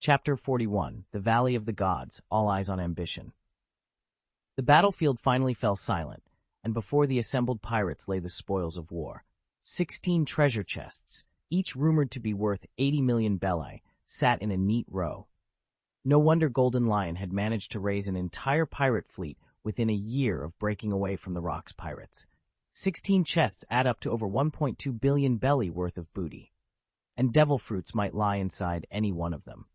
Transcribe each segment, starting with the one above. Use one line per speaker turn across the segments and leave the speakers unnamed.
Chapter 41, The Valley of the Gods, All Eyes on Ambition. The battlefield finally fell silent, and before the assembled pirates lay the spoils of war. 16 treasure chests, each rumored to be worth 80 million belli, sat in a neat row. No wonder Golden Lion had managed to raise an entire pirate fleet within a year of breaking away from the Rocks pirates. 16 chests add up to over 1.2 billion belly worth of booty, and devil fruits might lie inside any one of them.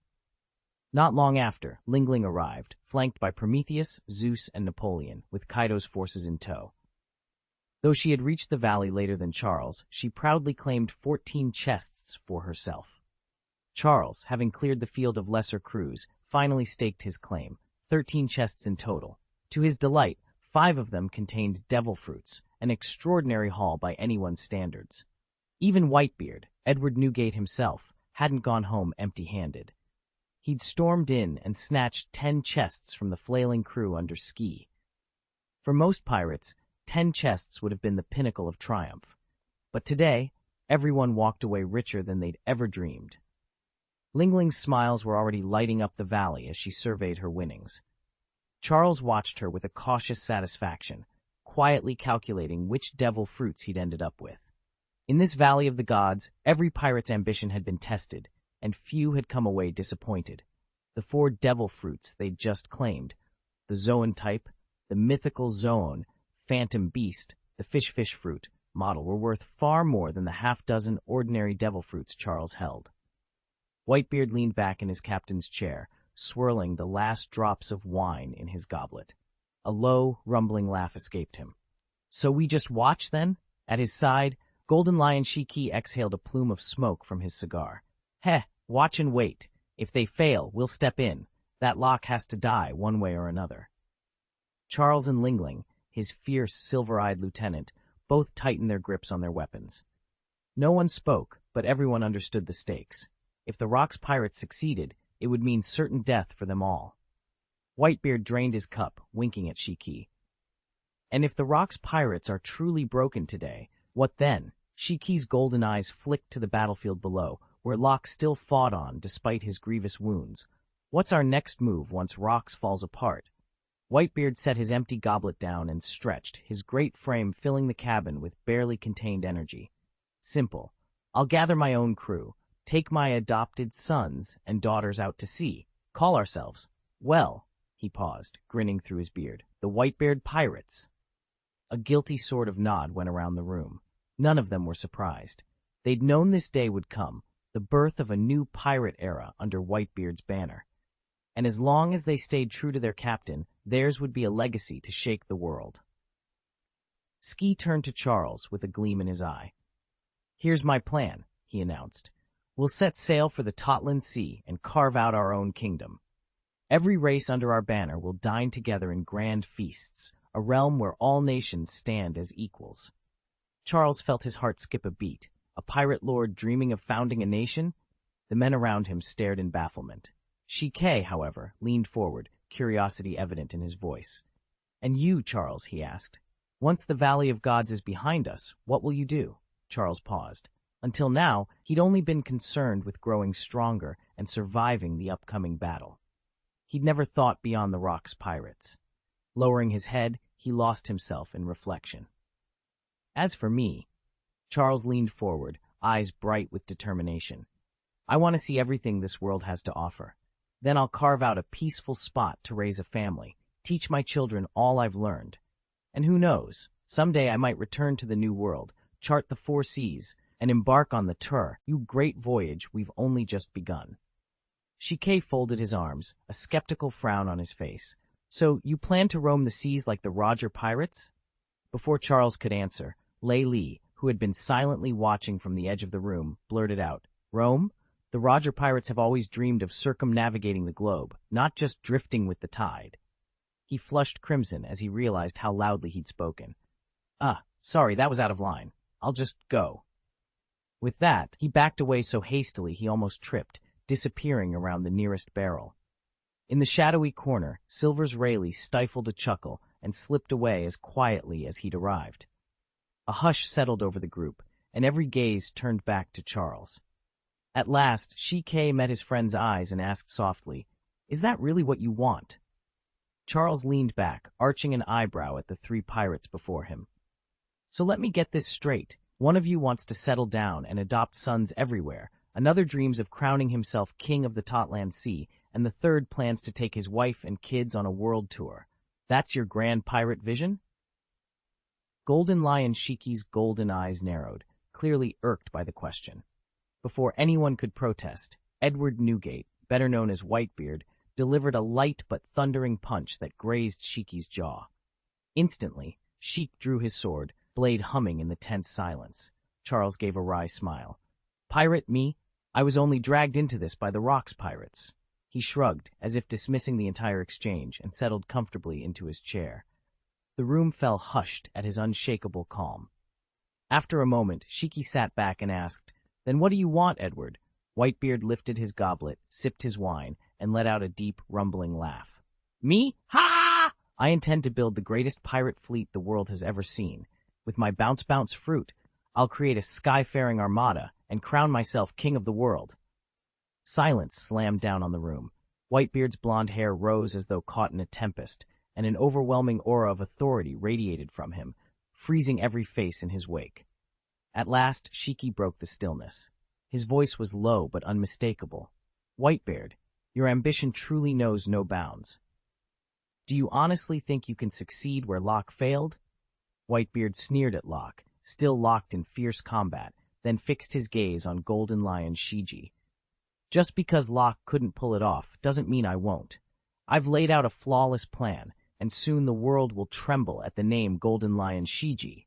Not long after, Lingling arrived, flanked by Prometheus, Zeus, and Napoleon, with Kaido's forces in tow. Though she had reached the valley later than Charles, she proudly claimed 14 chests for herself. Charles, having cleared the field of lesser crews, finally staked his claim, 13 chests in total. To his delight, 5 of them contained devil fruits, an extraordinary haul by anyone's standards. Even Whitebeard, Edward Newgate himself, hadn't gone home empty-handed. He'd stormed in and snatched 10 chests from the flailing crew under ski. For most pirates, 10 chests would have been the pinnacle of triumph. But today, everyone walked away richer than they'd ever dreamed. Lingling's smiles were already lighting up the valley as she surveyed her winnings. Charles watched her with a cautious satisfaction, quietly calculating which devil fruits he'd ended up with. In this valley of the gods, every pirate's ambition had been tested, and few had come away disappointed. The 4 devil fruits they'd just claimed, the Zoan type, the mythical Zoan, phantom beast, the fish fruit model were worth far more than the half-dozen ordinary devil fruits Charles held. Whitebeard leaned back in his captain's chair, swirling the last drops of wine in his goblet. A low, rumbling laugh escaped him. "So we just watch, then?" At his side, Golden Lion Shiki exhaled a plume of smoke from his cigar. "Heh, watch and wait. If they fail, we'll step in. That lock has to die one way or another." Charles and Lingling, his fierce, silver-eyed lieutenant, both tightened their grips on their weapons. No one spoke, but everyone understood the stakes. If the Rocks pirates succeeded, it would mean certain death for them all. Whitebeard drained his cup, winking at Shiki. "And if the Rocks pirates are truly broken today, what then?" Shiki's golden eyes flicked to the battlefield below, where Locke still fought on despite his grievous wounds. "What's our next move once Rocks falls apart?" Whitebeard set his empty goblet down and stretched, his great frame filling the cabin with barely contained energy. "Simple. I'll gather my own crew, take my adopted sons and daughters out to sea, call ourselves, well," he paused, grinning through his beard, "the Whitebeard Pirates." A guilty sort of nod went around the room. None of them were surprised. They'd known this day would come, the birth of a new pirate era under Whitebeard's banner. And as long as they stayed true to their captain, theirs would be a legacy to shake the world. Ski turned to Charles with a gleam in his eye. "Here's my plan," he announced. "We'll set sail for the Totland Sea and carve out our own kingdom. Every race under our banner will dine together in grand feasts, a realm where all nations stand as equals." Charles felt his heart skip a beat. A pirate lord dreaming of founding a nation? The men around him stared in bafflement. Shiki, however, leaned forward, curiosity evident in his voice. "And you, Charles," he asked. "Once the Valley of Gods is behind us, what will you do?" Charles paused. Until now, he'd only been concerned with growing stronger and surviving the upcoming battle. He'd never thought beyond the Rocks pirates. Lowering his head, he lost himself in reflection. "As for me," Charles leaned forward, eyes bright with determination, "I want to see everything this world has to offer. Then I'll carve out a peaceful spot to raise a family, teach my children all I've learned. And who knows, someday I might return to the New World, chart the 4 seas, and embark on the great voyage we've only just begun." Shiki folded his arms, a skeptical frown on his face. "So you plan to roam the seas like the Roger pirates?" Before Charles could answer, Lei Li, who had been silently watching from the edge of the room, blurted out, "Rome? The Roger pirates have always dreamed of circumnavigating the globe, not just drifting with the tide." He flushed crimson as he realized how loudly he'd spoken. Sorry, that was out of line. I'll just go." With that, he backed away so hastily he almost tripped, disappearing around the nearest barrel. In the shadowy corner, Silver's Rayleigh stifled a chuckle and slipped away as quietly as he'd arrived. A hush settled over the group, and every gaze turned back to Charles. At last, Shike met his friend's eyes and asked softly, "Is that really what you want?" Charles leaned back, arching an eyebrow at the three pirates before him. "So let me get this straight. One of you wants to settle down and adopt sons everywhere, another dreams of crowning himself king of the Totland Sea, and the third plans to take his wife and kids on a world tour. That's your grand pirate vision?" Golden Lion Shiki's golden eyes narrowed, clearly irked by the question. Before anyone could protest, Edward Newgate, better known as Whitebeard, delivered a light but thundering punch that grazed Shiki's jaw. Instantly, Shik drew his sword, blade humming in the tense silence. Charles gave a wry smile. "Pirate, me? I was only dragged into this by the Rocks pirates." He shrugged, as if dismissing the entire exchange, and settled comfortably into his chair. The room fell hushed at his unshakable calm. After a moment, Shiki sat back and asked, "Then what do you want, Edward?" Whitebeard lifted his goblet, sipped his wine, and let out a deep, rumbling laugh. "Me? Ha! I intend to build the greatest pirate fleet the world has ever seen. With my bounce fruit, I'll create a sky-faring armada and crown myself king of the world." Silence slammed down on the room. Whitebeard's blonde hair rose as though caught in a tempest, and an overwhelming aura of authority radiated from him, freezing every face in his wake. At last, Shiki broke the stillness. His voice was low but unmistakable. "Whitebeard, your ambition truly knows no bounds. Do you honestly think you can succeed where Locke failed?" Whitebeard sneered at Locke, still locked in fierce combat, then fixed his gaze on Golden Lion Shiji. "Just because Locke couldn't pull it off doesn't mean I won't. I've laid out a flawless plan, and soon the world will tremble at the name Golden Lion Shiji."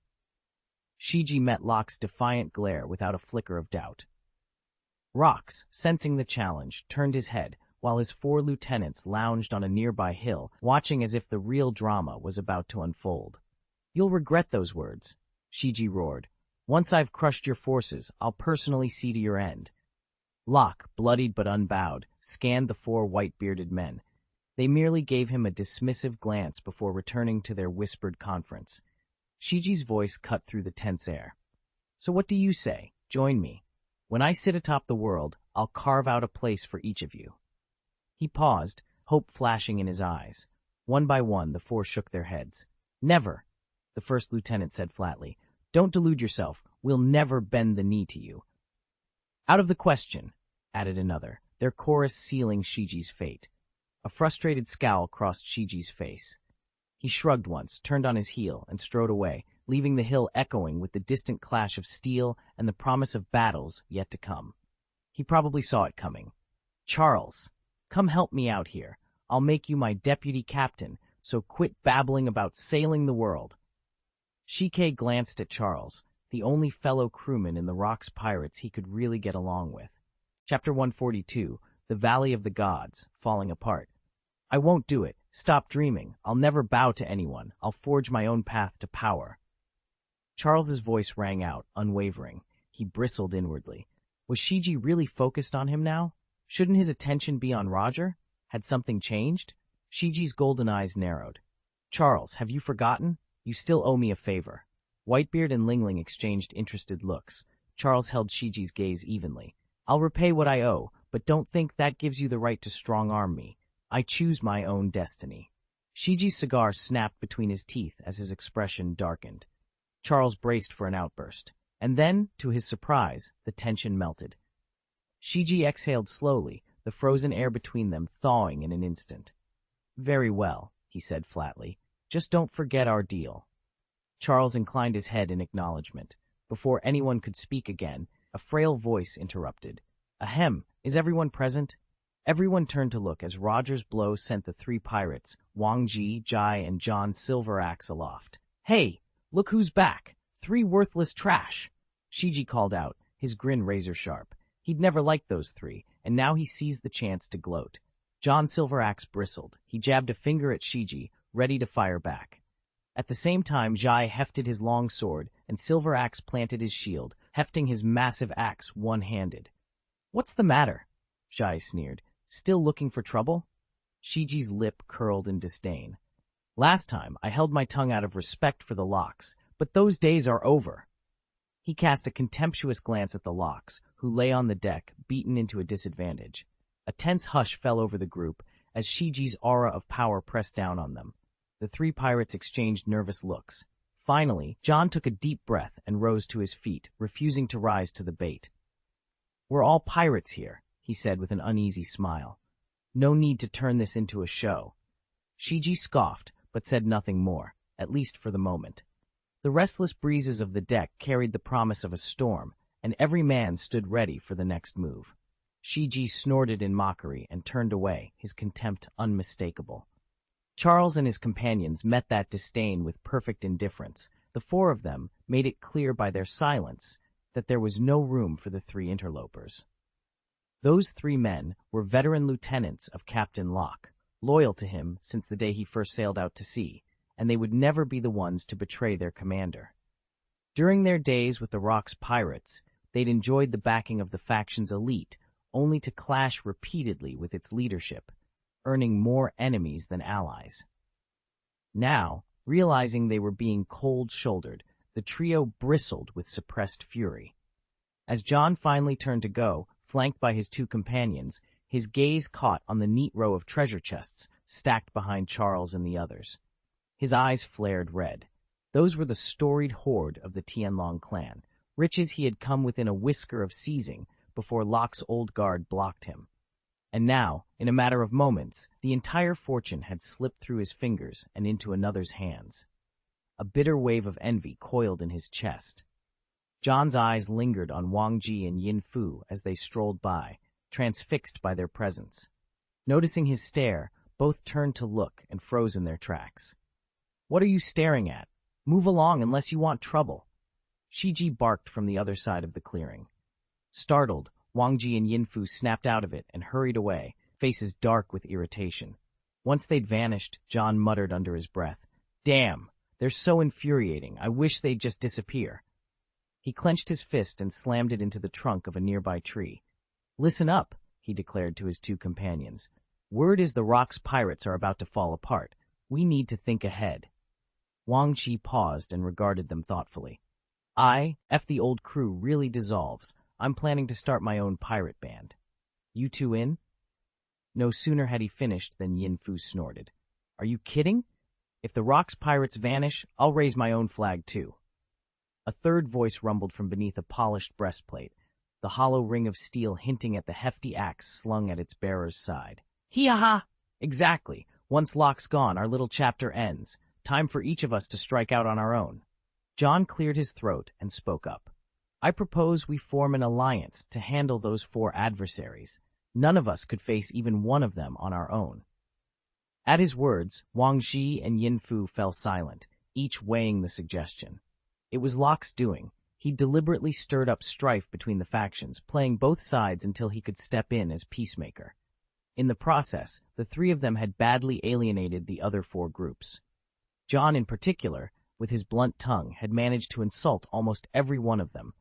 Shiji met Locke's defiant glare without a flicker of doubt. Rocks, sensing the challenge, turned his head, while his 4 lieutenants lounged on a nearby hill, watching as if the real drama was about to unfold. "You'll regret those words," Shiji roared. "Once I've crushed your forces, I'll personally see to your end." Locke, bloodied but unbowed, scanned the 4 white-bearded men. They merely gave him a dismissive glance before returning to their whispered conference. Shiji's voice cut through the tense air. "So what do you say? Join me. When I sit atop the world, I'll carve out a place for each of you." He paused, hope flashing in his eyes. One by one, the 4 shook their heads. "Never," the first lieutenant said flatly. "Don't delude yourself. We'll never bend the knee to you." "Out of the question," added another, their chorus sealing Shiji's fate. A frustrated scowl crossed Shiji's face. He shrugged once, turned on his heel, and strode away, leaving the hill echoing with the distant clash of steel and the promise of battles yet to come. He probably saw it coming. "Charles, come help me out here. I'll make you my deputy captain, so quit babbling about sailing the world." Shike glanced at Charles, the only fellow crewman in the Rocks pirates he could really get along with. Chapter 142, The Valley of the Gods, Falling Apart. "I won't do it. Stop dreaming. I'll never bow to anyone. I'll forge my own path to power." Charles's voice rang out, unwavering. He bristled inwardly. Was Shiji really focused on him now? Shouldn't his attention be on Roger? Had something changed? Shiji's golden eyes narrowed. "Charles, have you forgotten? You still owe me a favor." Whitebeard and Lingling exchanged interested looks. Charles held Shiji's gaze evenly. "I'll repay what I owe, but don't think that gives you the right to strong-arm me. I choose my own destiny." Shiji's cigar snapped between his teeth as his expression darkened. Charles braced for an outburst. And then, to his surprise, the tension melted. Shiji exhaled slowly, the frozen air between them thawing in an instant. "Very well," he said flatly. "Just don't forget our deal." Charles inclined his head in acknowledgement. Before anyone could speak again, a frail voice interrupted. "Ahem, is everyone present?" Everyone turned to look as Roger's blow sent the 3 pirates, Wang Ji, Jai, and John Silveraxe aloft. "Hey, look who's back! 3 worthless trash!" Shiji called out, his grin razor-sharp. He'd never liked those 3, and now he seized the chance to gloat. John Silveraxe bristled. He jabbed a finger at Shiji, ready to fire back. At the same time, Jai hefted his long sword, and Silveraxe planted his shield, hefting his massive axe one-handed. "What's the matter?" Jai sneered. "Still looking for trouble?" Shiji's lip curled in disdain. "Last time, I held my tongue out of respect for the Locks, but those days are over." He cast a contemptuous glance at the Locks, who lay on the deck, beaten into a disadvantage. A tense hush fell over the group as Shiji's aura of power pressed down on them. The three pirates exchanged nervous looks. Finally, John took a deep breath and rose to his feet, refusing to rise to the bait. "We're all pirates here," he said with an uneasy smile. "No need to turn this into a show." Shiji scoffed, but said nothing more, at least for the moment. The restless breezes of the deck carried the promise of a storm, and every man stood ready for the next move. Shiji snorted in mockery and turned away, his contempt unmistakable. Charles and his companions met that disdain with perfect indifference. The four of them made it clear by their silence that there was no room for the three interlopers. Those three men were veteran lieutenants of Captain Locke, loyal to him since the day he first sailed out to sea, and they would never be the ones to betray their commander. During their days with the Rock's pirates, they'd enjoyed the backing of the faction's elite, only to clash repeatedly with its leadership, earning more enemies than allies. Now, realizing they were being cold-shouldered, the trio bristled with suppressed fury. As John finally turned to go, flanked by his two companions, his gaze caught on the neat row of treasure chests stacked behind Charles and the others. His eyes flared red. Those were the storied hoard of the Tianlong clan, riches he had come within a whisker of seizing before Locke's old guard blocked him. And now, in a matter of moments, the entire fortune had slipped through his fingers and into another's hands. A bitter wave of envy coiled in his chest. John's eyes lingered on Wang Ji and Yin Fu as they strolled by, transfixed by their presence. Noticing his stare, both turned to look and froze in their tracks. "What are you staring at? Move along unless you want trouble." Shiji barked from the other side of the clearing. Startled, Wang Ji and Yin Fu snapped out of it and hurried away, faces dark with irritation. Once they'd vanished, John muttered under his breath, "Damn, they're so infuriating. I wish they'd just disappear." He clenched his fist and slammed it into the trunk of a nearby tree. "Listen up," he declared to his two companions. "Word is the Rock's pirates are about to fall apart. We need to think ahead." Wang Ji paused and regarded them thoughtfully. If the old crew really dissolves, I'm planning to start my own pirate band. You two in?" No sooner had he finished than Yin Fu snorted. "Are you kidding? If the Rock's pirates vanish, I'll raise my own flag too." A third voice rumbled from beneath a polished breastplate, the hollow ring of steel hinting at the hefty axe slung at its bearer's side. "Hee-ha-ha! Exactly. Once Locke's gone, our little chapter ends. Time for each of us to strike out on our own." John cleared his throat and spoke up. "I propose we form an alliance to handle those four adversaries. None of us could face even one of them on our own." At his words, Wang Ji and Yin Fu fell silent, each weighing the suggestion. It was Locke's doing. He deliberately stirred up strife between the factions, playing both sides until he could step in as peacemaker. In the process, the three of them had badly alienated the other four groups. John, in particular, with his blunt tongue, had managed to insult almost every one of them.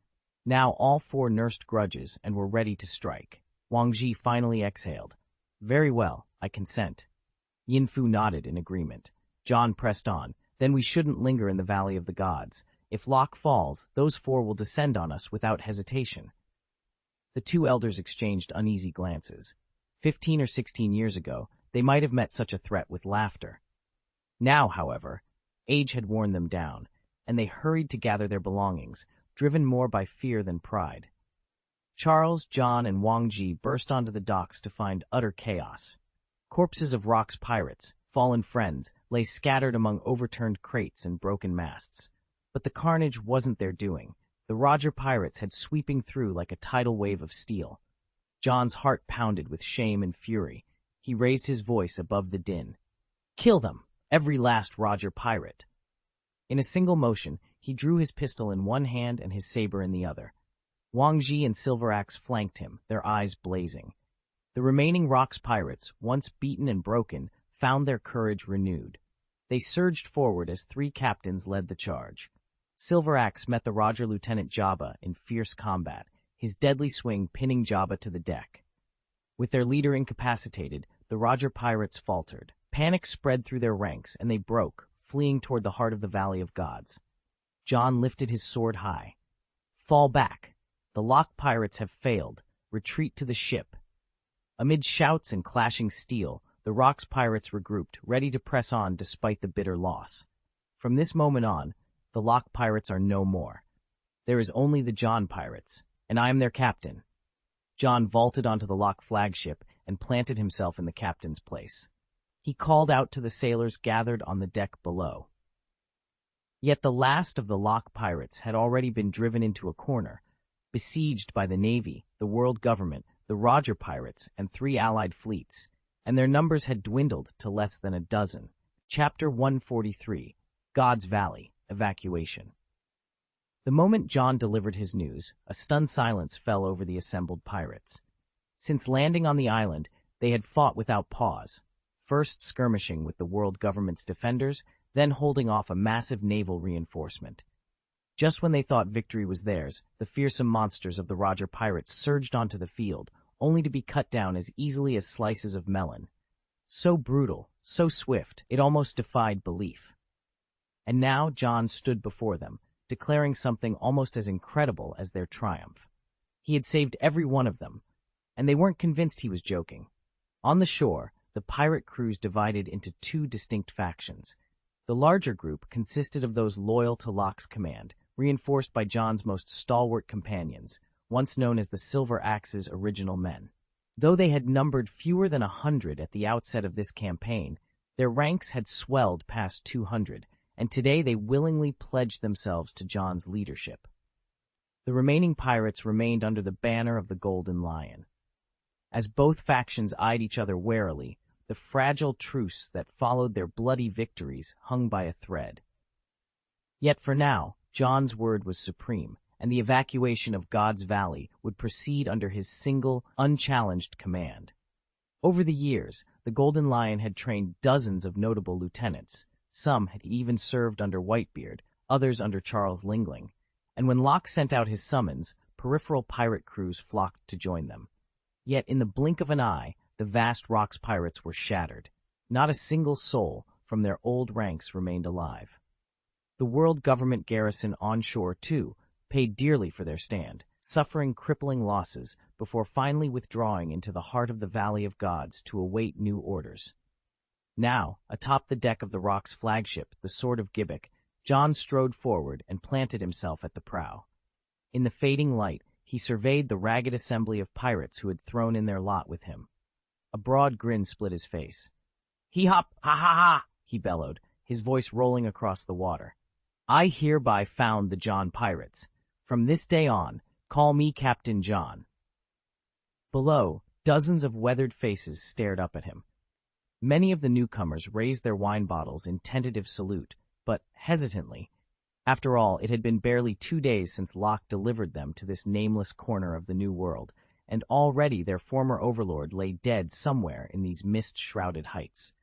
Now all four nursed grudges and were ready to strike. Wang Ji finally exhaled. "Very well, I consent." Yin Fu nodded in agreement. John pressed on. "Then we shouldn't linger in the Valley of the Gods. If Locke falls, those four will descend on us without hesitation." The two elders exchanged uneasy glances. 15 or 16 years ago, they might have met such a threat with laughter. Now, however, age had worn them down, and they hurried to gather their belongings, driven more by fear than pride. Charles, John, and Wang Ji burst onto the docks to find utter chaos. Corpses of Rock's pirates, fallen friends, lay scattered among overturned crates and broken masts. But the carnage wasn't their doing. The Roger pirates had sweeping through like a tidal wave of steel. John's heart pounded with shame and fury. He raised his voice above the din. "Kill them, every last Roger pirate." In a single motion, he drew his pistol in one hand and his saber in the other. Wang Ji and Silver Axe flanked him, their eyes blazing. The remaining Rock's pirates, once beaten and broken, found their courage renewed. They surged forward as three captains led the charge. Silver Axe met the Roger Lieutenant Jabba in fierce combat, his deadly swing pinning Jabba to the deck. With their leader incapacitated, the Roger pirates faltered. Panic spread through their ranks, and they broke, fleeing toward the heart of the Valley of Gods. John lifted his sword high. Fall back. The lock pirates have failed. Retreat to the ship. Amid shouts and clashing steel, the Rock's pirates regrouped, ready to press on despite the bitter loss. From this moment on, the lock pirates are no more. There is only the John pirates, and I am their captain. John vaulted onto the lock flagship and planted himself in the captain's place. He called out to the sailors gathered on the deck below. Yet the last of the lock pirates had already been driven into a corner, besieged by the Navy, the world government, the Roger pirates, and 3 allied fleets, and their numbers had dwindled to less than a dozen. Chapter 143, God's Valley, Evacuation. The moment John delivered his news, a stunned silence fell over the assembled pirates. Since landing on the island, they had fought without pause, first skirmishing with the world government's defenders, then holding off a massive naval reinforcement. Just when they thought victory was theirs, the fearsome monsters of the Roger pirates surged onto the field, only to be cut down as easily as slices of melon. So brutal, so swift, it almost defied belief. And now John stood before them, declaring something almost as incredible as their triumph. He had saved every one of them, and they weren't convinced he was joking. On the shore, the pirate crews divided into 2 distinct factions. The larger group consisted of those loyal to Locke's command, reinforced by John's most stalwart companions, once known as the Silver Axe's original men. Though they had numbered fewer than 100 at the outset of this campaign, their ranks had swelled past 200, and today they willingly pledged themselves to John's leadership. The remaining pirates remained under the banner of the Golden Lion. As both factions eyed each other warily, the fragile truce that followed their bloody victories hung by a thread. Yet for now, John's word was supreme, and the evacuation of God's Valley would proceed under his single, unchallenged command. Over the years, the Golden Lion had trained dozens of notable lieutenants. Some had even served under Whitebeard, others under Charles Lingling, and when Locke sent out his summons, peripheral pirate crews flocked to join them. Yet in the blink of an eye, the vast Rock's pirates were shattered. Not a single soul from their old ranks remained alive. The world government garrison onshore, too, paid dearly for their stand, suffering crippling losses before finally withdrawing into the heart of the Valley of Gods to await new orders. Now, atop the deck of the Rock's flagship, the Sword of Gibbek, John strode forward and planted himself at the prow. In the fading light, he surveyed the ragged assembly of pirates who had thrown in their lot with him. A broad grin split his face. "Hee-hop, ha-ha-ha!" he bellowed, his voice rolling across the water. "I hereby found the John pirates. From this day on, call me Captain John." Below, dozens of weathered faces stared up at him. Many of the newcomers raised their wine bottles in tentative salute, but hesitantly. After all, it had been barely 2 days since Locke delivered them to this nameless corner of the New World, and already their former overlord lay dead somewhere in these mist-shrouded heights.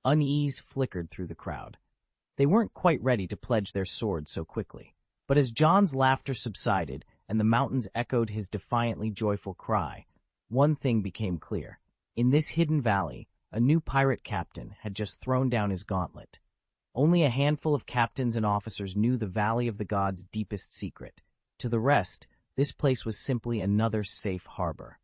Unease flickered through the crowd. They weren't quite ready to pledge their swords so quickly, but as John's laughter subsided and the mountains echoed his defiantly joyful cry, one thing became clear. In this hidden valley, a new pirate captain had just thrown down his gauntlet. Only a handful of captains and officers knew the Valley of the Gods' deepest secret. To the rest, this place was simply another safe harbor.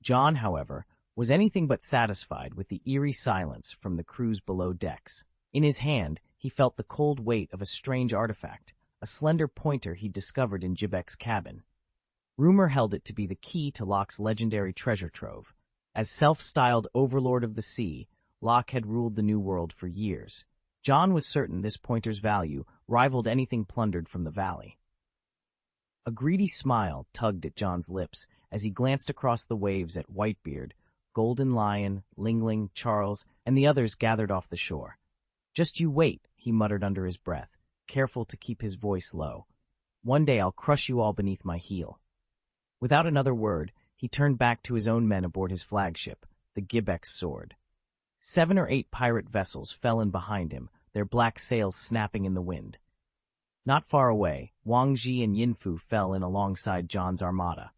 John, however, was anything but satisfied with the eerie silence from the crews below decks. In his hand, he felt the cold weight of a strange artifact, a slender pointer he'd discovered in Gibbek's cabin. Rumor held it to be the key to Locke's legendary treasure trove. As self-styled overlord of the sea, Locke had ruled the New World for years. John was certain this pointer's value rivaled anything plundered from the valley. A greedy smile tugged at John's lips as he glanced across the waves at Whitebeard, Golden Lion, Lingling, Charles, and the others gathered off the shore. "Just you wait," he muttered under his breath, careful to keep his voice low. "One day I'll crush you all beneath my heel." Without another word, he turned back to his own men aboard his flagship, the Gibbek's Sword. 7 or 8 pirate vessels fell in behind him, their black sails snapping in the wind. Not far away, Wang Ji and Yinfu fell in alongside John's armada.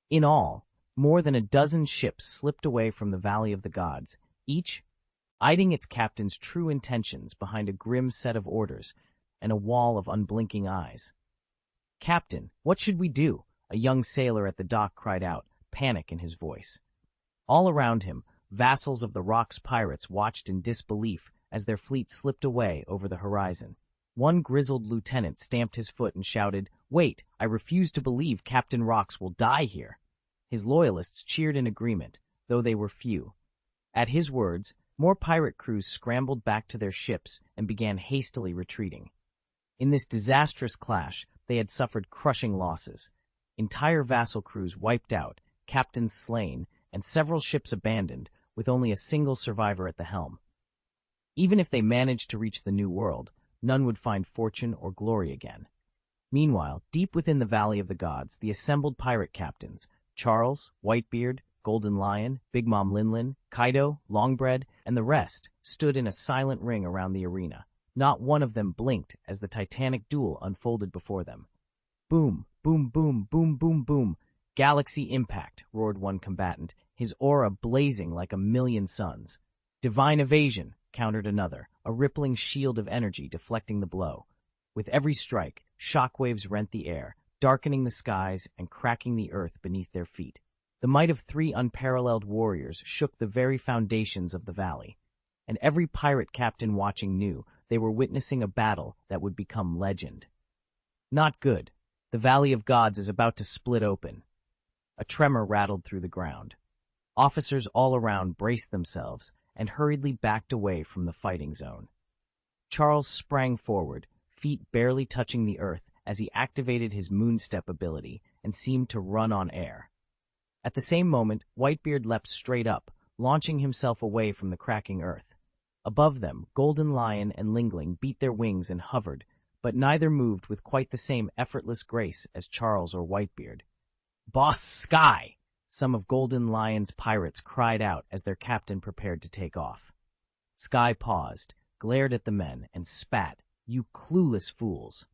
In all, more than a dozen ships slipped away from the Valley of the Gods, each hiding its captain's true intentions behind a grim set of orders and a wall of unblinking eyes. "Captain, what should we do?" a young sailor at the dock cried out, panic in his voice. All around him, vassals of the Rock's pirates watched in disbelief as their fleet slipped away over the horizon. One grizzled lieutenant stamped his foot and shouted, "Wait, I refuse to believe Captain Rocks will die here." His loyalists cheered in agreement, though they were few. At his words, more pirate crews scrambled back to their ships and began hastily retreating. In this disastrous clash, they had suffered crushing losses. Entire vassal crews wiped out, captains slain, and several ships abandoned, with only a single survivor at the helm. Even if they managed to reach the New World, none would find fortune or glory again. Meanwhile, deep within the Valley of the Gods, the assembled pirate captains, Charles, Whitebeard, Golden Lion, Big Mom Linlin, Kaido, Longbread, and the rest, stood in a silent ring around the arena. Not one of them blinked as the titanic duel unfolded before them. Boom, boom, boom, boom, boom, boom. "Galaxy impact," roared one combatant, his aura blazing like a million suns. "Divine evasion," countered another, a rippling shield of energy deflecting the blow. With every strike, shockwaves rent the air, darkening the skies and cracking the earth beneath their feet. The might of three unparalleled warriors shook the very foundations of the valley, and every pirate captain watching knew they were witnessing a battle that would become legend. Not good. The Valley of Gods is about to split open. A tremor rattled through the ground. Officers all around braced themselves and hurriedly backed away from the fighting zone. Charles sprang forward, feet barely touching the earth as he activated his moonstep ability and seemed to run on air. At the same moment, Whitebeard leapt straight up, launching himself away from the cracking earth. Above them, Golden Lion and Lingling beat their wings and hovered, but neither moved with quite the same effortless grace as Charles or Whitebeard. "Boss Sky!" some of Golden Lion's pirates cried out as their captain prepared to take off. Sky paused, glared at the men, and spat, "You clueless fools."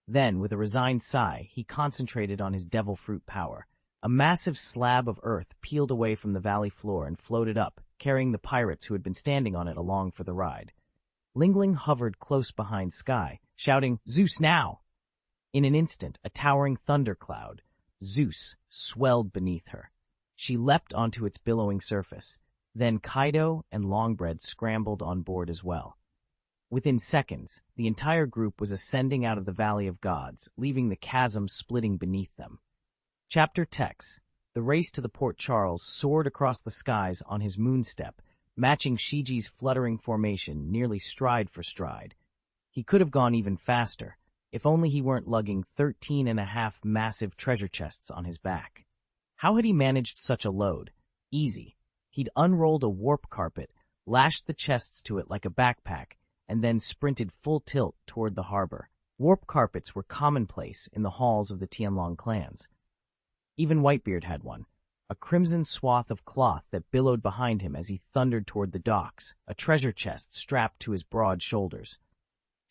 Then, with a resigned sigh, he concentrated on his devil fruit power. A massive slab of earth peeled away from the valley floor and floated up, carrying the pirates who had been standing on it along for the ride. Lingling hovered close behind Sky, shouting, "Zeus now!" In an instant, a towering thundercloud, Zeus, swelled beneath her. She leapt onto its billowing surface. Then Kaido and Longbread scrambled on board as well. Within seconds, the entire group was ascending out of the Valley of Gods, leaving the chasm splitting beneath them. Chapter Text. The race to the Port Charles soared across the skies on his moonstep, matching Shiji's fluttering formation nearly stride for stride. He could have gone even faster, if only he weren't lugging 13.5 massive treasure chests on his back. How had he managed such a load? Easy. He'd unrolled a warp carpet, lashed the chests to it like a backpack, and then sprinted full tilt toward the harbor. Warp carpets were commonplace in the halls of the Tianlong clans. Even Whitebeard had one, a crimson swath of cloth that billowed behind him as he thundered toward the docks, a treasure chest strapped to his broad shoulders.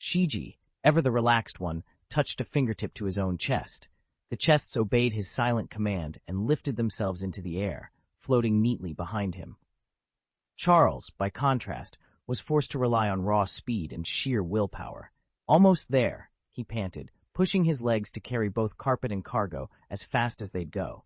Shiji, ever the relaxed one, touched a fingertip to his own chest. The chests obeyed his silent command and lifted themselves into the air, floating neatly behind him. Charles, by contrast, was forced to rely on raw speed and sheer willpower. "Almost there," he panted, pushing his legs to carry both carpet and cargo as fast as they'd go.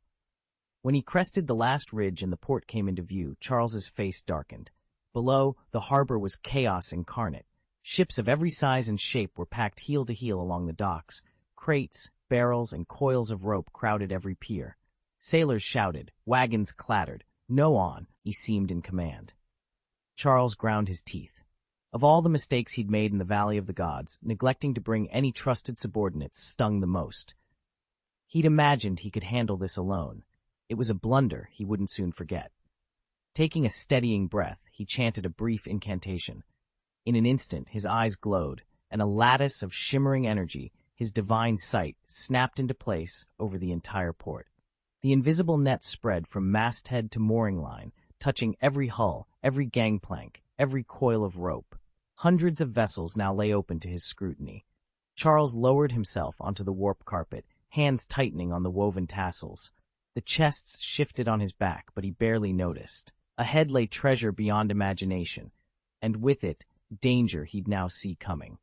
When he crested the last ridge and the port came into view, Charles's face darkened. Below, the harbor was chaos incarnate. Ships of every size and shape were packed heel to heel along the docks. Crates, barrels, and coils of rope crowded every pier. Sailors shouted, wagons clattered. "No on," he seemed in command. Charles ground his teeth. Of all the mistakes he'd made in the Valley of the Gods, neglecting to bring any trusted subordinates stung the most. He'd imagined he could handle this alone. It was a blunder he wouldn't soon forget. Taking a steadying breath, he chanted a brief incantation. In an instant, his eyes glowed, and a lattice of shimmering energy, his divine sight, snapped into place over the entire port. The invisible net spread from masthead to mooring line, touching every hull, every gangplank, every coil of rope. Hundreds of vessels now lay open to his scrutiny. Charles lowered himself onto the warp carpet, hands tightening on the woven tassels. The chests shifted on his back, but he barely noticed. Ahead lay treasure beyond imagination, and with it, danger he'd now see coming.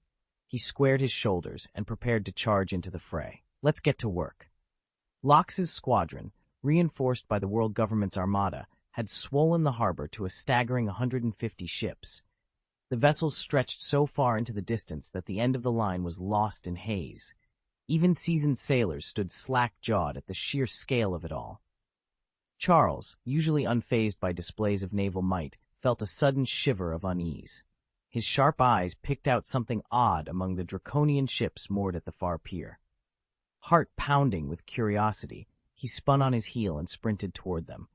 He squared his shoulders and prepared to charge into the fray. Let's get to work. Lox's squadron, reinforced by the world government's armada, had swollen the harbor to a staggering 150 ships. The vessels stretched so far into the distance that the end of the line was lost in haze. Even seasoned sailors stood slack-jawed at the sheer scale of it all. Charles, usually unfazed by displays of naval might, felt a sudden shiver of unease. His sharp eyes picked out something odd among the draconian ships moored at the far pier. Heart pounding with curiosity, he spun on his heel and sprinted toward them.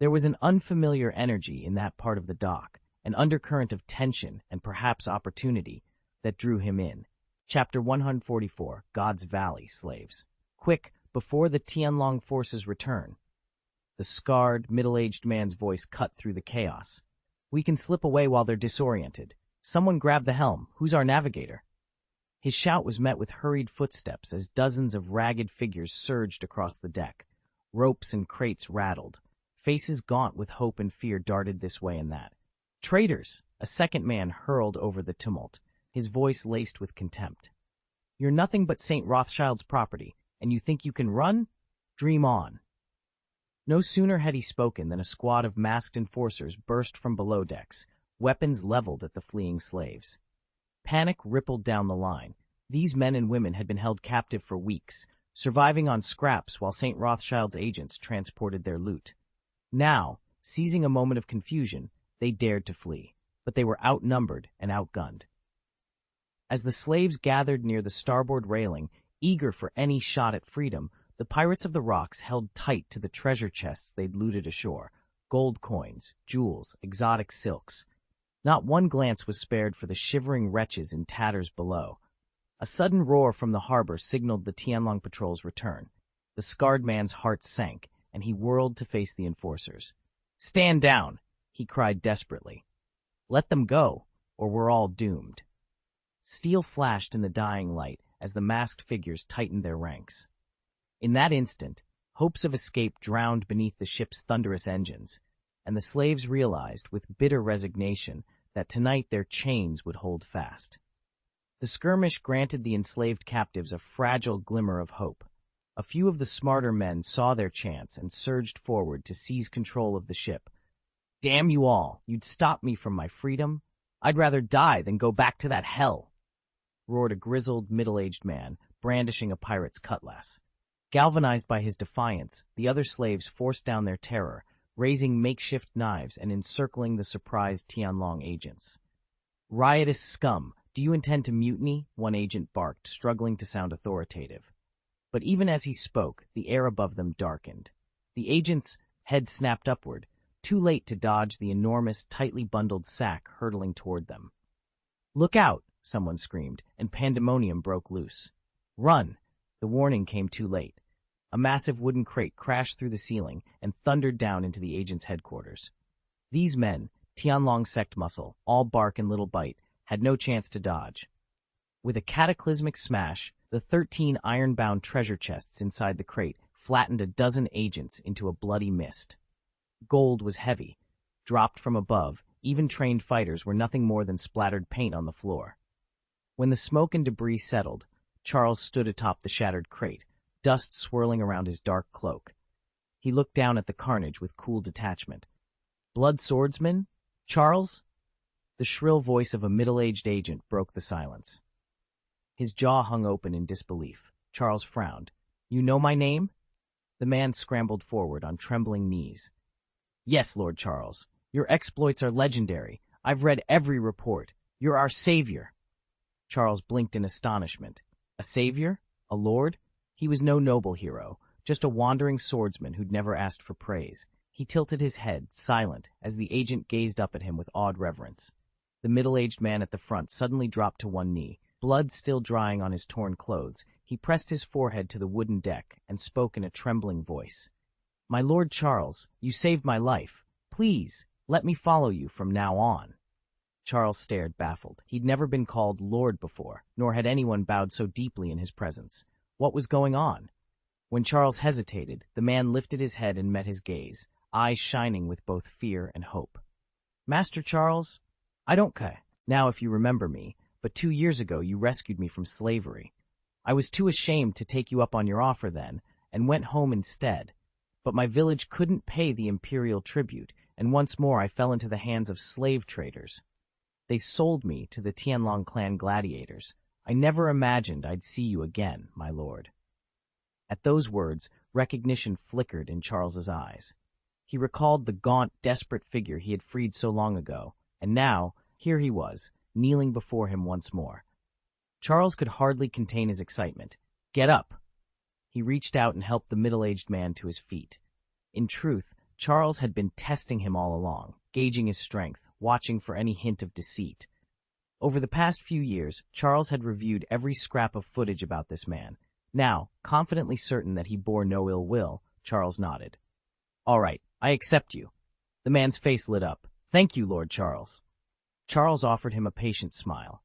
There was an unfamiliar energy in that part of the dock, an undercurrent of tension and perhaps opportunity that drew him in. Chapter 144, God's Valley Slaves. Quick, before the Tianlong forces return. The scarred, middle-aged man's voice cut through the chaos. We can slip away while they're disoriented. Someone grab the helm. Who's our navigator? His shout was met with hurried footsteps as dozens of ragged figures surged across the deck. Ropes and crates rattled. Faces gaunt with hope and fear darted this way and that. Traitors! A second man hurled over the tumult, his voice laced with contempt. You're nothing but St. Rothschild's property, and you think you can run? Dream on. No sooner had he spoken than a squad of masked enforcers burst from below decks, weapons leveled at the fleeing slaves. Panic rippled down the line. These men and women had been held captive for weeks, surviving on scraps while St. Rothschild's agents transported their loot. Now, seizing a moment of confusion, they dared to flee, but they were outnumbered and outgunned. As the slaves gathered near the starboard railing, eager for any shot at freedom, the pirates of the rocks held tight to the treasure chests they'd looted ashore, gold coins, jewels, exotic silks. Not one glance was spared for the shivering wretches in tatters below. A sudden roar from the harbor signaled the Tianlong patrol's return. The scarred man's heart sank, and he whirled to face the enforcers. "Stand down!" he cried desperately. "Let them go, or we're all doomed." Steel flashed in the dying light as the masked figures tightened their ranks. In that instant, hopes of escape drowned beneath the ship's thunderous engines, and the slaves realized with bitter resignation that tonight their chains would hold fast. The skirmish granted the enslaved captives a fragile glimmer of hope. A few of the smarter men saw their chance and surged forward to seize control of the ship. "Damn you all, you'd stop me from my freedom? I'd rather die than go back to that hell," roared a grizzled, middle-aged man, brandishing a pirate's cutlass. Galvanized by his defiance, the other slaves forced down their terror, raising makeshift knives and encircling the surprised Tianlong agents. "Riotous scum, do you intend to mutiny?" one agent barked, struggling to sound authoritative. But even as he spoke, the air above them darkened. The agent's head snapped upward, too late to dodge the enormous, tightly bundled sack hurtling toward them. "Look out!" someone screamed, and pandemonium broke loose. "Run!" The warning came too late. A massive wooden crate crashed through the ceiling and thundered down into the agent's headquarters. These men, Tianlong sect muscle, all bark and little bite, had no chance to dodge. With a cataclysmic smash, the 13 iron-bound treasure chests inside the crate flattened a dozen agents into a bloody mist. Gold was heavy. Dropped from above, even trained fighters were nothing more than splattered paint on the floor. When the smoke and debris settled, Charles stood atop the shattered crate, dust swirling around his dark cloak. He looked down at the carnage with cool detachment. "Blood swordsman? Charles?" The shrill voice of a middle-aged agent broke the silence. His jaw hung open in disbelief. Charles frowned. "You know my name?" The man scrambled forward on trembling knees. "Yes, Lord Charles. Your exploits are legendary. I've read every report. You're our savior." Charles blinked in astonishment. A savior? A lord? He was no noble hero, just a wandering swordsman who'd never asked for praise. He tilted his head, silent, as the agent gazed up at him with awed reverence. The middle-aged man at the front suddenly dropped to one knee. Blood still drying on his torn clothes, he pressed his forehead to the wooden deck and spoke in a trembling voice. "My Lord Charles, you saved my life. Please, let me follow you from now on." Charles stared, baffled. He'd never been called Lord before, nor had anyone bowed so deeply in his presence. What was going on? When Charles hesitated, the man lifted his head and met his gaze, eyes shining with both fear and hope. "Master Charles, I don't care now if you remember me, but 2 years ago you rescued me from slavery. I was too ashamed to take you up on your offer then, and went home instead. But my village couldn't pay the imperial tribute, and once more I fell into the hands of slave traders. They sold me to the Tianlong clan gladiators. I never imagined I'd see you again, my lord." At those words, recognition flickered in Charles's eyes. He recalled the gaunt, desperate figure he had freed so long ago, and now, here he was, kneeling before him once more. Charles could hardly contain his excitement. "Get up!" He reached out and helped the middle-aged man to his feet. In truth, Charles had been testing him all along, gauging his strength, watching for any hint of deceit. Over the past few years, Charles had reviewed every scrap of footage about this man. Now, confidently certain that he bore no ill will, Charles nodded. "All right, I accept you." The man's face lit up. "Thank you, Lord Charles." Charles offered him a patient smile.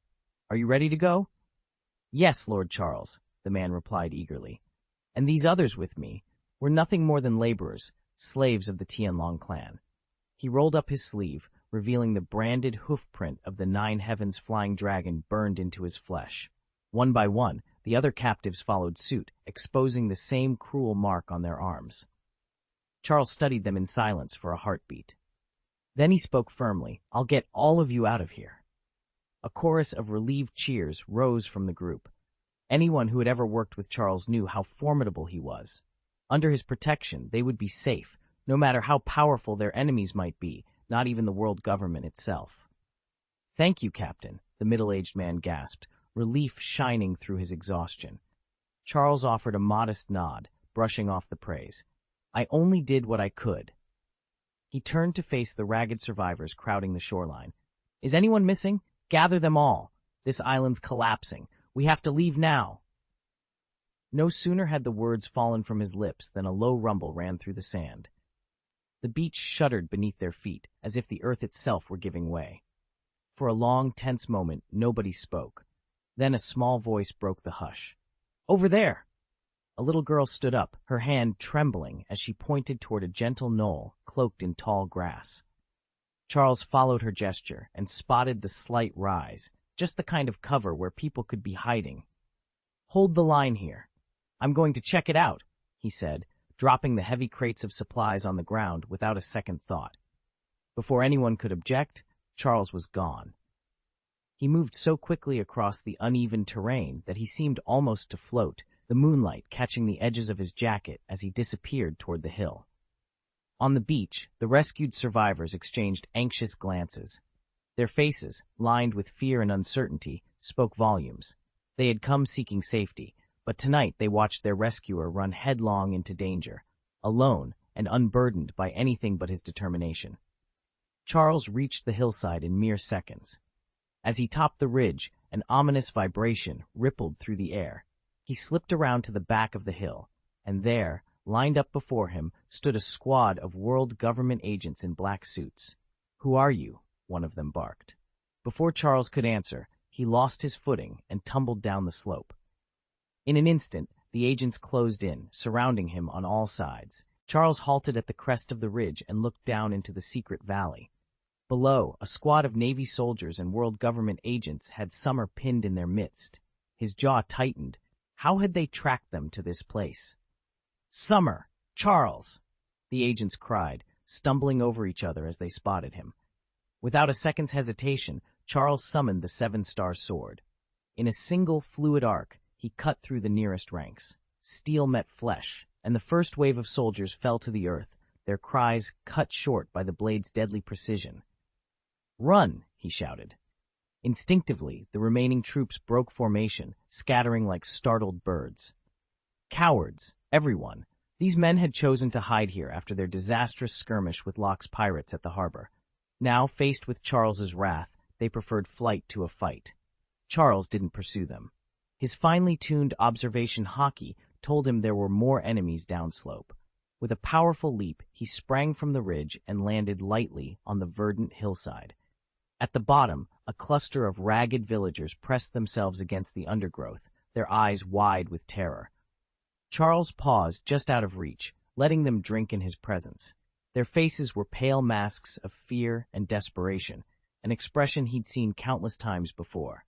"Are you ready to go?" "Yes, Lord Charles," the man replied eagerly. "And these others with me were nothing more than laborers, slaves of the Tianlong clan." He rolled up his sleeve, revealing the branded hoofprint of the 9 Heavens flying dragon burned into his flesh. One by one, the other captives followed suit, exposing the same cruel mark on their arms. Charles studied them in silence for a heartbeat. Then he spoke firmly, "I'll get all of you out of here." A chorus of relieved cheers rose from the group. Anyone who had ever worked with Charles knew how formidable he was. Under his protection, they would be safe, no matter how powerful their enemies might be, not even the world government itself. "Thank you, Captain," the middle-aged man gasped, relief shining through his exhaustion. Charles offered a modest nod, brushing off the praise. "I only did what I could." He turned to face the ragged survivors crowding the shoreline. "Is anyone missing? Gather them all. This island's collapsing. We have to leave now." No sooner had the words fallen from his lips than a low rumble ran through the sand. The beach shuddered beneath their feet, as if the earth itself were giving way. For a long, tense moment, nobody spoke. Then a small voice broke the hush. "Over there!" A little girl stood up, her hand trembling as she pointed toward a gentle knoll cloaked in tall grass. Charles followed her gesture and spotted the slight rise, just the kind of cover where people could be hiding. "Hold the line here. I'm going to check it out," he said, dropping the heavy crates of supplies on the ground without a second thought. Before anyone could object, Charles was gone. He moved so quickly across the uneven terrain that he seemed almost to float, the moonlight catching the edges of his jacket as he disappeared toward the hill. On the beach, the rescued survivors exchanged anxious glances. Their faces, lined with fear and uncertainty, spoke volumes. They had come seeking safety, but tonight they watched their rescuer run headlong into danger, alone and unburdened by anything but his determination. Charles reached the hillside in mere seconds. As he topped the ridge, an ominous vibration rippled through the air. He slipped around to the back of the hill, and there, lined up before him, stood a squad of world government agents in black suits. "Who are you?" one of them barked. Before Charles could answer, he lost his footing and tumbled down the slope. In an instant, the agents closed in, surrounding him on all sides. Charles halted at the crest of the ridge and looked down into the secret valley. Below, a squad of Navy soldiers and world government agents had Summer pinned in their midst. His jaw tightened. How had they tracked them to this place? "Summer! Charles!" the agents cried, stumbling over each other as they spotted him. Without a second's hesitation, Charles summoned the 7-star sword. In a single fluid arc, he cut through the nearest ranks. Steel met flesh, and the first wave of soldiers fell to the earth, their cries cut short by the blade's deadly precision. "Run!" he shouted. Instinctively, the remaining troops broke formation, scattering like startled birds. Cowards, everyone. These men had chosen to hide here after their disastrous skirmish with Locke's pirates at the harbor. Now, faced with Charles's wrath, they preferred flight to a fight. Charles didn't pursue them. His finely tuned observation Haki told him there were more enemies downslope. With a powerful leap, he sprang from the ridge and landed lightly on the verdant hillside. At the bottom, a cluster of ragged villagers pressed themselves against the undergrowth, their eyes wide with terror. Charles paused just out of reach, letting them drink in his presence. Their faces were pale masks of fear and desperation, an expression he'd seen countless times before.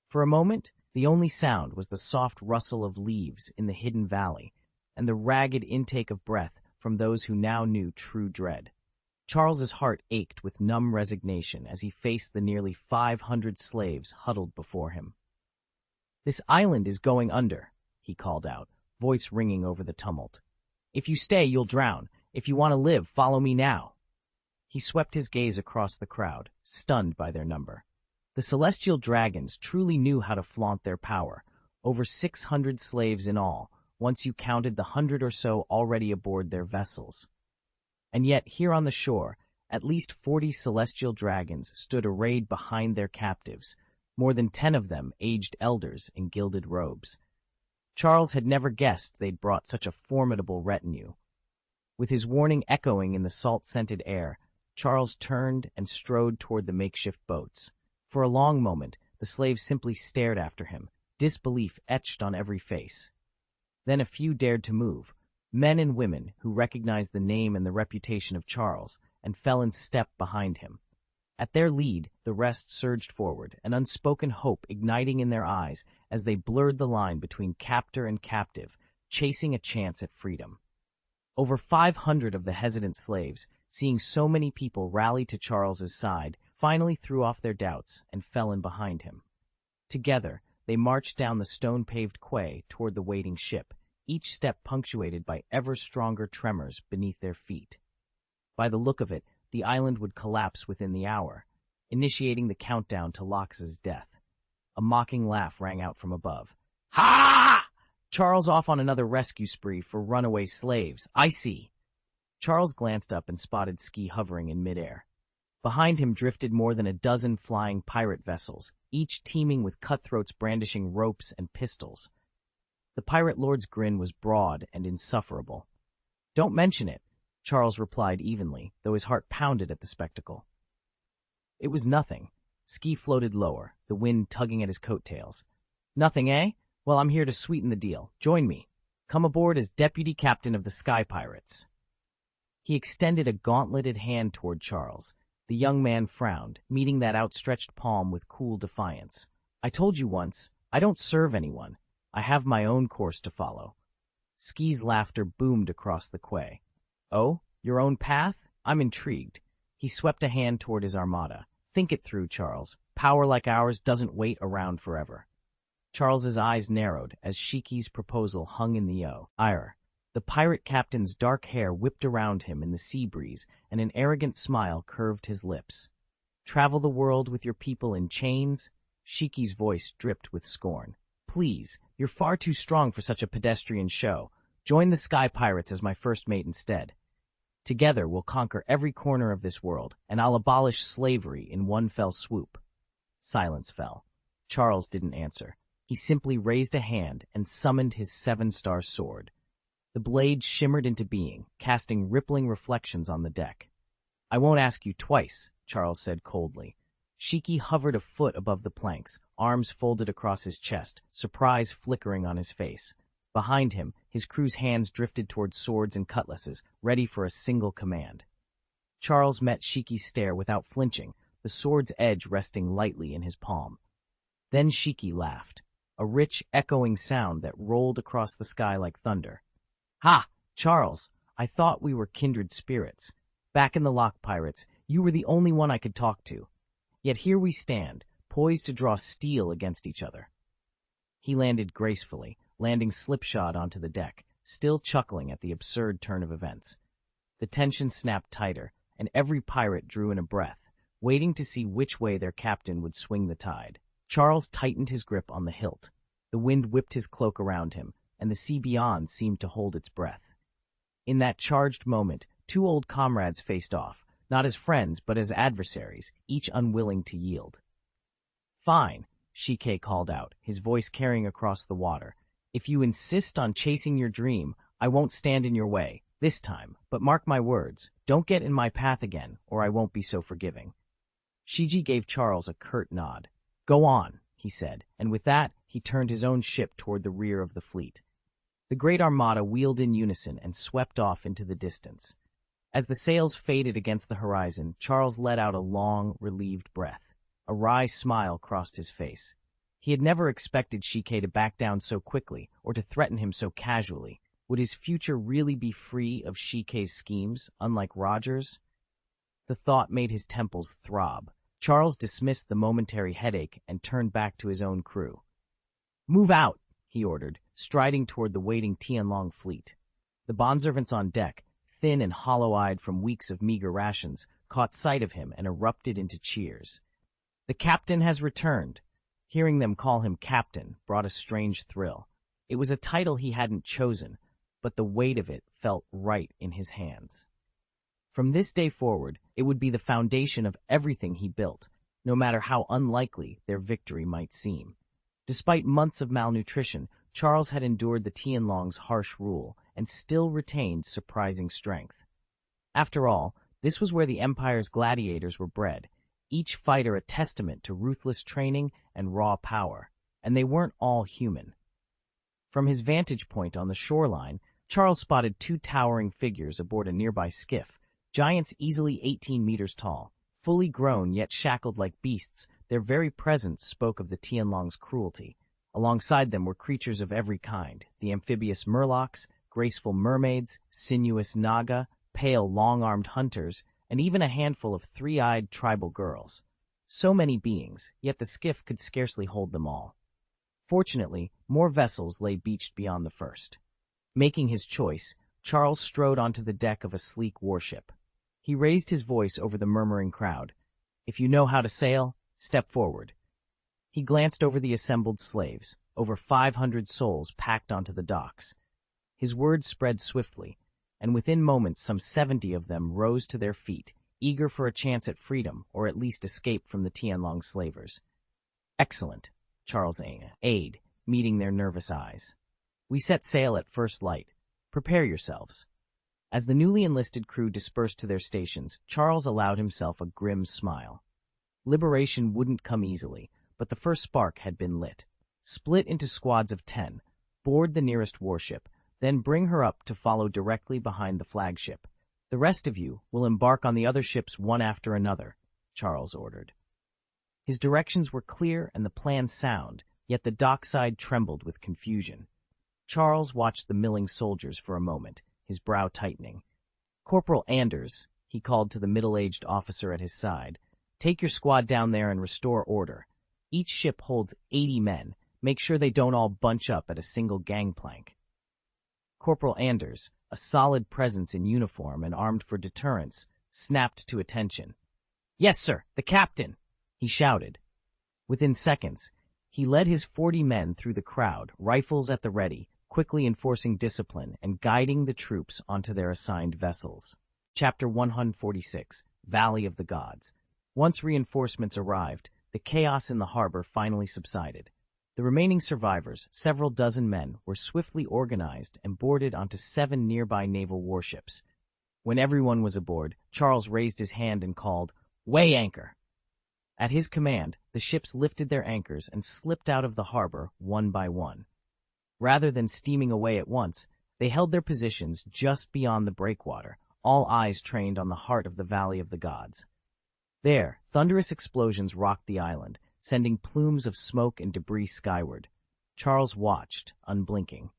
For a moment, The only sound was the soft rustle of leaves in the hidden valley, and the ragged intake of breath from those who now knew true dread. Charles's heart ached with numb resignation as he faced the nearly 500 slaves huddled before him. "This island is going under," he called out, voice ringing over the tumult. "If you stay, you'll drown. If you want to live, follow me now." He swept his gaze across the crowd, stunned by their number. The celestial dragons truly knew how to flaunt their power, over 600 slaves in all, once you counted the 100 or so already aboard their vessels. And yet, here on the shore, at least 40 celestial dragons stood arrayed behind their captives, more than 10 of them aged elders in gilded robes. Charles had never guessed they'd brought such a formidable retinue. With his warning echoing in the salt-scented air, Charles turned and strode toward the makeshift boats. For a long moment, the slaves simply stared after him, disbelief etched on every face. Then a few dared to move, men and women who recognized the name and the reputation of Charles, and fell in step behind him. At their lead, the rest surged forward, an unspoken hope igniting in their eyes as they blurred the line between captor and captive, chasing a chance at freedom. Over 500 of the hesitant slaves, seeing so many people rally to Charles's side, finally threw off their doubts and fell in behind him. Together, they marched down the stone-paved quay toward the waiting ship, each step punctuated by ever-stronger tremors beneath their feet. By the look of it, the island would collapse within the hour, initiating the countdown to Lox's death. A mocking laugh rang out from above. "Ha! Charles off on another rescue spree for runaway slaves. I see." Charles glanced up and spotted Ski hovering in midair. Behind him drifted more than a dozen flying pirate vessels, each teeming with cutthroats brandishing ropes and pistols. The pirate lord's grin was broad and insufferable. "Don't mention it," Charles replied evenly, though his heart pounded at the spectacle. It was nothing. Ski floated lower, the wind tugging at his coattails. "Nothing, eh? Well, I'm here to sweeten the deal. Join me. Come aboard as deputy captain of the Sky Pirates." He extended a gauntleted hand toward Charles. The young man frowned, meeting that outstretched palm with cool defiance. "I told you once, I don't serve anyone. I have my own course to follow." Ski's laughter boomed across the quay. "Oh, your own path? I'm intrigued." He swept a hand toward his armada. "Think it through, Charles. Power like ours doesn't wait around forever." Charles's eyes narrowed as Shiki's proposal hung in the air. The pirate captain's dark hair whipped around him in the sea breeze, and an arrogant smile curved his lips. "Travel the world with your people in chains?" Shiki's voice dripped with scorn. "Please, you're far too strong for such a pedestrian show. Join the Sky Pirates as my first mate instead. Together we'll conquer every corner of this world, and I'll abolish slavery in one fell swoop." Silence fell. Charles didn't answer. He simply raised a hand and summoned his 7-star sword. The blade shimmered into being, casting rippling reflections on the deck. "I won't ask you twice," Charles said coldly. Shiki hovered a foot above the planks, arms folded across his chest, surprise flickering on his face. Behind him, his crew's hands drifted toward swords and cutlasses, ready for a single command. Charles met Shiki's stare without flinching, the sword's edge resting lightly in his palm. Then Shiki laughed, a rich, echoing sound that rolled across the sky like thunder. "Ha! Charles, I thought we were kindred spirits. Back in the Lock Pirates, you were the only one I could talk to. Yet here we stand, poised to draw steel against each other." He landed gracefully, landing slipshod onto the deck, still chuckling at the absurd turn of events. The tension snapped tighter, and every pirate drew in a breath, waiting to see which way their captain would swing the tide. Charles tightened his grip on the hilt. The wind whipped his cloak around him, and the sea beyond seemed to hold its breath. In that charged moment, two old comrades faced off, not as friends but as adversaries, each unwilling to yield. "Fine," Shike called out, his voice carrying across the water. "If you insist on chasing your dream, I won't stand in your way, this time, but mark my words, don't get in my path again, or I won't be so forgiving." Shiji gave Charles a curt nod. "Go on," he said, and with that, he turned his own ship toward the rear of the fleet. The great armada wheeled in unison and swept off into the distance. As the sails faded against the horizon, Charles let out a long, relieved breath. A wry smile crossed his face. He had never expected Shike to back down so quickly or to threaten him so casually. Would his future really be free of Shike's schemes, unlike Roger's? The thought made his temples throb. Charles dismissed the momentary headache and turned back to his own crew. "Move out," he ordered, striding toward the waiting Tianlong fleet. The bondservants on deck, thin and hollow-eyed from weeks of meager rations, caught sight of him and erupted into cheers. "The captain has returned." Hearing them call him captain brought a strange thrill. It was a title he hadn't chosen, but the weight of it felt right in his hands. From this day forward, it would be the foundation of everything he built, no matter how unlikely their victory might seem. Despite months of malnutrition, Charles had endured the Tianlong's harsh rule and still retained surprising strength. After all, this was where the Empire's gladiators were bred, each fighter a testament to ruthless training and raw power, and they weren't all human. From his vantage point on the shoreline, Charles spotted two towering figures aboard a nearby skiff, giants easily 18 meters tall. Fully grown yet shackled like beasts, their very presence spoke of the Tianlong's cruelty. Alongside them were creatures of every kind, the amphibious murlocs, graceful mermaids, sinuous naga, pale long-armed hunters, and even a handful of three-eyed tribal girls. So many beings, yet the skiff could scarcely hold them all. Fortunately, more vessels lay beached beyond the first. Making his choice, Charles strode onto the deck of a sleek warship. He raised his voice over the murmuring crowd. "If you know how to sail, step forward." He glanced over the assembled slaves, over 500 souls packed onto the docks. His words spread swiftly, and within moments some 70 of them rose to their feet, eager for a chance at freedom or at least escape from the Tianlong slavers. "Excellent," Charles aided, meeting their nervous eyes. "We set sail at first light. Prepare yourselves." As the newly enlisted crew dispersed to their stations, Charles allowed himself a grim smile. Liberation wouldn't come easily, but the first spark had been lit. Split into squads of 10, board the nearest warship, then bring her up to follow directly behind the flagship. "The rest of you will embark on the other ships one after another," Charles ordered. His directions were clear and the plan sound, yet the dockside trembled with confusion. Charles watched the milling soldiers for a moment, his brow tightening. "Corporal Anders," he called to the middle-aged officer at his side, "take your squad down there and restore order. Each ship holds 80 men. Make sure they don't all bunch up at a single gangplank." Corporal Anders, a solid presence in uniform and armed for deterrence, snapped to attention. "Yes, sir, the captain!" he shouted. Within seconds, he led his 40 men through the crowd, rifles at the ready, quickly enforcing discipline and guiding the troops onto their assigned vessels. Chapter 146, Valley of the Gods. Once reinforcements arrived, the chaos in the harbor finally subsided. The remaining survivors, several dozen men, were swiftly organized and boarded onto 7 nearby naval warships. When everyone was aboard, Charles raised his hand and called, "Weigh anchor!" At his command, the ships lifted their anchors and slipped out of the harbor one by one. Rather than steaming away at once, they held their positions just beyond the breakwater, all eyes trained on the heart of the Valley of the Gods. There, thunderous explosions rocked the island, sending plumes of smoke and debris skyward. Charles watched, unblinking.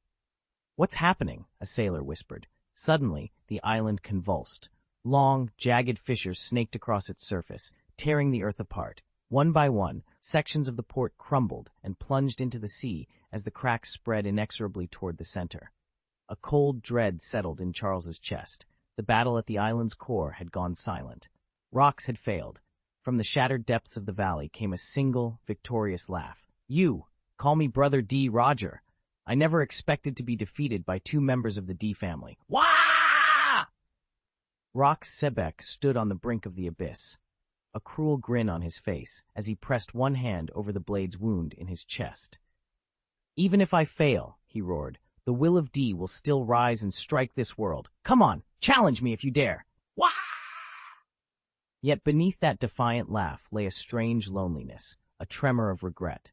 "What's happening?" a sailor whispered. Suddenly, the island convulsed. Long, jagged fissures snaked across its surface, tearing the earth apart. One by one, sections of the port crumbled and plunged into the sea as the cracks spread inexorably toward the center. A cold dread settled in Charles's chest. The battle at the island's core had gone silent. Rocks had failed. From the shattered depths of the valley came a single, victorious laugh. "You, call me Brother D. Roger. I never expected to be defeated by 2 members of the D family." Wah! Rox Sebek stood on the brink of the abyss, a cruel grin on his face as he pressed one hand over the blade's wound in his chest. "Even if I fail," he roared, "the will of D will still rise and strike this world. Come on, challenge me if you dare." Wah! Yet beneath that defiant laugh lay a strange loneliness, a tremor of regret.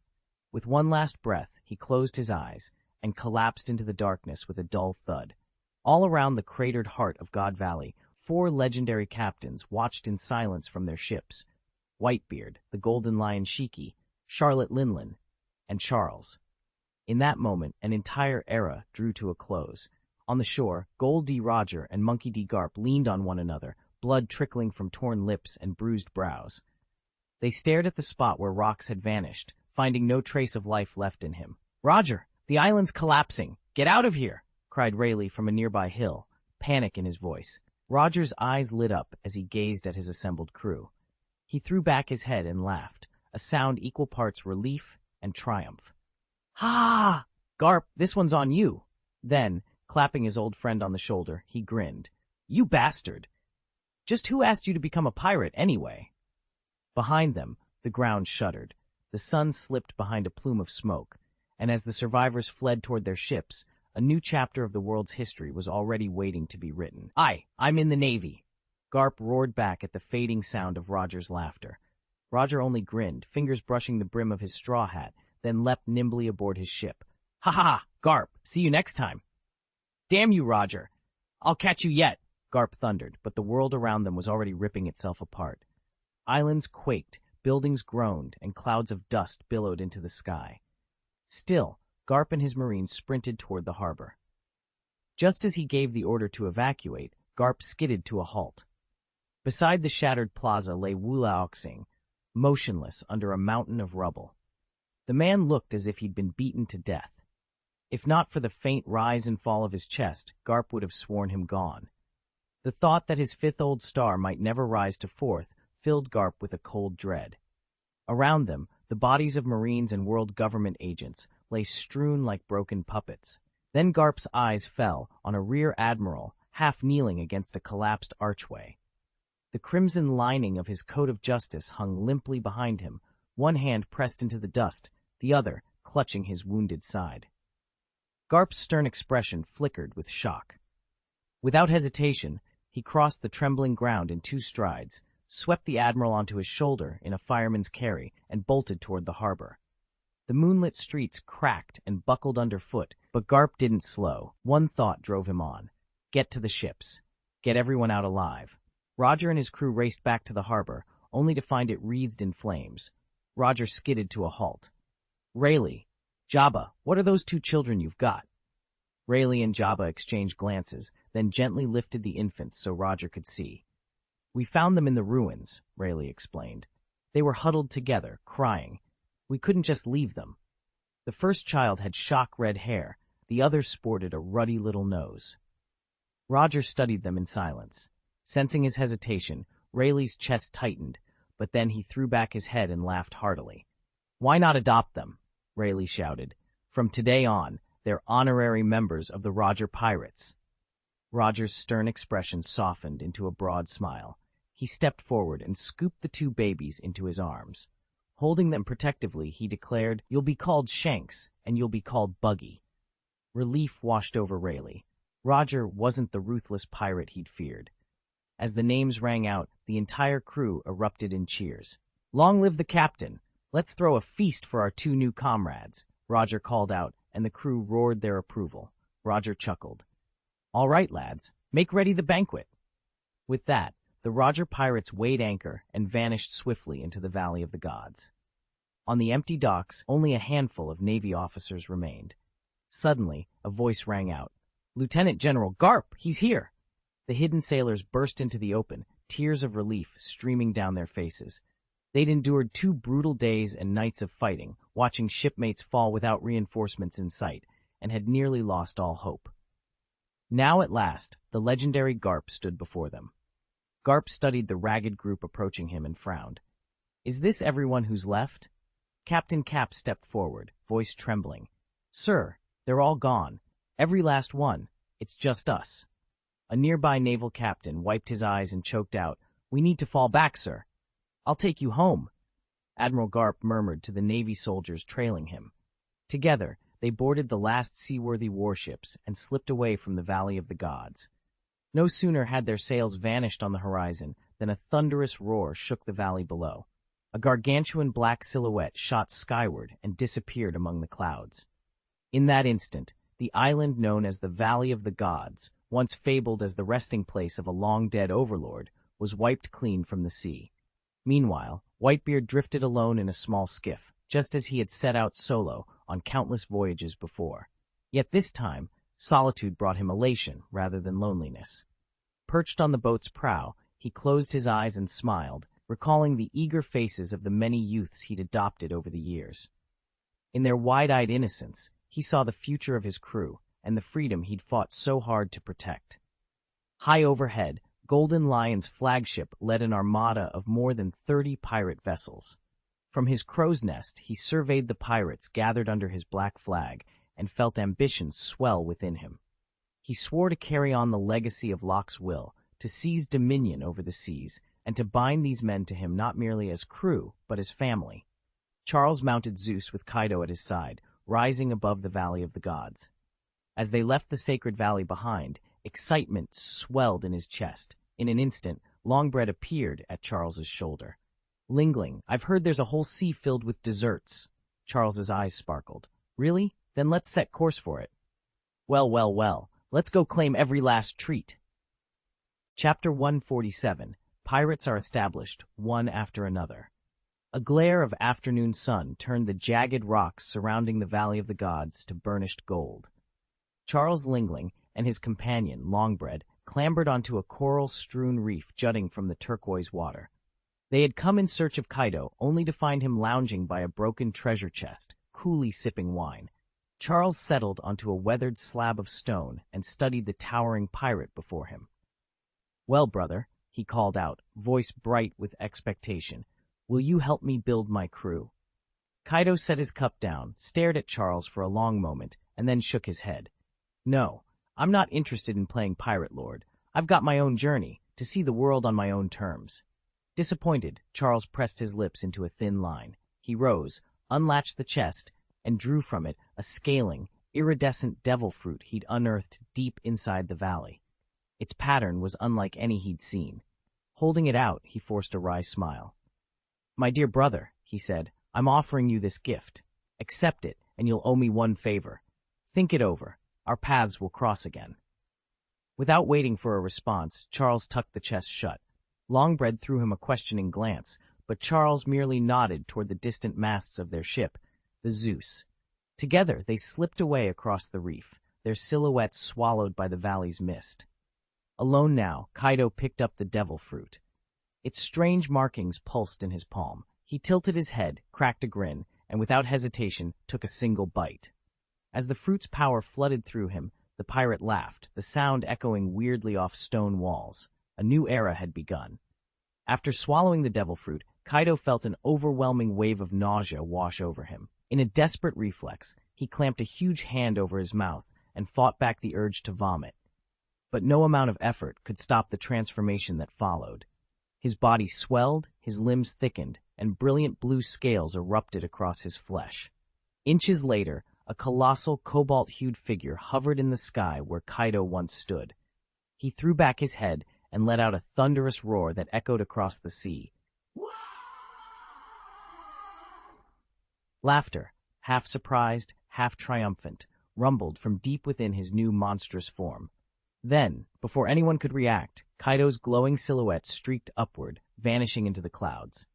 With one last breath, he closed his eyes and collapsed into the darkness with a dull thud. All around the cratered heart of God Valley, 4 legendary captains watched in silence from their ships. Whitebeard, the Golden Lion Shiki, Charlotte Linlin, and Charles. In that moment, an entire era drew to a close. On the shore, Gol D Roger and Monkey D Garp leaned on one another, blood trickling from torn lips and bruised brows. They stared at the spot where Rox had vanished, finding no trace of life left in him. "Roger, the island's collapsing! Get out of here!" cried Rayleigh from a nearby hill, panic in his voice. Roger's eyes lit up as he gazed at his assembled crew. He threw back his head and laughed, a sound equal parts relief and triumph. "Ha! Garp, this one's on you!" Then, clapping his old friend on the shoulder, he grinned. "You bastard! Just who asked you to become a pirate, anyway?" Behind them, the ground shuddered. The sun slipped behind a plume of smoke, and as the survivors fled toward their ships, a new chapter of the world's history was already waiting to be written. I'm in the Navy!" Garp roared back at the fading sound of Roger's laughter. Roger only grinned, fingers brushing the brim of his straw hat, then leapt nimbly aboard his ship. "Ha ha! Garp, see you next time!" "Damn you, Roger! I'll catch you yet!" Garp thundered, but the world around them was already ripping itself apart. Islands quaked, buildings groaned, and clouds of dust billowed into the sky. Still, Garp and his marines sprinted toward the harbor. Just as he gave the order to evacuate, Garp skidded to a halt. Beside the shattered plaza lay Wulaoxing, motionless under a mountain of rubble. The man looked as if he'd been beaten to death. If not for the faint rise and fall of his chest, Garp would have sworn him gone. The thought that his fifth old star might never rise to fourth filled Garp with a cold dread. Around them, the bodies of Marines and world government agents lay strewn like broken puppets. Then Garp's eyes fell on a rear admiral half kneeling against a collapsed archway. The crimson lining of his coat of justice hung limply behind him, one hand pressed into the dust, the other clutching his wounded side. Garp's stern expression flickered with shock. Without hesitation, he crossed the trembling ground in 2 strides, swept the admiral onto his shoulder in a fireman's carry, and bolted toward the harbor. The moonlit streets cracked and buckled underfoot, but Garp didn't slow. One thought drove him on. Get to the ships. Get everyone out alive. Roger and his crew raced back to the harbor, only to find it wreathed in flames. Roger skidded to a halt. "Rayleigh, Jabba, what are those 2 children you've got?" Rayleigh and Jabba exchanged glances, then gently lifted the infants so Roger could see. "We found them in the ruins," Rayleigh explained. "They were huddled together, crying. We couldn't just leave them." The first child had shock-red hair, the other sported a ruddy little nose. Roger studied them in silence. Sensing his hesitation, Rayleigh's chest tightened, but then he threw back his head and laughed heartily. "Why not adopt them?" Rayleigh shouted. "From today on, they're honorary members of the Roger Pirates." Roger's stern expression softened into a broad smile. He stepped forward and scooped the 2 babies into his arms. Holding them protectively, he declared, "You'll be called Shanks, and you'll be called Buggy." Relief washed over Rayleigh. Roger wasn't the ruthless pirate he'd feared. As the names rang out, the entire crew erupted in cheers. "Long live the captain! Let's throw a feast for our 2 new comrades," Roger called out, and the crew roared their approval. Roger chuckled. "All right, lads, make ready the banquet." With that, the Roger pirates weighed anchor and vanished swiftly into the Valley of the Gods. On the empty docks, only a handful of Navy officers remained. Suddenly, a voice rang out. "Lieutenant General Garp, he's here!" The hidden sailors burst into the open, tears of relief streaming down their faces. They'd endured 2 brutal days and nights of fighting, watching shipmates fall without reinforcements in sight, and had nearly lost all hope. Now at last, the legendary Garp stood before them. Garp studied the ragged group approaching him and frowned. "Is this everyone who's left?" Captain Cap stepped forward, voice trembling. "Sir, they're all gone. Every last one. It's just us." A nearby naval captain wiped his eyes and choked out, "We need to fall back, sir." "I'll take you home," Admiral Garp murmured to the Navy soldiers trailing him. Together, they boarded the last seaworthy warships and slipped away from the Valley of the Gods. No sooner had their sails vanished on the horizon than a thunderous roar shook the valley below. A gargantuan black silhouette shot skyward and disappeared among the clouds. In that instant, the island known as the Valley of the Gods, once fabled as the resting place of a long-dead overlord, was wiped clean from the sea. Meanwhile, Whitebeard drifted alone in a small skiff, just as he had set out solo on countless voyages before. Yet this time, solitude brought him elation rather than loneliness. Perched on the boat's prow, he closed his eyes and smiled, recalling the eager faces of the many youths he'd adopted over the years. In their wide-eyed innocence, he saw the future of his crew and the freedom he'd fought so hard to protect. High overhead, Golden Lion's flagship led an armada of more than 30 pirate vessels. From his crow's nest, he surveyed the pirates gathered under his black flag and felt ambition swell within him. He swore to carry on the legacy of Locke's will, to seize dominion over the seas, and to bind these men to him not merely as crew, but as family. Charles mounted Zeus with Kaido at his side, rising above the Valley of the Gods. As they left the sacred valley behind, excitement swelled in his chest. In an instant, Longbread appeared at Charles's shoulder. "Lingling, I've heard there's a whole sea filled with desserts." Charles's eyes sparkled. "Really? Then let's set course for it." Well, let's go claim every last treat." Chapter 147. Pirates are established, one after another. A glare of afternoon sun turned the jagged rocks surrounding the Valley of the Gods to burnished gold. Charles Lingling and his companion, Longbread, clambered onto a coral-strewn reef jutting from the turquoise water. They had come in search of Kaido, only to find him lounging by a broken treasure chest, coolly sipping wine. Charles settled onto a weathered slab of stone and studied the towering pirate before him. "Well, brother," he called out, voice bright with expectation, "will you help me build my crew?" Kaido set his cup down, stared at Charles for a long moment, and then shook his head. "No, I'm not interested in playing pirate lord. I've got my own journey, to see the world on my own terms." Disappointed, Charles pressed his lips into a thin line. He rose, unlatched the chest, and drew from it a scaling, iridescent devil fruit he'd unearthed deep inside the valley. Its pattern was unlike any he'd seen. Holding it out, he forced a wry smile. "My dear brother," he said, "I'm offering you this gift. Accept it, and you'll owe me one favor. Think it over. Our paths will cross again." Without waiting for a response, Charles tucked the chest shut. Longbread threw him a questioning glance, but Charles merely nodded toward the distant masts of their ship, the Zeus. Together, they slipped away across the reef, their silhouettes swallowed by the valley's mist. Alone now, Kaido picked up the devil fruit. Its strange markings pulsed in his palm. He tilted his head, cracked a grin, and without hesitation took a single bite. As the fruit's power flooded through him, the pirate laughed, the sound echoing weirdly off stone walls. A new era had begun. After swallowing the devil fruit, Kaido felt an overwhelming wave of nausea wash over him. In a desperate reflex, he clamped a huge hand over his mouth and fought back the urge to vomit. But no amount of effort could stop the transformation that followed. His body swelled, his limbs thickened, and brilliant blue scales erupted across his flesh. Inches later, a colossal cobalt-hued figure hovered in the sky where Kaido once stood. He threw back his head and let out a thunderous roar that echoed across the sea. Laughter, half surprised, half triumphant, rumbled from deep within his new monstrous form. Then, before anyone could react, Kaido's glowing silhouette streaked upward, vanishing into the clouds.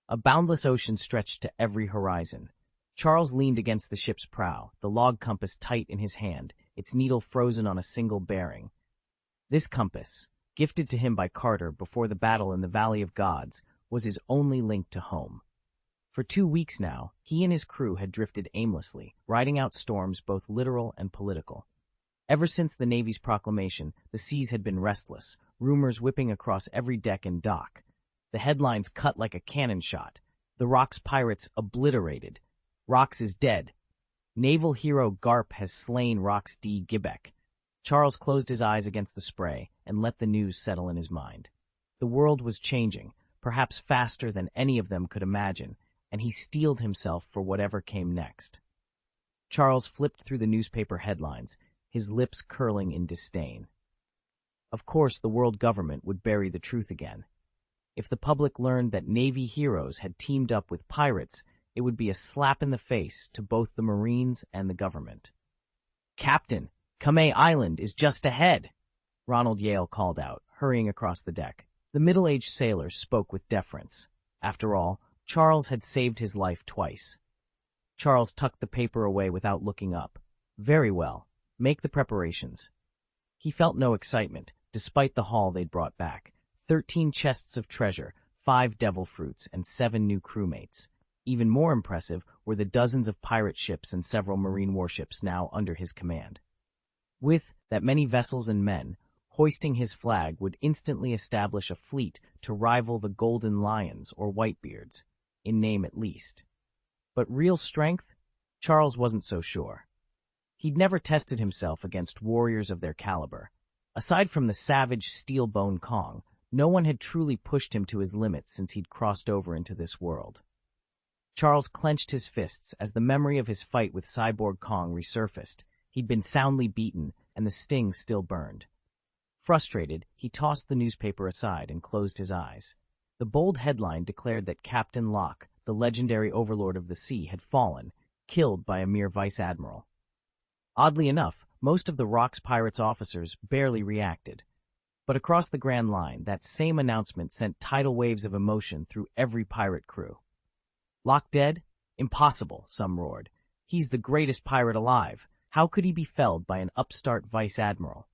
A boundless ocean stretched to every horizon. Charles leaned against the ship's prow, the log compass tight in his hand, its needle frozen on a single bearing. This compass, gifted to him by Carter before the battle in the Valley of Gods, was his only link to home. For 2 weeks now, he and his crew had drifted aimlessly, riding out storms both literal and political. Ever since the Navy's proclamation, the seas had been restless, rumors whipping across every deck and dock. The headlines cut like a cannon shot. The Rock's pirates obliterated. Rox is dead. Naval hero Garp has slain Rox D. Gibbeck. Charles closed his eyes against the spray and let the news settle in his mind. The world was changing, perhaps faster than any of them could imagine, and he steeled himself for whatever came next. Charles flipped through the newspaper headlines, his lips curling in disdain. Of course, the world government would bury the truth again. If the public learned that Navy heroes had teamed up with pirates, it would be a slap in the face to both the Marines and the government. "Captain, Kame Island is just ahead," Ronald Yale called out, hurrying across the deck. The middle-aged sailor spoke with deference. After all, Charles had saved his life twice. Charles tucked the paper away without looking up. Very well. Make the preparations. He felt no excitement, despite the haul they'd brought back. 13 chests of treasure, 5 devil fruits, and 7 new crewmates. Even more impressive were the dozens of pirate ships and several marine warships now under his command. With that many vessels and men, hoisting his flag would instantly establish a fleet to rival the Golden Lions or Whitebeards, in name at least. But real strength? Charles wasn't so sure. He'd never tested himself against warriors of their caliber. Aside from the savage steel-bone Kong, no one had truly pushed him to his limits since he'd crossed over into this world. Charles clenched his fists as the memory of his fight with Cyborg Kong resurfaced. He'd been soundly beaten, and the sting still burned. Frustrated, he tossed the newspaper aside and closed his eyes. The bold headline declared that Captain Locke, the legendary overlord of the sea, had fallen, killed by a mere vice-admiral. Oddly enough, most of the Rock's Pirates officers barely reacted. But across the Grand Line, that same announcement sent tidal waves of emotion through every pirate crew. Locke dead? Impossible, some roared. He's the greatest pirate alive. How could he be felled by an upstart vice-admiral?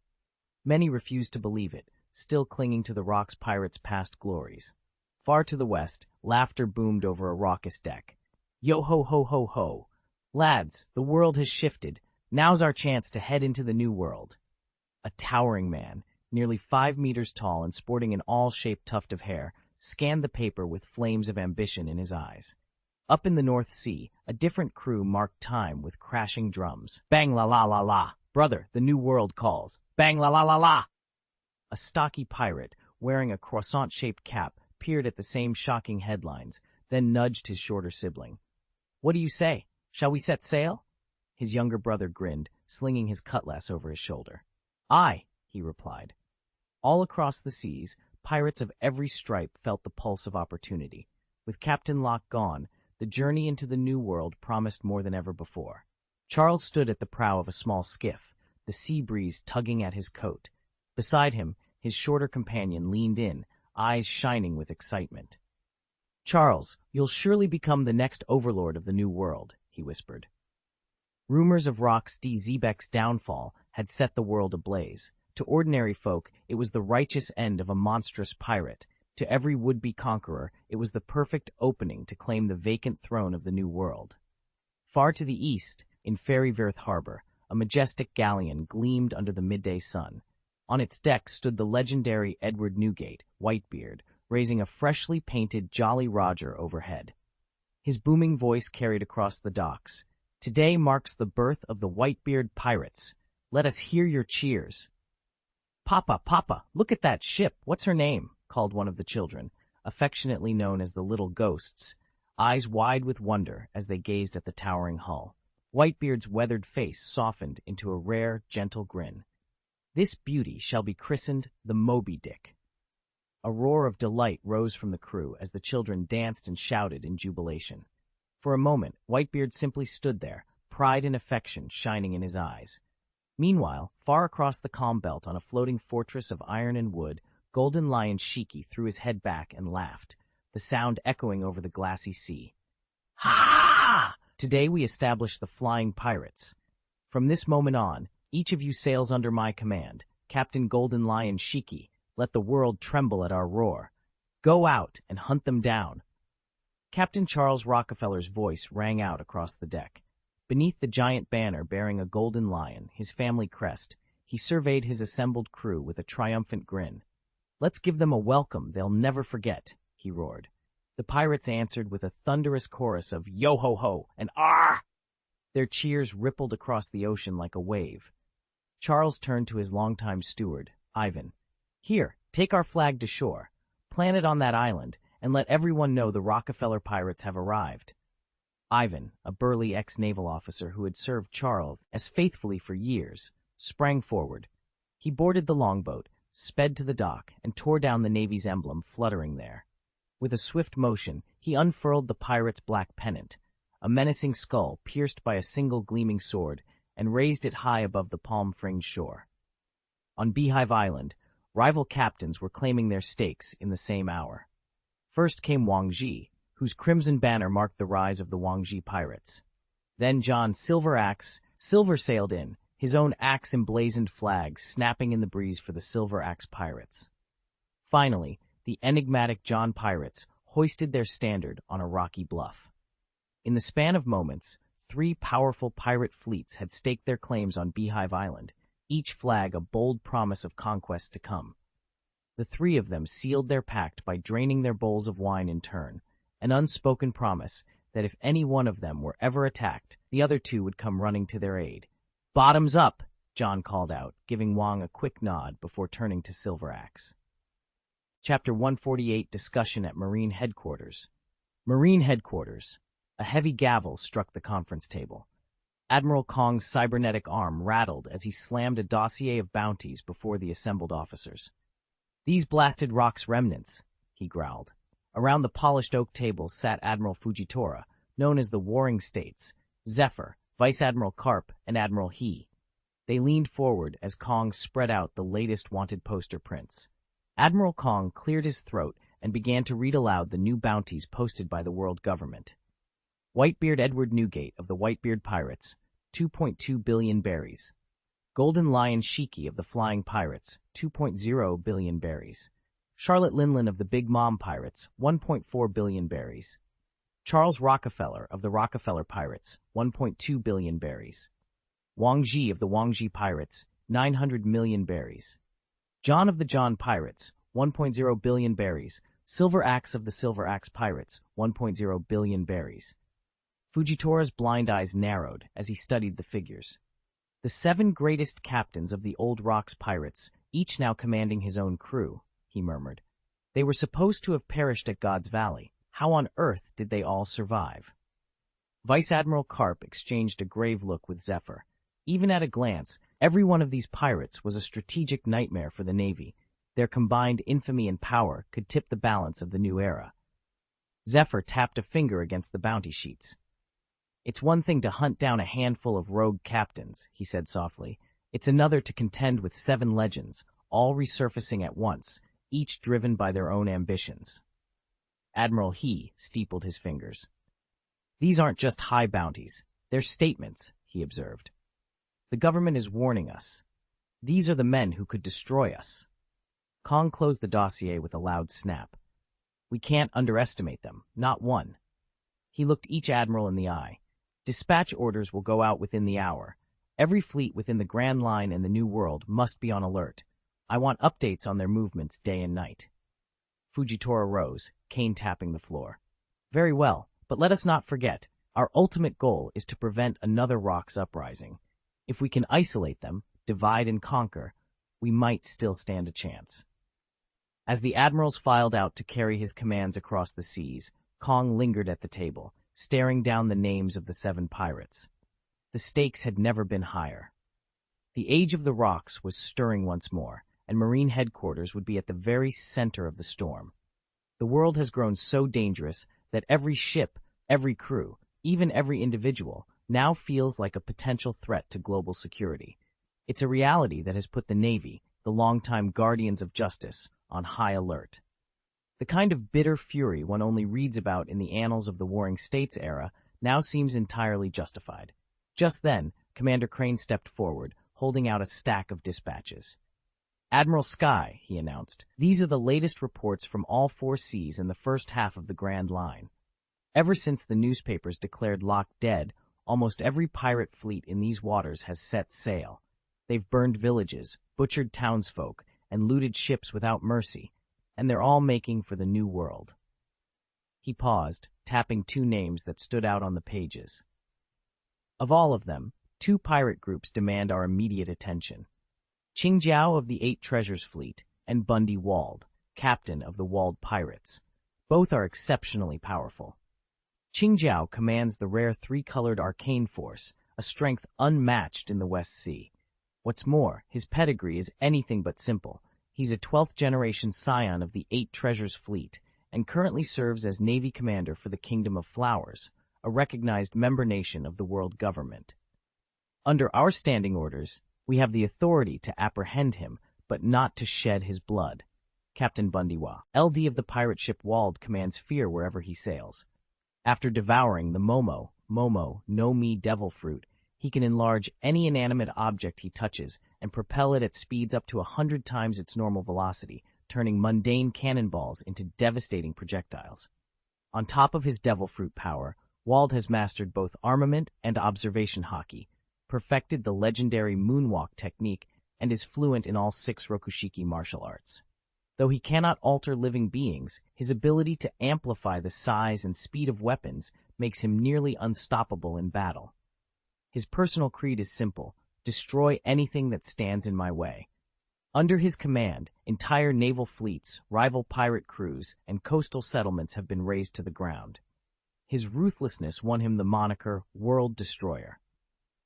Many refused to believe it, still clinging to the Rock's Pirates' past glories. Far to the west, laughter boomed over a raucous deck. Yo-ho-ho-ho-ho. Lads, the world has shifted. Now's our chance to head into the new world. A towering man, nearly 5 meters tall and sporting an all-shaped tuft of hair, scanned the paper with flames of ambition in his eyes. Up in the North Sea, a different crew marked time with crashing drums. Bang la la la la! Brother, the new world calls. Bang la la la la! A stocky pirate, wearing a croissant-shaped cap, peered at the same shocking headlines, then nudged his shorter sibling. What do you say? Shall we set sail? His younger brother grinned, slinging his cutlass over his shoulder. Aye, he replied. All across the seas, pirates of every stripe felt the pulse of opportunity. With Captain Locke gone, the journey into the new world promised more than ever before. Charles stood at the prow of a small skiff, the sea breeze tugging at his coat. Beside him, his shorter companion leaned in, eyes shining with excitement. Charles, you'll surely become the next overlord of the new world, he whispered. Rumors of Rox D. Zebek's downfall had set the world ablaze. To ordinary folk, it was the righteous end of a monstrous pirate. To every would-be conqueror, it was the perfect opening to claim the vacant throne of the New World. Far to the east, in Ferryvirth Harbor, a majestic galleon gleamed under the midday sun. On its deck stood the legendary Edward Newgate, Whitebeard, raising a freshly painted Jolly Roger overhead. His booming voice carried across the docks. Today marks the birth of the Whitebeard pirates. Let us hear your cheers. Papa, Papa, look at that ship. What's her name? Called one of the children, affectionately known as the Little Ghosts, eyes wide with wonder as they gazed at the towering hull. Whitebeard's weathered face softened into a rare, gentle grin. This beauty shall be christened the Moby Dick. A roar of delight rose from the crew as the children danced and shouted in jubilation. For a moment, Whitebeard simply stood there, pride and affection shining in his eyes. Meanwhile, far across the calm belt on a floating fortress of iron and wood, Golden Lion Shiki threw his head back and laughed, the sound echoing over the glassy sea. Ha! Today we establish the Flying Pirates. From this moment on, each of you sails under my command, Captain Golden Lion Shiki. Let the world tremble at our roar. Go out and hunt them down. Captain Charles Rockefeller's voice rang out across the deck. Beneath the giant banner bearing a golden lion, his family crest, he surveyed his assembled crew with a triumphant grin. Let's give them a welcome they'll never forget, he roared. The pirates answered with a thunderous chorus of yo-ho-ho and ar! Their cheers rippled across the ocean like a wave. Charles turned to his longtime steward, Ivan. Here, take our flag to shore, plant it on that island, and let everyone know the Rockefeller pirates have arrived. Ivan, a burly ex-naval officer who had served Charles as faithfully for years, sprang forward. He boarded the longboat, sped to the dock, and tore down the Navy's emblem fluttering there. With a swift motion, he unfurled the pirate's black pennant, a menacing skull pierced by a single gleaming sword, and raised it high above the palm-fringed shore. On Beehive Island, rival captains were claiming their stakes in the same hour. First came Wang Ji, whose crimson banner marked the rise of the Wang Ji pirates. Then John Silver sailed in, his own axe-emblazoned flag snapping in the breeze for the Silver Axe Pirates. Finally, the enigmatic John Pirates hoisted their standard on a rocky bluff. In the span of moments, 3 powerful pirate fleets had staked their claims on Beehive Island, each flag a bold promise of conquest to come. The 3 of them sealed their pact by draining their bowls of wine in turn, an unspoken promise that if any one of them were ever attacked, the other 2 would come running to their aid. "Bottoms up!" John called out, giving Wang a quick nod before turning to Silver Axe. Chapter 148 Discussion at Marine Headquarters. Marine Headquarters. A heavy gavel struck the conference table. Admiral Kong's cybernetic arm rattled as he slammed a dossier of bounties before the assembled officers. "These blasted rocks remnants," he growled. Around the polished oak table sat Admiral Fujitora, known as the Warring States, Zephyr, Vice Admiral Karp, and Admiral He. They leaned forward as Kong spread out the latest wanted poster prints. Admiral Kong cleared his throat and began to read aloud the new bounties posted by the world government. Whitebeard Edward Newgate of the Whitebeard Pirates, 2.2 billion berries. Golden Lion Shiki of the Flying Pirates, 2.0 billion berries. Charlotte Linlin of the Big Mom Pirates, 1.4 billion berries. Charles Rockefeller of the Rockefeller Pirates, 1.2 billion berries. Wang Ji of the Wang Ji Pirates, 900 million berries. John of the John Pirates, 1.0 billion berries. Silver Axe of the Silver Axe Pirates, 1.0 billion berries. Fujitora's blind eyes narrowed as he studied the figures. The 7 greatest captains of the Old Rocks Pirates, each now commanding his own crew, he murmured. They were supposed to have perished at God's Valley. How on earth did they all survive? Vice Admiral Karp exchanged a grave look with Zephyr. Even at a glance, every one of these pirates was a strategic nightmare for the Navy. Their combined infamy and power could tip the balance of the new era. Zephyr tapped a finger against the bounty sheets. "It's one thing to hunt down a handful of rogue captains," he said softly. "It's another to contend with 7 legends, all resurfacing at once, each driven by their own ambitions." Admiral He steepled his fingers. "These aren't just high bounties. They're statements," he observed. "The government is warning us. These are the men who could destroy us." Kong closed the dossier with a loud snap. "We can't underestimate them, not one." He looked each admiral in the eye. "Dispatch orders will go out within the hour. Every fleet within the Grand Line and the New World must be on alert. I want updates on their movements day and night." Fujitora rose, cane tapping the floor. "Very well, but let us not forget, our ultimate goal is to prevent another Rocks uprising. If we can isolate them, divide and conquer, we might still stand a chance." As the admirals filed out to carry his commands across the seas, Kong lingered at the table, staring down the names of the 7 pirates. The stakes had never been higher. The age of the Rocks was stirring once more, and Marine Headquarters would be at the very center of the storm. The world has grown so dangerous that every ship, every crew, even every individual, now feels like a potential threat to global security. It's a reality that has put the Navy, the longtime guardians of justice, on high alert. The kind of bitter fury one only reads about in the annals of the Warring States era now seems entirely justified. Just then, Commander Crane stepped forward, holding out a stack of dispatches. "Admiral Sky," he announced, "these are the latest reports from all 4 seas in the first half of the Grand Line. Ever since the newspapers declared Locke dead, almost every pirate fleet in these waters has set sail. They've burned villages, butchered townsfolk, and looted ships without mercy, and they're all making for the New World." He paused, tapping 2 names that stood out on the pages. "Of all of them, 2 pirate groups demand our immediate attention. Qingjiao of the 8 Treasures Fleet and Bundy Wald, captain of the Wald Pirates. Both are exceptionally powerful. Qingjiao commands the rare 3-colored arcane force, a strength unmatched in the West Sea. What's more, his pedigree is anything but simple. He's a 12th-generation scion of the 8 Treasures Fleet and currently serves as Navy commander for the Kingdom of Flowers, a recognized member nation of the world government. Under our standing orders, we have the authority to apprehend him, but not to shed his blood. Captain Bundywa, LD of the pirate ship Wald, commands fear wherever he sails. After devouring the Momo, Momo, no Mi Devil Fruit, he can enlarge any inanimate object he touches and propel it at speeds up to 100 times its normal velocity, turning mundane cannonballs into devastating projectiles. On top of his Devil Fruit power, Wald has mastered both armament and observation haki, perfected the legendary moonwalk technique, and is fluent in all 6 Rokushiki martial arts. Though he cannot alter living beings, his ability to amplify the size and speed of weapons makes him nearly unstoppable in battle. His personal creed is simple: destroy anything that stands in my way. Under his command, entire naval fleets, rival pirate crews, and coastal settlements have been razed to the ground. His ruthlessness won him the moniker World Destroyer.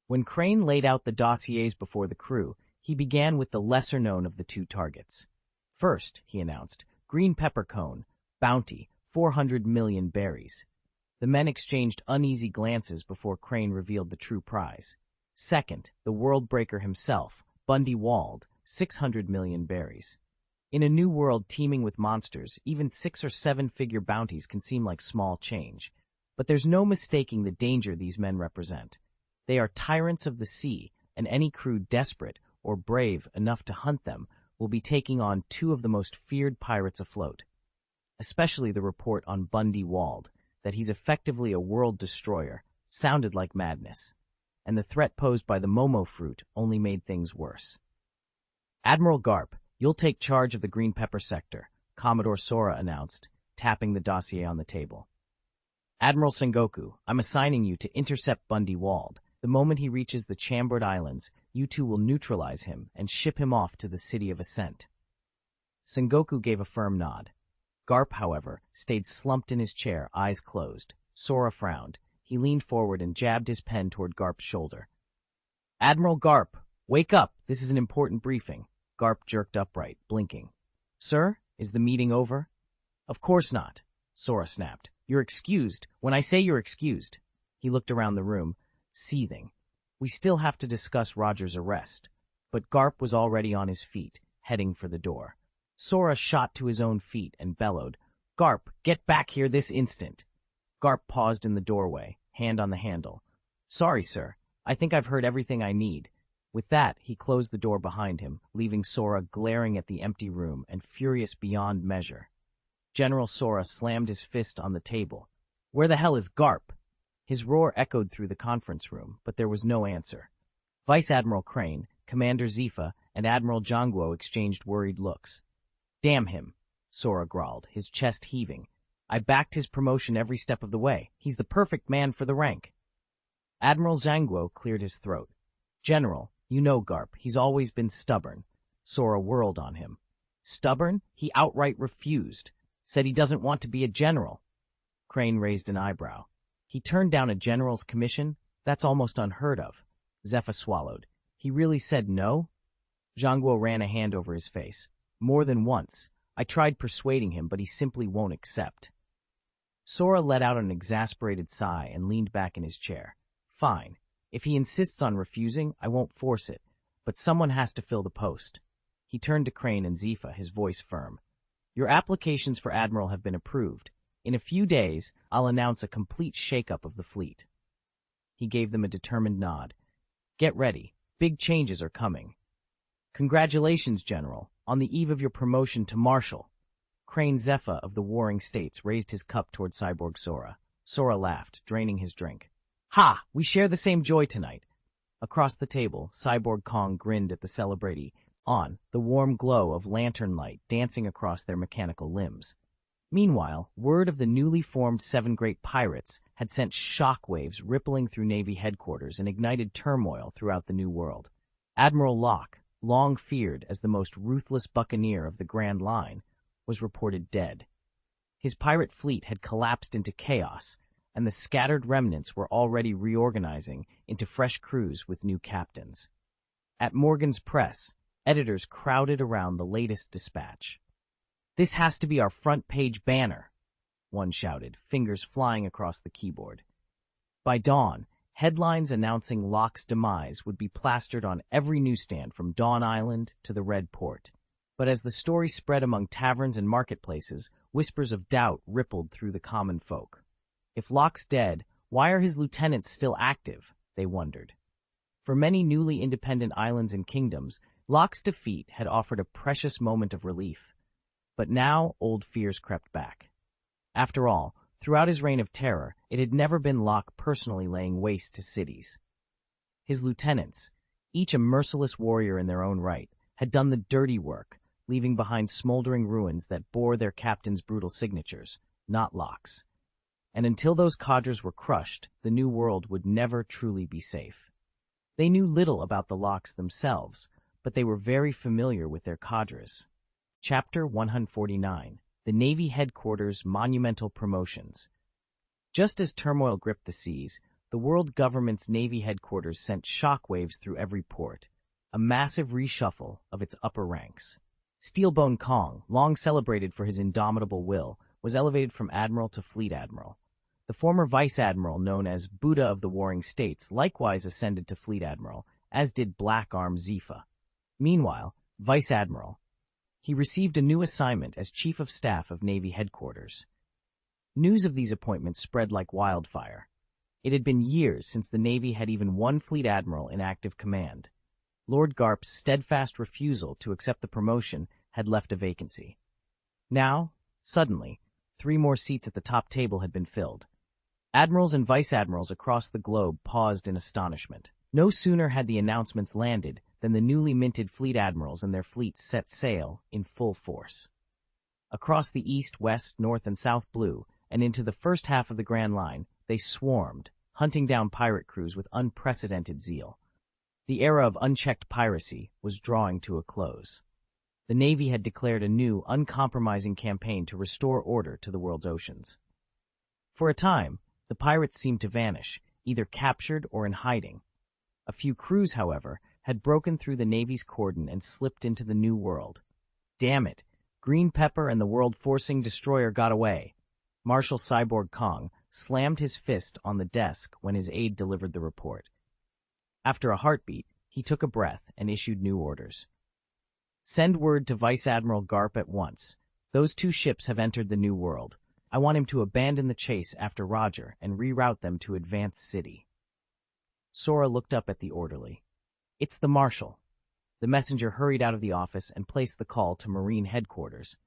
When Crane laid out the dossiers before the crew, he began with the lesser-known of the 2 targets. First, he announced, green pepper cone, bounty, 400 million berries. The men exchanged uneasy glances before Crane revealed the true prize. Second, the world breaker himself, Bundy Wald, 600 million berries. In a new world teeming with monsters, even 6 or 7-figure bounties can seem like small change. But there's no mistaking the danger these men represent. They are tyrants of the sea, and any crew desperate or brave enough to hunt them will be taking on 2 of the most feared pirates afloat. Especially the report on Bundy Wald, that he's effectively a world destroyer, sounded like madness. And the threat posed by the Momo fruit only made things worse. Admiral Garp, you'll take charge of the green pepper sector, Commodore Sora announced, tapping the dossier on the table. Admiral Sengoku, I'm assigning you to intercept Bundy Wald. The moment he reaches the Chambered Islands, you 2 will neutralize him and ship him off to the City of Ascent. Sengoku gave a firm nod. Garp, however, stayed slumped in his chair, eyes closed. Sora frowned. He leaned forward and jabbed his pen toward Garp's shoulder. Admiral Garp, wake up! This is an important briefing. Garp jerked upright, blinking. Sir, is the meeting over? Of course not, Sora snapped. You're excused. When I say you're excused. He looked around the room, seething. We still have to discuss Roger's arrest. But Garp was already on his feet, heading for the door. Sora shot to his own feet and bellowed, Garp, get back here this instant. Garp paused in the doorway, hand on the handle. Sorry, sir. I think I've heard everything I need. With that, he closed the door behind him, leaving Sora glaring at the empty room and furious beyond measure. General Sora slammed his fist on the table. Where the hell is Garp? His roar echoed through the conference room, but there was no answer. Vice Admiral Crane, Commander Zifa, and Admiral Jongwo exchanged worried looks. Damn him, Sora growled, his chest heaving. I backed his promotion every step of the way. He's the perfect man for the rank. Admiral Zhangguo cleared his throat. General, you know Garp, he's always been stubborn. Sora whirled on him. Stubborn? He outright refused. Said he doesn't want to be a general. Crane raised an eyebrow. He turned down a general's commission? That's almost unheard of. Zephyr swallowed. He really said no? Zhangguo ran a hand over his face. More than once. I tried persuading him, but he simply won't accept. Sora let out an exasperated sigh and leaned back in his chair. Fine. If he insists on refusing, I won't force it, but someone has to fill the post. He turned to Crane and Zifa, his voice firm. Your applications for Admiral have been approved. In a few days, I'll announce a complete shakeup of the fleet. He gave them a determined nod. Get ready. Big changes are coming. Congratulations, General, on the eve of your promotion to Marshal. Crane Zephyr of the Warring States raised his cup toward Cyborg Sora. Sora laughed, draining his drink. Ha! We share the same joy tonight. Across the table, Cyborg Kong grinned at the celebratee, the warm glow of lantern light dancing across their mechanical limbs. Meanwhile, word of the newly formed 7 Great Pirates had sent shockwaves rippling through Navy headquarters and ignited turmoil throughout the New World. Admiral Locke, long feared as the most ruthless buccaneer of the Grand Line, was reported dead. His pirate fleet had collapsed into chaos, and the scattered remnants were already reorganizing into fresh crews with new captains. At Morgan's Press, editors crowded around the latest dispatch. This has to be our front-page banner, one shouted, fingers flying across the keyboard. By dawn, headlines announcing Locke's demise would be plastered on every newsstand from Dawn Island to the Red Port. But as the story spread among taverns and marketplaces, whispers of doubt rippled through the common folk. If Locke's dead, Why are his lieutenants still active? They wondered. For many newly independent islands and kingdoms, Locke's defeat had offered a precious moment of relief. But now old fears crept back. After all, throughout his reign of terror, it had never been Locke personally laying waste to cities. His lieutenants, each a merciless warrior in their own right, had done the dirty work, leaving behind smoldering ruins that bore their captain's brutal signatures, not Locke's. And until those cadres were crushed, the New World would never truly be safe. They knew little about the Locks themselves, but they were very familiar with their cadres. Chapter 149. The Navy Headquarters Monumental Promotions. Just as turmoil gripped the seas, the world government's Navy headquarters sent shockwaves through every port, a massive reshuffle of its upper ranks. Steelbone Kong, long celebrated for his indomitable will, was elevated from admiral to fleet admiral. The former vice admiral, known as Buddha of the Warring States, likewise ascended to fleet admiral, as did Black Arm Zifa. Meanwhile, vice admiral, he received a new assignment as Chief of Staff of Navy Headquarters. News of these appointments spread like wildfire. It had been years since the Navy had even one fleet admiral in active command. Lord Garp's steadfast refusal to accept the promotion had left a vacancy. Now, suddenly, 3 more seats at the top table had been filled. Admirals and vice admirals across the globe paused in astonishment. No sooner had the announcements landed than the newly minted fleet admirals and their fleets set sail in full force. Across the east, west, north, and south blue, and into the first half of the Grand Line, they swarmed, hunting down pirate crews with unprecedented zeal. The era of unchecked piracy was drawing to a close. The Navy had declared a new, uncompromising campaign to restore order to the world's oceans. For a time, the pirates seemed to vanish, either captured or in hiding. A few crews, however, had broken through the Navy's cordon and slipped into the New World. Damn it! Green Pepper and the world-forcing destroyer got away. Marshal Cyborg Kong slammed his fist on the desk when his aide delivered the report. After a heartbeat, he took a breath and issued new orders. Send word to Vice Admiral Garp at once. Those 2 ships have entered the New World. I want him to abandon the chase after Roger and reroute them to Advanced City. Sora looked up at the orderly. It's the Marshal. The messenger hurried out of the office and placed the call to Marine Headquarters.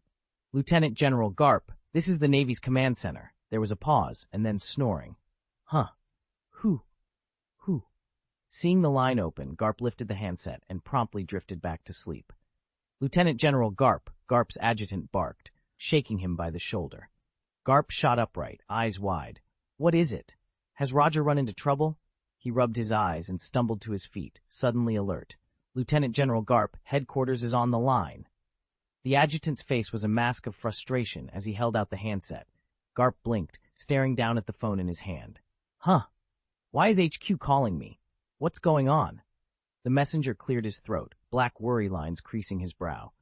Lieutenant General Garp, this is the Navy's command center. There was a pause, and then snoring. Huh. Who? Seeing the line open, Garp lifted the handset and promptly drifted back to sleep. Lieutenant General Garp, Garp's adjutant barked, shaking him by the shoulder. Garp shot upright, eyes wide. What is it? Has Roger run into trouble? He rubbed his eyes and stumbled to his feet, suddenly alert. Lieutenant General Garp, headquarters is on the line. The adjutant's face was a mask of frustration as he held out the handset. Garp blinked, staring down at the phone in his hand. Huh. Why is HQ calling me? What's going on? The messenger cleared his throat, black worry lines creasing his brow.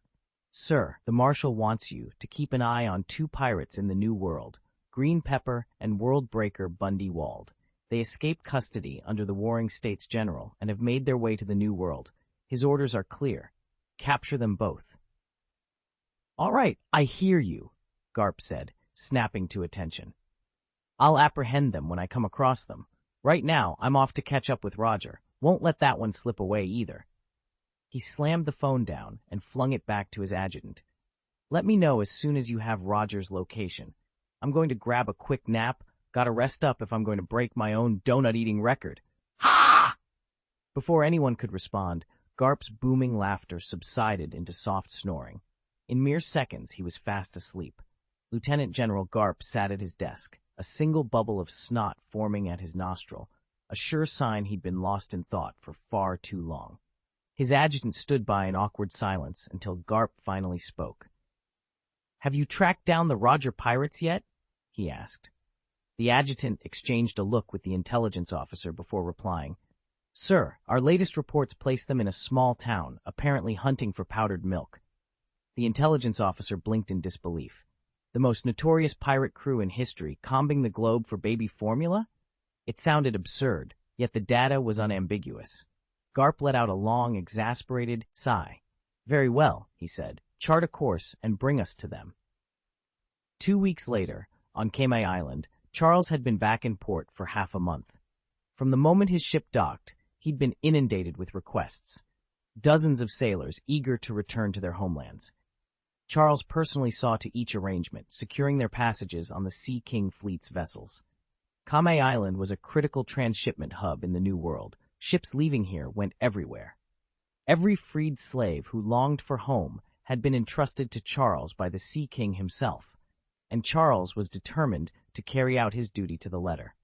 Sir, the Marshal wants you to keep an eye on 2 pirates in the New World, Green Pepper and World Breaker Bundy Wald. They escaped custody under the Warring States General and have made their way to the New World. His orders are clear. Capture them both. All right, I hear you, Garp said, snapping to attention. I'll apprehend them when I come across them. Right now, I'm off to catch up with Roger. Won't let that one slip away either. He slammed the phone down and flung it back to his adjutant. Let me know as soon as you have Roger's location. I'm going to grab a quick nap. Gotta rest up if I'm going to break my own donut-eating record. Ha! Before anyone could respond, Garp's booming laughter subsided into soft snoring. In mere seconds, he was fast asleep. Lieutenant General Garp sat at his desk, a single bubble of snot forming at his nostril, a sure sign he'd been lost in thought for far too long. His adjutant stood by in awkward silence until Garp finally spoke. Have you tracked down the Roger pirates yet? He asked. The adjutant exchanged a look with the intelligence officer before replying. Sir, our latest reports place them in a small town, apparently hunting for powdered milk. The intelligence officer blinked in disbelief. The most notorious pirate crew in history combing the globe for baby formula? It sounded absurd, yet the data was unambiguous. Garp let out a long, exasperated sigh. Very well, he said. Chart a course and bring us to them. 2 weeks later, on Kame Island, Charles had been back in port for half a month. From the moment his ship docked, he'd been inundated with requests. Dozens of sailors eager to return to their homelands. Charles personally saw to each arrangement, securing their passages on the Sea King fleet's vessels. Kame Island was a critical transshipment hub in the New World. Ships leaving here went everywhere. Every freed slave who longed for home had been entrusted to Charles by the Sea King himself, and Charles was determined to carry out his duty to the letter.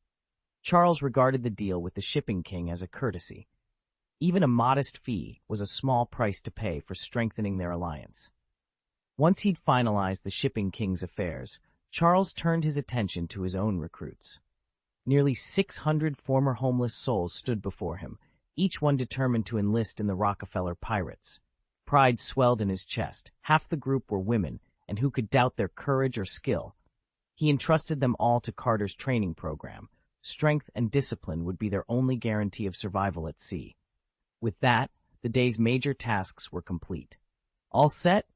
Charles regarded the deal with the shipping king as a courtesy. Even a modest fee was a small price to pay for strengthening their alliance. Once he'd finalized the shipping king's affairs, Charles turned his attention to his own recruits. Nearly 600 former homeless souls stood before him, each one determined to enlist in the Rockefeller Pirates. Pride swelled in his chest. Half the group were women, and who could doubt their courage or skill? He entrusted them all to Carter's training program. Strength and discipline would be their only guarantee of survival at sea. With that, the day's major tasks were complete. "All set?"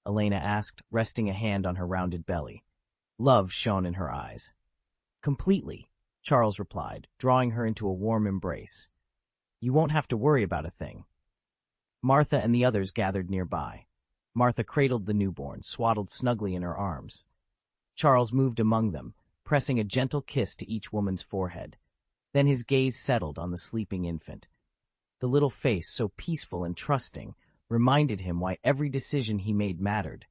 Elena asked, resting a hand on her rounded belly. Love shone in her eyes. "Completely," Charles replied, drawing her into a warm embrace. "You won't have to worry about a thing." Martha and the others gathered nearby. Martha cradled the newborn, swaddled snugly in her arms. Charles moved among them, pressing a gentle kiss to each woman's forehead. Then his gaze settled on the sleeping infant. The little face, so peaceful and trusting, reminded him why every decision he made mattered.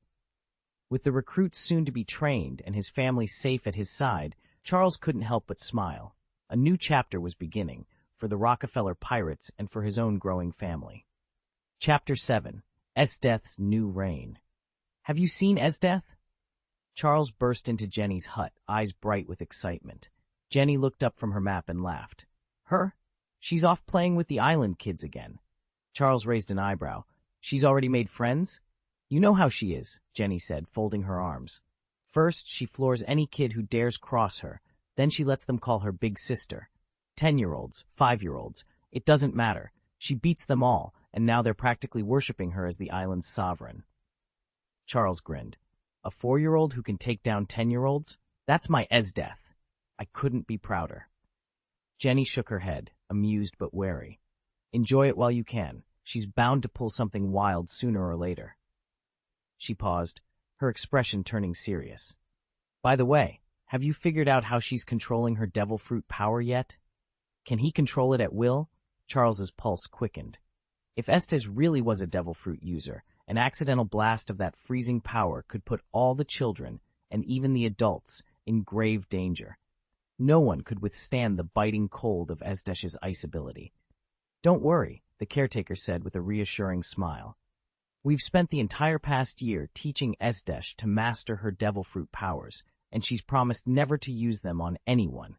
With the recruits soon to be trained and his family safe at his side, Charles couldn't help but smile. A new chapter was beginning, for the Rockefeller Pirates and for his own growing family. Chapter 7. Esdeath's New Reign. "Have you seen Esdeath?" Charles burst into Jenny's hut, eyes bright with excitement. Jenny looked up from her map and laughed. "Her? She's off playing with the island kids again." Charles raised an eyebrow. "She's already made friends?" "You know how she is," Jenny said, folding her arms. "First, she floors any kid who dares cross her. Then she lets them call her big sister. 10-year-olds, 5-year-olds, it doesn't matter. She beats them all, and now they're practically worshipping her as the island's sovereign." Charles grinned. "A 4-year-old who can take down 10-year-olds? That's my Esdeath. I couldn't be prouder." Jenny shook her head, amused but wary. "Enjoy it while you can. She's bound to pull something wild sooner or later." She paused, her expression turning serious. "By the way, have you figured out how she's controlling her devil fruit power yet? Can he control it at will?" Charles's pulse quickened. If Estes really was a devil fruit user, an accidental blast of that freezing power could put all the children, and even the adults, in grave danger. No one could withstand the biting cold of Esdesh's ice ability. "Don't worry," the caretaker said with a reassuring smile. "We've spent the entire past year teaching Esdesh to master her devil fruit powers, and she's promised never to use them on anyone.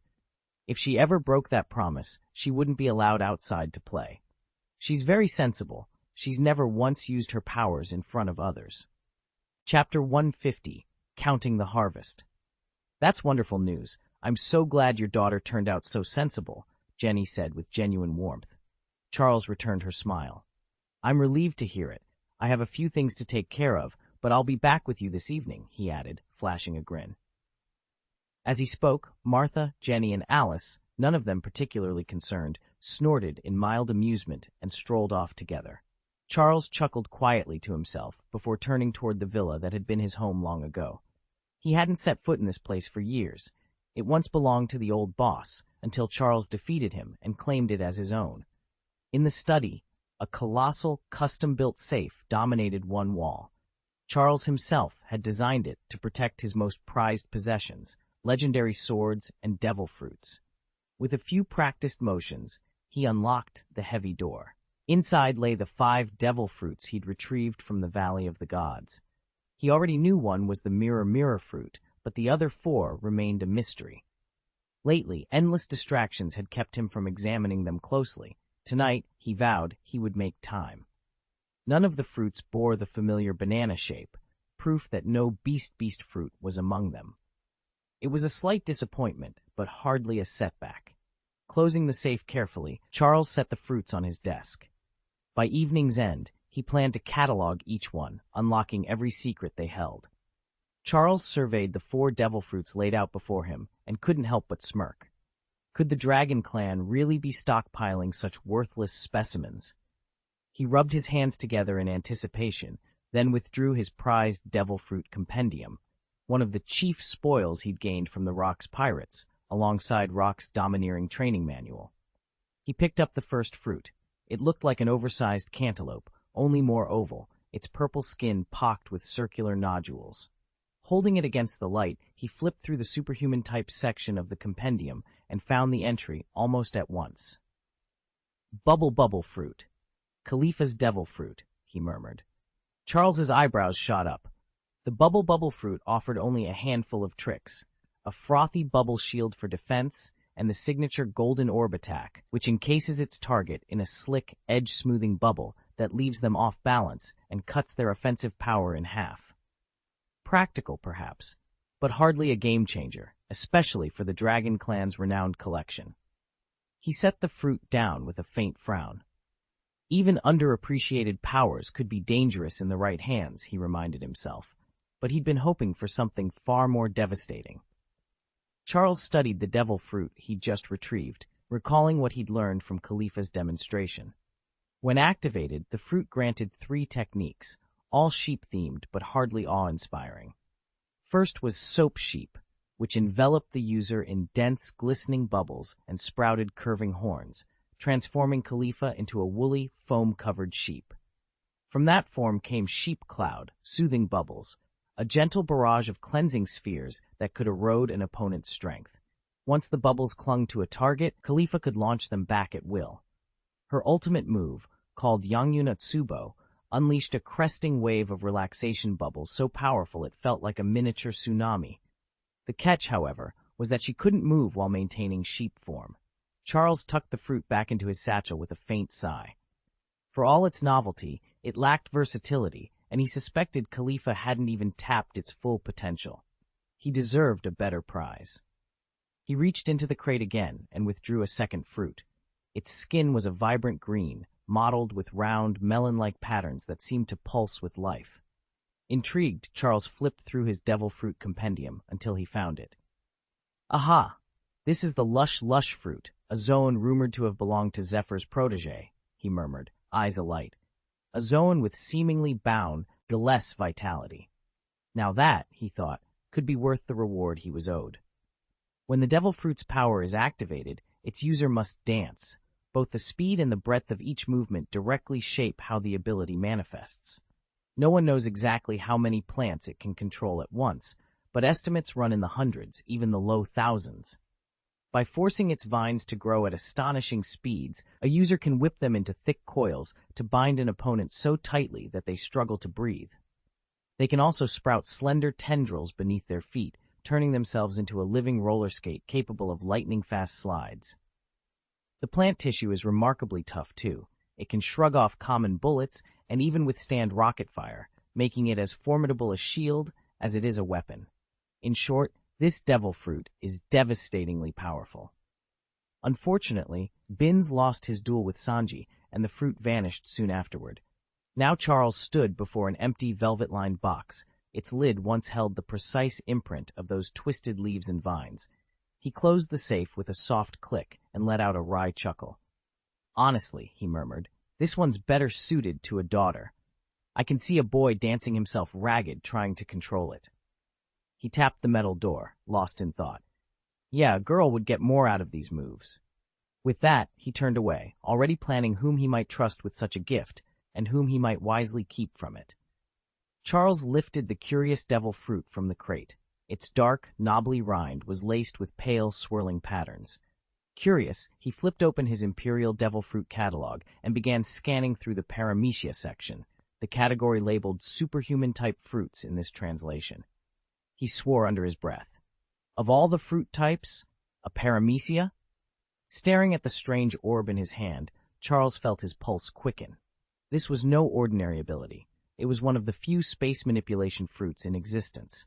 If she ever broke that promise, she wouldn't be allowed outside to play. She's very sensible. She's never once used her powers in front of others." Chapter 150. Counting the Harvest. "That's wonderful news. I'm so glad your daughter turned out so sensible," Jenny said with genuine warmth. Charles returned her smile. "I'm relieved to hear it. I have a few things to take care of, but I'll be back with you this evening," he added, flashing a grin. As he spoke, Martha, Jenny, and Alice, none of them particularly concerned, snorted in mild amusement and strolled off together. Charles chuckled quietly to himself before turning toward the villa that had been his home long ago. He hadn't set foot in this place for years. It once belonged to the old boss, until Charles defeated him and claimed it as his own. In the study, a colossal, custom-built safe dominated one wall. Charles himself had designed it to protect his most prized possessions, legendary swords and devil fruits. With a few practiced motions, he unlocked the heavy door. Inside lay the 5 devil fruits he'd retrieved from the Valley of the Gods. He already knew one was the mirror fruit, but the other 4 remained a mystery. Lately, endless distractions had kept him from examining them closely. Tonight, he vowed he would make time. None of the fruits bore the familiar banana shape, proof that no beast fruit was among them. It was a slight disappointment, but hardly a setback. Closing the safe carefully, Charles set the fruits on his desk. By evening's end, he planned to catalog each one, unlocking every secret they held. Charles surveyed the 4 devil fruits laid out before him and couldn't help but smirk. Could the Dragon Clan really be stockpiling such worthless specimens? He rubbed his hands together in anticipation, then withdrew his prized devil fruit compendium, one of the chief spoils he'd gained from the Rock's pirates, alongside Rock's domineering training manual. He picked up the first fruit. It looked like an oversized cantaloupe, only more oval, its purple skin pocked with circular nodules. Holding it against the light, he flipped through the superhuman-type section of the compendium and found the entry almost at once. Bubble fruit. Khalifa's devil fruit, he murmured. Charles's eyebrows shot up. The bubble fruit offered only a handful of tricks, a frothy bubble shield for defense, and the signature golden orb attack, which encases its target in a slick, edge-smoothing bubble that leaves them off balance and cuts their offensive power in half. Practical, perhaps, but hardly a game-changer, especially for the Dragon Clan's renowned collection. He set the fruit down with a faint frown. Even underappreciated powers could be dangerous in the right hands, he reminded himself, but he'd been hoping for something far more devastating. Charles studied the devil fruit he'd just retrieved, recalling what he'd learned from Khalifa's demonstration. When activated, the fruit granted 3 techniques, all sheep-themed but hardly awe-inspiring. First was Soap Sheep, which enveloped the user in dense, glistening bubbles and sprouted curving horns, transforming Khalifa into a woolly, foam-covered sheep. From that form came Sheep Cloud, soothing bubbles, a gentle barrage of cleansing spheres that could erode an opponent's strength. Once the bubbles clung to a target, Khalifa could launch them back at will. Her ultimate move, called Yangyuna Tsubo, unleashed a cresting wave of relaxation bubbles so powerful it felt like a miniature tsunami. The catch, however, was that she couldn't move while maintaining sheep form. Charles tucked the fruit back into his satchel with a faint sigh. For all its novelty, it lacked versatility, and he suspected Khalifa hadn't even tapped its full potential. He deserved a better prize. He reached into the crate again and withdrew a second fruit. Its skin was a vibrant green, mottled with round, melon-like patterns that seemed to pulse with life. Intrigued, Charles flipped through his devil fruit compendium until he found it. Aha! This is the lush fruit, a zoan rumored to have belonged to Zephyr's protege, he murmured, eyes alight. A zoan with seemingly boundless vitality. Now that, he thought, could be worth the reward he was owed. When the devil fruit's power is activated, its user must dance. Both the speed and the breadth of each movement directly shape how the ability manifests. No one knows exactly how many plants it can control at once, but estimates run in the hundreds, even the low thousands. By forcing its vines to grow at astonishing speeds, a user can whip them into thick coils to bind an opponent so tightly that they struggle to breathe. They can also sprout slender tendrils beneath their feet, turning themselves into a living roller skate capable of lightning-fast slides. The plant tissue is remarkably tough, too. It can shrug off common bullets and even withstand rocket fire, making it as formidable a shield as it is a weapon. In short, this devil fruit is devastatingly powerful. Unfortunately, Binz lost his duel with Sanji, and the fruit vanished soon afterward. Now Charles stood before an empty velvet-lined box. Its lid once held the precise imprint of those twisted leaves and vines. He closed the safe with a soft click and let out a wry chuckle. Honestly, he murmured, this one's better suited to a daughter. I can see a boy dancing himself ragged trying to control it. He tapped the metal door, lost in thought. Yeah, a girl would get more out of these moves. With that, he turned away, already planning whom he might trust with such a gift, and whom he might wisely keep from it. Charles lifted the curious devil fruit from the crate. Its dark, knobbly rind was laced with pale, swirling patterns. Curious, he flipped open his Imperial Devil Fruit catalog and began scanning through the Paramecia section, the category labeled superhuman-type fruits in this translation. He swore under his breath. Of all the fruit types, a Paramecia? Staring at the strange orb in his hand, Charles felt his pulse quicken. This was no ordinary ability. It was one of the few space manipulation fruits in existence.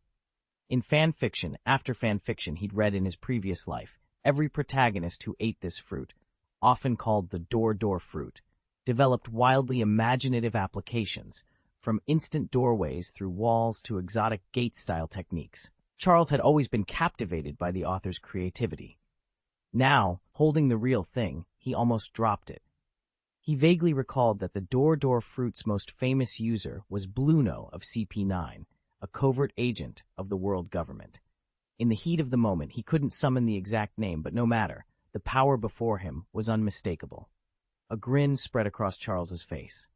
In fanfiction after fanfiction he'd read in his previous life, every protagonist who ate this fruit, often called the door fruit, developed wildly imaginative applications, from instant doorways through walls to exotic gate-style techniques. Charles had always been captivated by the author's creativity. Now, holding the real thing, he almost dropped it. He vaguely recalled that the Door fruit's most famous user was Bluno of CP9, a covert agent of the world government. In the heat of the moment, he couldn't summon the exact name, but no matter, the power before him was unmistakable. A grin spread across Charles's face.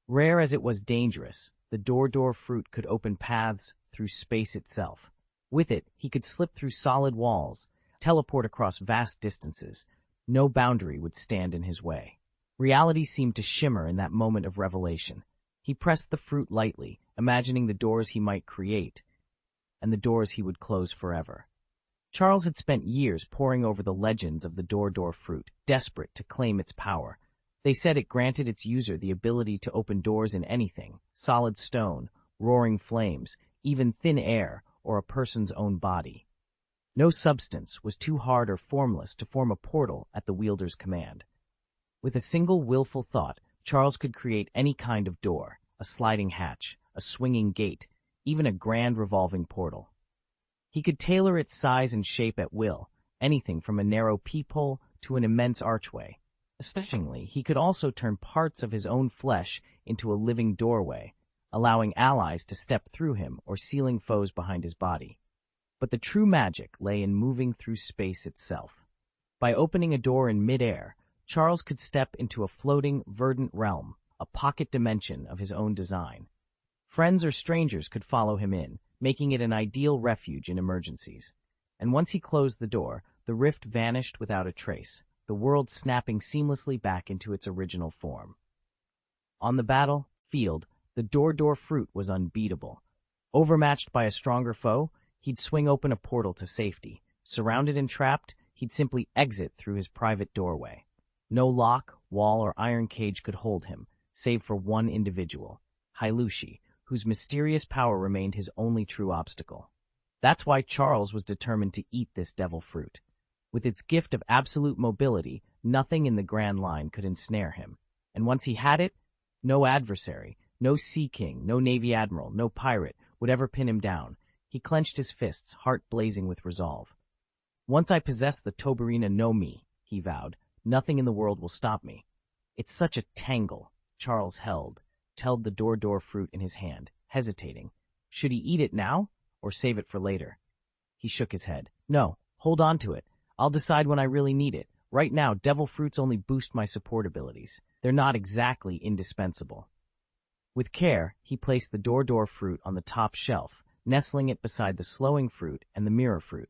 Rare as it was dangerous, the Door fruit could open paths through space itself. With it, he could slip through solid walls, teleport across vast distances. No boundary would stand in his way. Reality seemed to shimmer in that moment of revelation. He pressed the fruit lightly, imagining the doors he might create, and the doors he would close forever. Charles had spent years poring over the legends of the Door fruit, desperate to claim its power. They said it granted its user the ability to open doors in anything, solid stone, roaring flames, even thin air, or a person's own body. No substance was too hard or formless to form a portal at the wielder's command. With a single willful thought, Charles could create any kind of door, a sliding hatch, a swinging gate, even a grand revolving portal. He could tailor its size and shape at will, anything from a narrow peephole to an immense archway. Astonishingly, he could also turn parts of his own flesh into a living doorway, allowing allies to step through him or sealing foes behind his body. But the true magic lay in moving through space itself. By opening a door in midair, Charles could step into a floating, verdant realm, a pocket dimension of his own design. Friends or strangers could follow him in, making it an ideal refuge in emergencies. And once he closed the door, the rift vanished without a trace, the world snapping seamlessly back into its original form. On the battlefield, the Door fruit was unbeatable. Overmatched by a stronger foe, he'd swing open a portal to safety. Surrounded and trapped, he'd simply exit through his private doorway. No lock, wall, or iron cage could hold him, save for one individual, Hylushi, whose mysterious power remained his only true obstacle. That's why Charles was determined to eat this devil fruit. With its gift of absolute mobility, nothing in the Grand Line could ensnare him. And once he had it, no adversary, no sea king, no navy admiral, no pirate would ever pin him down. He clenched his fists, heart blazing with resolve. Once I possess the Tobarina no Mi, he vowed, nothing in the world will stop me. It's such a tangle. Charles held the Door fruit in his hand, hesitating. Should he eat it now, or save it for later? He shook his head. No, hold on to it. I'll decide when I really need it. Right now, devil fruits only boost my support abilities. They're not exactly indispensable. With care, he placed the Door fruit on the top shelf, nestling it beside the slowing fruit and the mirror fruit.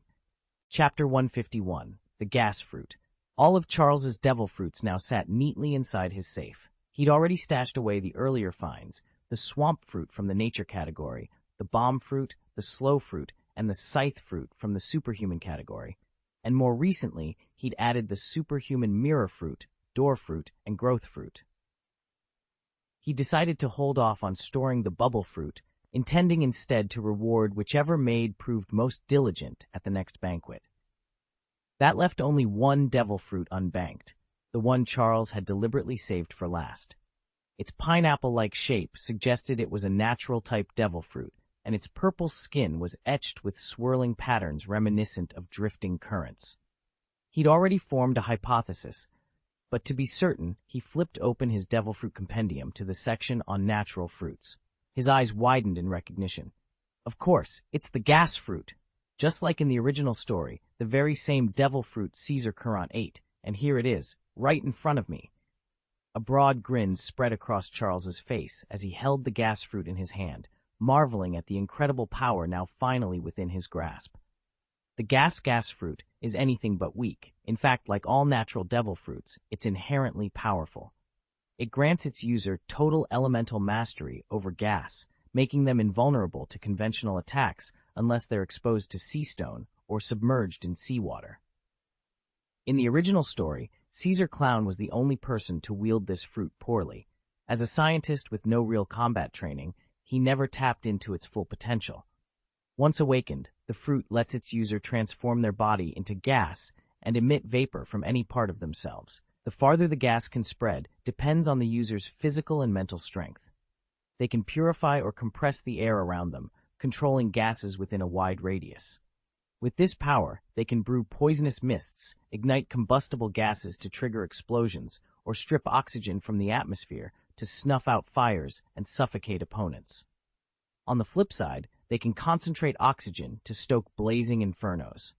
Chapter 151, The Gas Fruit. All of Charles's devil fruits now sat neatly inside his safe. He'd already stashed away the earlier finds, the swamp fruit from the nature category, the bomb fruit, the slow fruit, and the scythe fruit from the superhuman category. And more recently, he'd added the superhuman mirror fruit, door fruit, and growth fruit. He decided to hold off on storing the bubble fruit, intending instead to reward whichever maid proved most diligent at the next banquet. That left only one devil fruit unbanked, the one Charles had deliberately saved for last. Its pineapple-like shape suggested it was a natural-type devil fruit, and its purple skin was etched with swirling patterns reminiscent of drifting currents. He'd already formed a hypothesis, but to be certain, he flipped open his devil fruit compendium to the section on natural fruits. His eyes widened in recognition. Of course, it's the gas fruit. Just like in the original story, the very same devil fruit Caesar Currant ate, and here it is, right in front of me. A broad grin spread across Charles's face as he held the gas fruit in his hand, marveling at the incredible power now finally within his grasp. The gas fruit is anything but weak. In fact, like all natural devil fruits, it's inherently powerful. It grants its user total elemental mastery over gas, making them invulnerable to conventional attacks unless they're exposed to Seastone or submerged in seawater. In the original story, Caesar Clown was the only person to wield this fruit poorly. As a scientist with no real combat training, he never tapped into its full potential. Once awakened, the fruit lets its user transform their body into gas and emit vapor from any part of themselves. The farther the gas can spread depends on the user's physical and mental strength. They can purify or compress the air around them, controlling gases within a wide radius. With this power, they can brew poisonous mists, ignite combustible gases to trigger explosions, or strip oxygen from the atmosphere to snuff out fires and suffocate opponents. On the flip side, they can concentrate oxygen to stoke blazing infernos.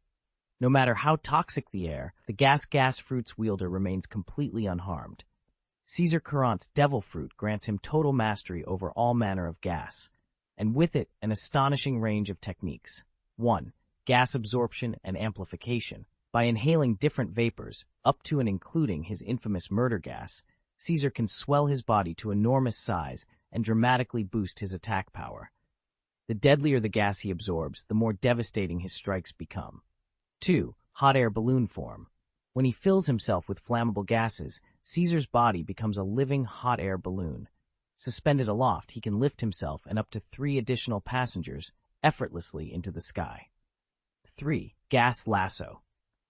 No matter how toxic the air, the gas fruit's wielder remains completely unharmed. Caesar Courant's devil fruit grants him total mastery over all manner of gas, and with it an astonishing range of techniques. 1. Gas absorption and amplification. By inhaling different vapors, up to and including his infamous murder gas, Caesar can swell his body to enormous size and dramatically boost his attack power. The deadlier the gas he absorbs, the more devastating his strikes become. 2. Hot air balloon form. When he fills himself with flammable gases, Caesar's body becomes a living hot air balloon. Suspended aloft, he can lift himself and up to 3 additional passengers effortlessly into the sky. 3. Gas lasso.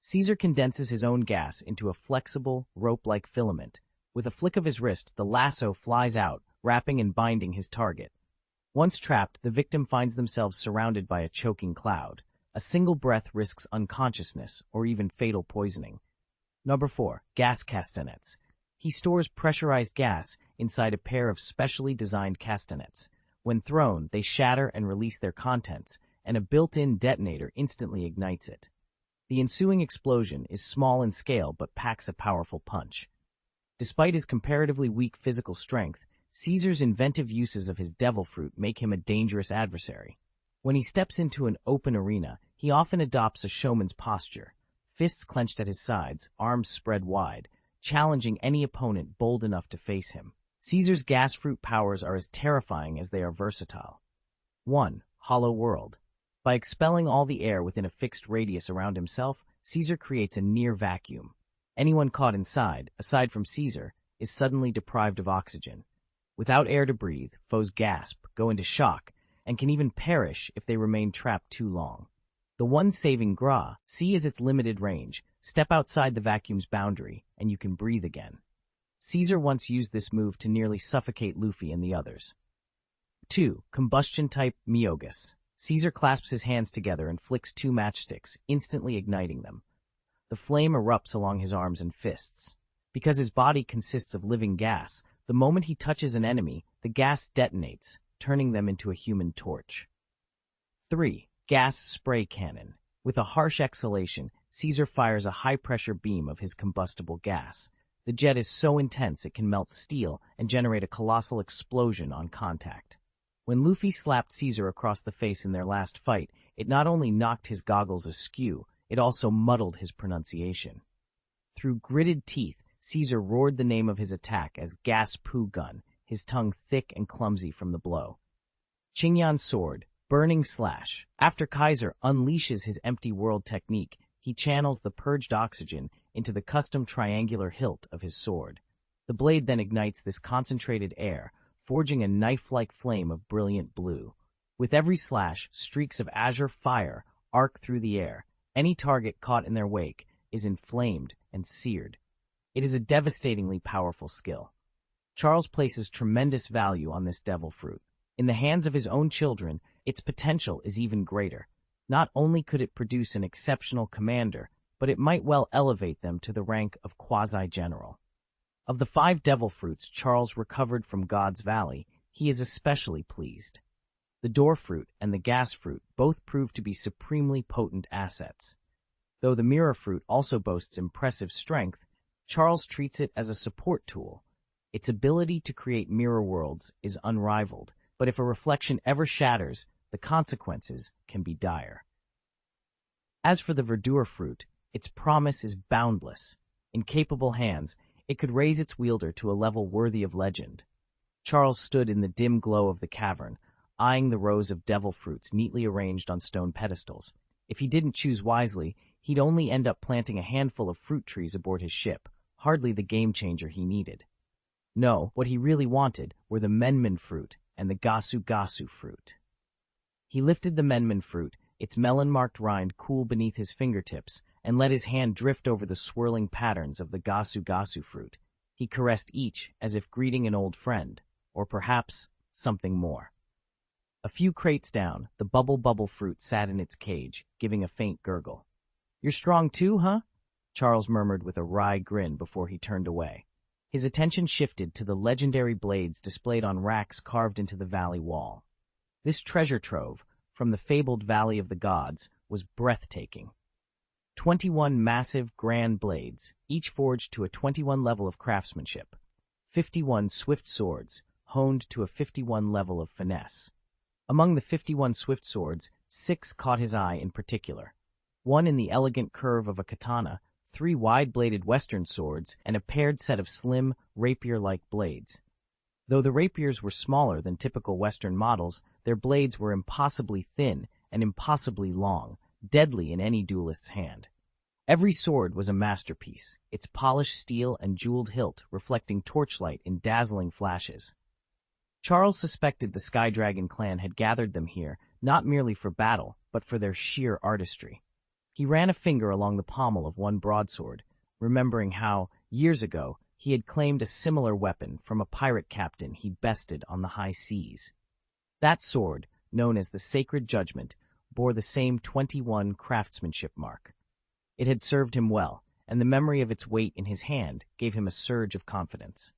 Caesar condenses his own gas into a flexible, rope-like filament. With a flick of his wrist, the lasso flies out, wrapping and binding his target. Once trapped, the victim finds themselves surrounded by a choking cloud. A single breath risks unconsciousness or even fatal poisoning. 4. Gas castanets. He stores pressurized gas inside a pair of specially designed castanets. When thrown, they shatter and release their contents, and a built-in detonator instantly ignites it. The ensuing explosion is small in scale but packs a powerful punch. Despite his comparatively weak physical strength, Caesar's inventive uses of his devil fruit make him a dangerous adversary. When he steps into an open arena, he often adopts a showman's posture, fists clenched at his sides, arms spread wide, challenging any opponent bold enough to face him. Caesar's gas fruit powers are as terrifying as they are versatile. 1. Hollow world. By expelling all the air within a fixed radius around himself, Caesar creates a near vacuum. Anyone caught inside, aside from Caesar, is suddenly deprived of oxygen. Without air to breathe, foes gasp, go into shock, and can even perish if they remain trapped too long. The one saving C is its limited range. Step outside the vacuum's boundary, and you can breathe again. Caesar once used this move to nearly suffocate Luffy and the others. 2. Combustion-type Myogus. Caesar clasps his hands together and flicks 2 matchsticks, instantly igniting them. The flame erupts along his arms and fists. Because his body consists of living gas, the moment he touches an enemy, the gas detonates, turning them into a human torch. 3. Gas spray cannon. With a harsh exhalation, Caesar fires a high-pressure beam of his combustible gas. The jet is so intense it can melt steel and generate a colossal explosion on contact. When Luffy slapped Caesar across the face in their last fight, it not only knocked his goggles askew, it also muddled his pronunciation. Through gritted teeth, Caesar roared the name of his attack as Gas Poo Gun, his tongue thick and clumsy from the blow. Qingyan Sword, Burning Slash. After Kaiser unleashes his empty world technique, he channels the purged oxygen into the custom triangular hilt of his sword. The blade then ignites this concentrated air, forging a knife-like flame of brilliant blue. With every slash, streaks of azure fire arc through the air. Any target caught in their wake is inflamed and seared. It is a devastatingly powerful skill. Charles places tremendous value on this devil fruit. In the hands of his own children, its potential is even greater. Not only could it produce an exceptional commander, but it might well elevate them to the rank of quasi-general. Of the 5 devil fruits Charles recovered from God's Valley, he is especially pleased. The door fruit and the gas fruit both prove to be supremely potent assets. Though the mirror fruit also boasts impressive strength, Charles treats it as a support tool. Its ability to create mirror worlds is unrivaled, but if a reflection ever shatters, the consequences can be dire. As for the verdure fruit, its promise is boundless. In capable hands, it could raise its wielder to a level worthy of legend. Charles stood in the dim glow of the cavern, eyeing the rows of devil fruits neatly arranged on stone pedestals. If he didn't choose wisely, he'd only end up planting a handful of fruit trees aboard his ship, hardly the game-changer he needed. No, what he really wanted were the menmen fruit and the gasu fruit. He lifted the menmen fruit, its melon-marked rind cool beneath his fingertips, and let his hand drift over the swirling patterns of the gasu fruit. He caressed each as if greeting an old friend, or perhaps something more. A few crates down, the bubble fruit sat in its cage, giving a faint gurgle. "You're strong too, huh?" Charles murmured with a wry grin before he turned away. His attention shifted to the legendary blades displayed on racks carved into the valley wall. This treasure trove, from the fabled Valley of the Gods, was breathtaking. 21 massive, grand blades, each forged to a 21 level of craftsmanship. 51 swift swords, honed to a 51 level of finesse. Among the 51 swift swords, 6 caught his eye in particular. One in the elegant curve of a katana, 3 wide-bladed western swords, and a paired set of slim, rapier-like blades. Though the rapiers were smaller than typical western models, their blades were impossibly thin and impossibly long, deadly in any duelist's hand. Every sword was a masterpiece, its polished steel and jeweled hilt reflecting torchlight in dazzling flashes. Charles suspected the Sky Dragon clan had gathered them here not merely for battle, but for their sheer artistry. He ran a finger along the pommel of one broadsword, remembering how, years ago, he had claimed a similar weapon from a pirate captain he'd bested on the high seas. That sword, known as the Sacred Judgment, bore the same 21 craftsmanship mark. It had served him well, and the memory of its weight in his hand gave him a surge of confidence.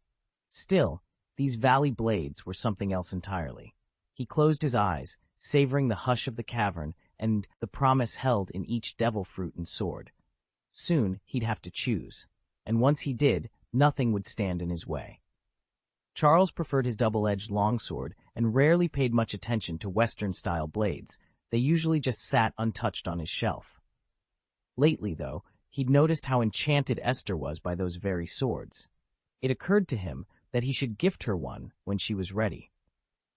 Still, these valley blades were something else entirely. He closed his eyes, savoring the hush of the cavern and the promise held in each devil fruit and sword. Soon he'd have to choose, and once he did, nothing would stand in his way. Charles preferred his double-edged longsword and rarely paid much attention to Western-style blades. They usually just sat untouched on his shelf. Lately, though, he'd noticed how enchanted Esther was by those very swords. It occurred to him that he should gift her one when she was ready.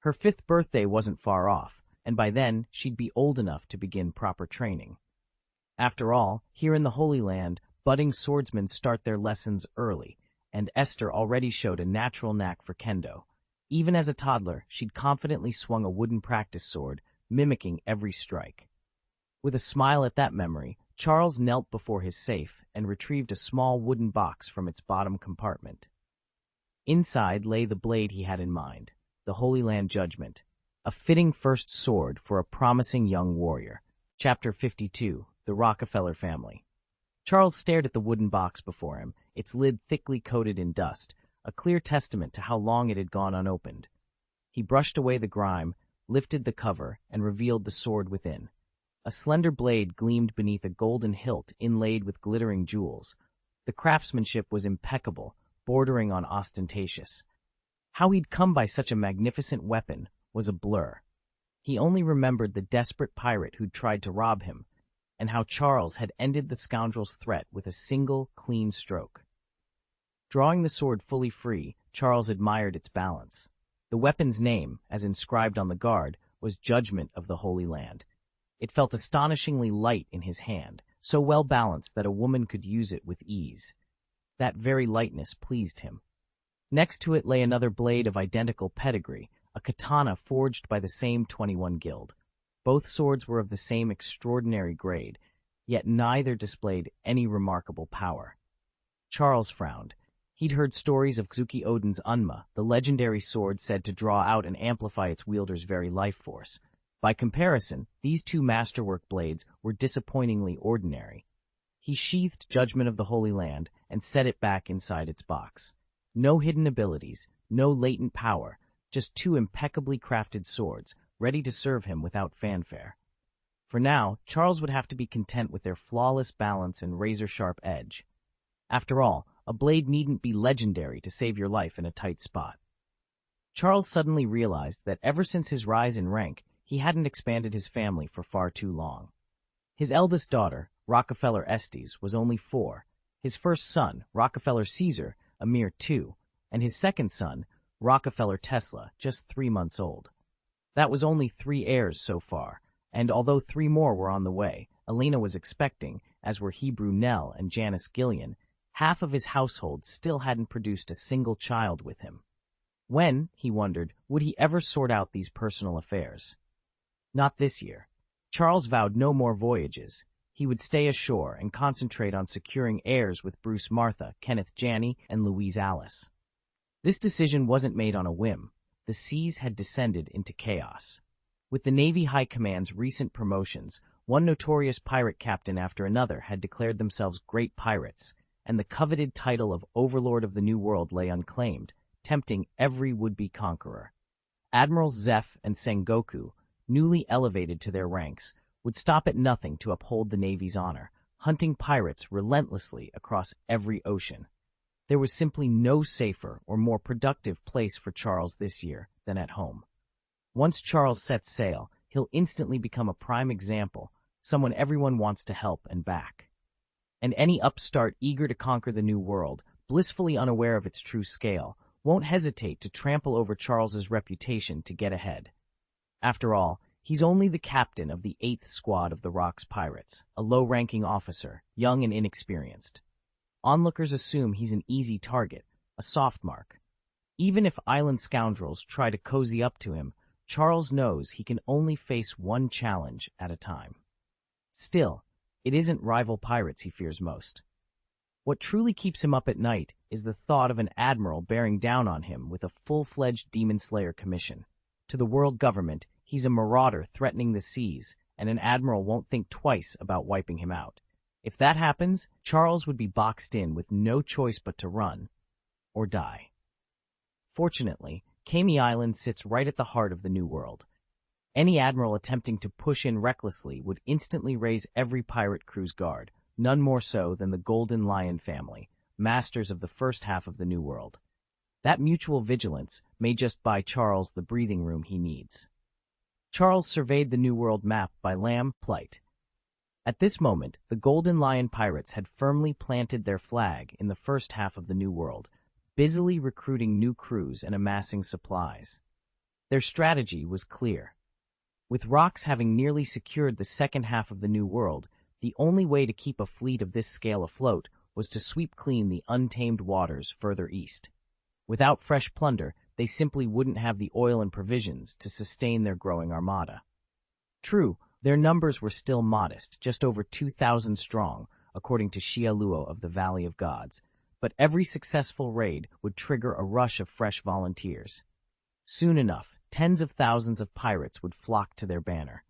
Her 5th birthday wasn't far off, and by then she'd be old enough to begin proper training. After all, here in the Holy Land, budding swordsmen start their lessons early, and Esther already showed a natural knack for kendo. Even as a toddler, she'd confidently swung a wooden practice sword, mimicking every strike. With a smile at that memory, Charles knelt before his safe and retrieved a small wooden box from its bottom compartment. Inside lay the blade he had in mind, the Holy Land Judgment, a fitting first sword for a promising young warrior. Chapter 52, The Rockefeller Family. Charles stared at the wooden box before him, its lid thickly coated in dust, a clear testament to how long it had gone unopened. He brushed away the grime, lifted the cover, and revealed the sword within. A slender blade gleamed beneath a golden hilt inlaid with glittering jewels. The craftsmanship was impeccable, bordering on ostentatious. How he'd come by such a magnificent weapon was a blur. He only remembered the desperate pirate who'd tried to rob him, and how Charles had ended the scoundrel's threat with a single, clean stroke. Drawing the sword fully free, Charles admired its balance. The weapon's name, as inscribed on the guard, was Judgment of the Holy Land. It felt astonishingly light in his hand, so well balanced that a woman could use it with ease. That very lightness pleased him. Next to it lay another blade of identical pedigree, a katana forged by the same 21 guild. Both swords were of the same extraordinary grade, yet neither displayed any remarkable power. Charles frowned. He'd heard stories of Zuki Odin's Unma, the legendary sword said to draw out and amplify its wielder's very life force. By comparison, these two masterwork blades were disappointingly ordinary. He sheathed Judgment of the Holy Land and set it back inside its box. No hidden abilities, no latent power, just 2 impeccably crafted swords, ready to serve him without fanfare. For now, Charles would have to be content with their flawless balance and razor-sharp edge. After all, a blade needn't be legendary to save your life in a tight spot. Charles suddenly realized that ever since his rise in rank, he hadn't expanded his family for far too long. His eldest daughter, Rockefeller Estes, was only 4, his first son, Rockefeller Caesar, a mere 2, and his second son, Rockefeller Tesla, just 3 months old. That was only 3 heirs so far, and although 3 more were on the way, Elena was expecting, as were Hebrew Nell and Janice Gillian, half of his household still hadn't produced a single child with him. When, he wondered, would he ever sort out these personal affairs? Not this year. Charles vowed no more voyages. He would stay ashore and concentrate on securing heirs with Bruce Martha, Kenneth Janney, and Louise Alice. This decision wasn't made on a whim. The seas had descended into chaos. With the Navy High Command's recent promotions, one notorious pirate captain after another had declared themselves great pirates, and the coveted title of Overlord of the New World lay unclaimed, tempting every would-be conqueror. Admirals Zeph and Sengoku, newly elevated to their ranks, would stop at nothing to uphold the Navy's honor, hunting pirates relentlessly across every ocean. There was simply no safer or more productive place for Charles this year than at home. Once Charles sets sail, he'll instantly become a prime example, someone everyone wants to help and back. And any upstart eager to conquer the new world, blissfully unaware of its true scale, won't hesitate to trample over Charles's reputation to get ahead. After all, he's only the captain of the 8th Squad of the Rocks Pirates, a low-ranking officer, young and inexperienced. Onlookers assume he's an easy target, a soft mark. Even if island scoundrels try to cozy up to him, Charles knows he can only face one challenge at a time. Still, it isn't rival pirates he fears most. What truly keeps him up at night is the thought of an admiral bearing down on him with a full-fledged Demon Slayer commission. To the world government, he's a marauder threatening the seas, and an admiral won't think twice about wiping him out. If that happens, Charles would be boxed in with no choice but to run or die. Fortunately, Kami Island sits right at the heart of the New World. Any admiral attempting to push in recklessly would instantly raise every pirate crew's guard, none more so than the Golden Lion family, masters of the first half of the New World. That mutual vigilance may just buy Charles the breathing room he needs. Charles surveyed the New World map by lamplight. At this moment, the Golden Lion pirates had firmly planted their flag in the first half of the New World, busily recruiting new crews and amassing supplies. Their strategy was clear. With Rocks having nearly secured the second half of the New World, the only way to keep a fleet of this scale afloat was to sweep clean the untamed waters further east. Without fresh plunder, they simply wouldn't have the oil and provisions to sustain their growing armada. True, their numbers were still modest, just over 2,000 strong, according to Xiaoluo of the Valley of Gods, but every successful raid would trigger a rush of fresh volunteers. Soon enough, tens of thousands of pirates would flock to their banner.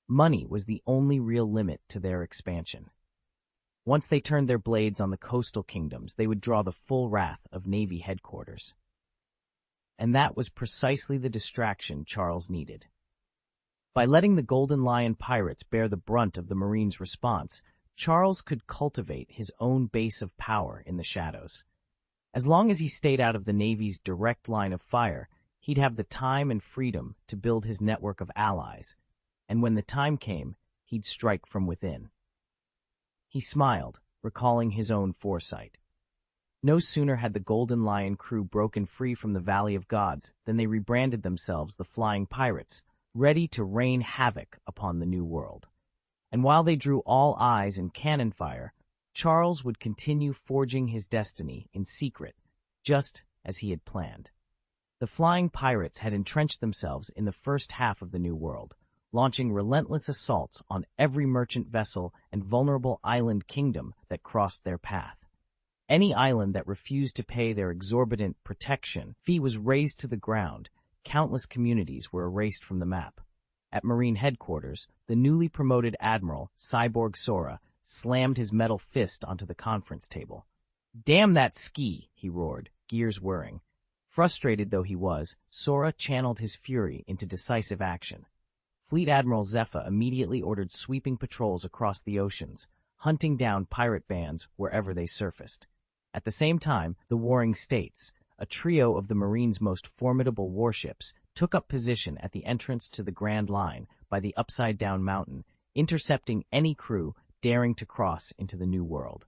Money was the only real limit to their expansion. Once they turned their blades on the coastal kingdoms, they would draw the full wrath of Navy headquarters. And that was precisely the distraction Charles needed. By letting the Golden Lion pirates bear the brunt of the Marines' response, Charles could cultivate his own base of power in the shadows. As long as he stayed out of the Navy's direct line of fire, he'd have the time and freedom to build his network of allies, and when the time came, he'd strike from within. He smiled, recalling his own foresight. No sooner had the Golden Lion crew broken free from the Valley of Gods than they rebranded themselves the Flying Pirates, ready to rain havoc upon the New World. And while they drew all eyes and cannon fire, Charles would continue forging his destiny in secret, just as he had planned. The Flying Pirates had entrenched themselves in the first half of the New World, launching relentless assaults on every merchant vessel and vulnerable island kingdom that crossed their path. Any island that refused to pay their exorbitant protection fee was razed to the ground. Countless communities were erased from the map. At Marine headquarters, the newly promoted Admiral, Cyborg Sora, slammed his metal fist onto the conference table. "Damn that ski!" he roared, gears whirring. Frustrated though he was, Sora channeled his fury into decisive action. Fleet Admiral Zephyr immediately ordered sweeping patrols across the oceans, hunting down pirate bands wherever they surfaced. At the same time, the warring states, a trio of the Marines' most formidable warships, took up position at the entrance to the Grand Line by the Upside-Down Mountain, intercepting any crew daring to cross into the New World.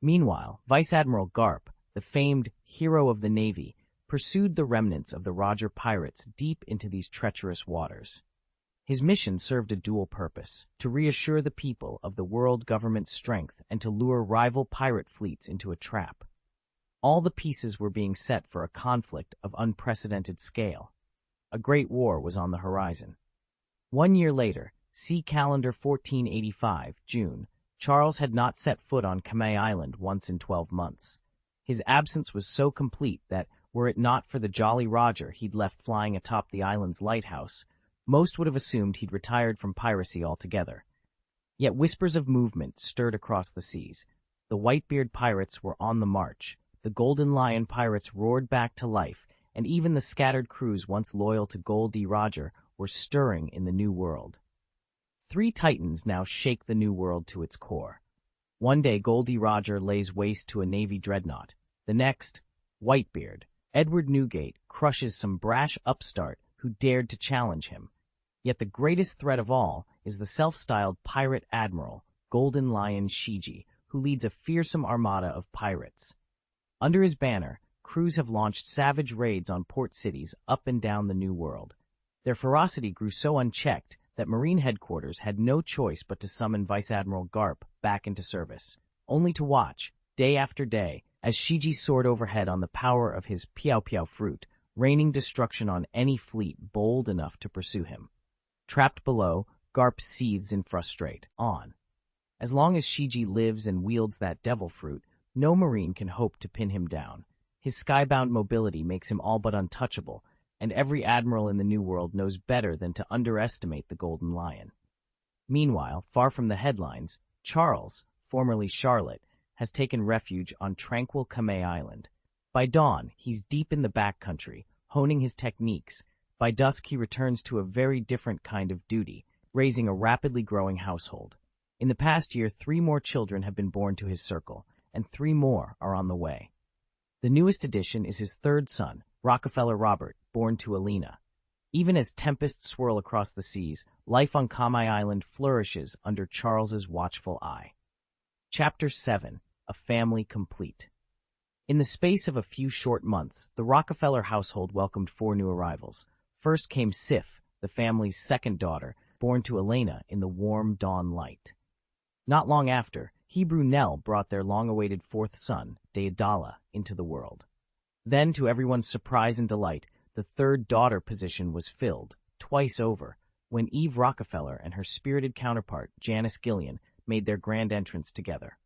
Meanwhile, Vice Admiral Garp, the famed hero of the Navy, pursued the remnants of the Roger pirates deep into these treacherous waters. His mission served a dual purpose: to reassure the people of the world government's strength and to lure rival pirate fleets into a trap. All the pieces were being set for a conflict of unprecedented scale. A great war was on the horizon. 1 year later, see calendar 1485, June, Charles had not set foot on Kame Island once in 12 months. His absence was so complete that, were it not for the Jolly Roger he'd left flying atop the island's lighthouse, Most would have assumed he'd retired from piracy altogether. Yet whispers of movement stirred across the seas. The Whitebeard pirates were on the march. The Golden Lion pirates roared back to life, and even the scattered crews once loyal to Gol D Roger were stirring in the New World. 3 titans now shake the New World to its core. One day, Gol D Roger lays waste to a Navy dreadnought. The next, Whitebeard, Edward Newgate, crushes some brash upstart who dared to challenge him. Yet the greatest threat of all is the self-styled pirate admiral, Golden Lion Shiji, who leads a fearsome armada of pirates. Under his banner, crews have launched savage raids on port cities up and down the New World. Their ferocity grew so unchecked that Marine headquarters had no choice but to summon Vice Admiral Garp back into service, only to watch, day after day, as Shiji soared overhead on the power of his Piao Piao fruit, raining destruction on any fleet bold enough to pursue him. Trapped below, Garp seethes in frustration. As long as Shiji lives and wields that devil fruit, no Marine can hope to pin him down. His skybound mobility makes him all but untouchable, and every admiral in the New World knows better than to underestimate the Golden Lion. Meanwhile, far from the headlines, Charles, formerly Charlotte, has taken refuge on tranquil Kamei Island. By dawn, he's deep in the backcountry, honing his techniques. By dusk, he returns to a very different kind of duty, raising a rapidly growing household. In the past year, 3 more children have been born to his circle, and 3 more are on the way. The newest addition is his 3rd son, Rockefeller Robert, born to Alina. Even as tempests swirl across the seas, life on Kamei Island flourishes under Charles's watchful eye. Chapter 7. A Family Complete. In the space of a few short months, the Rockefeller household welcomed 4 new arrivals. First came Sif, the family's 2nd daughter, born to Elena in the warm dawn light. Not long after, Hebrew Nell brought their long-awaited 4th son, Deodala, into the world. Then, to everyone's surprise and delight, the 3rd daughter position was filled, twice over, when Eve Rockefeller and her spirited counterpart, Janice Gillian, made their grand entrance together.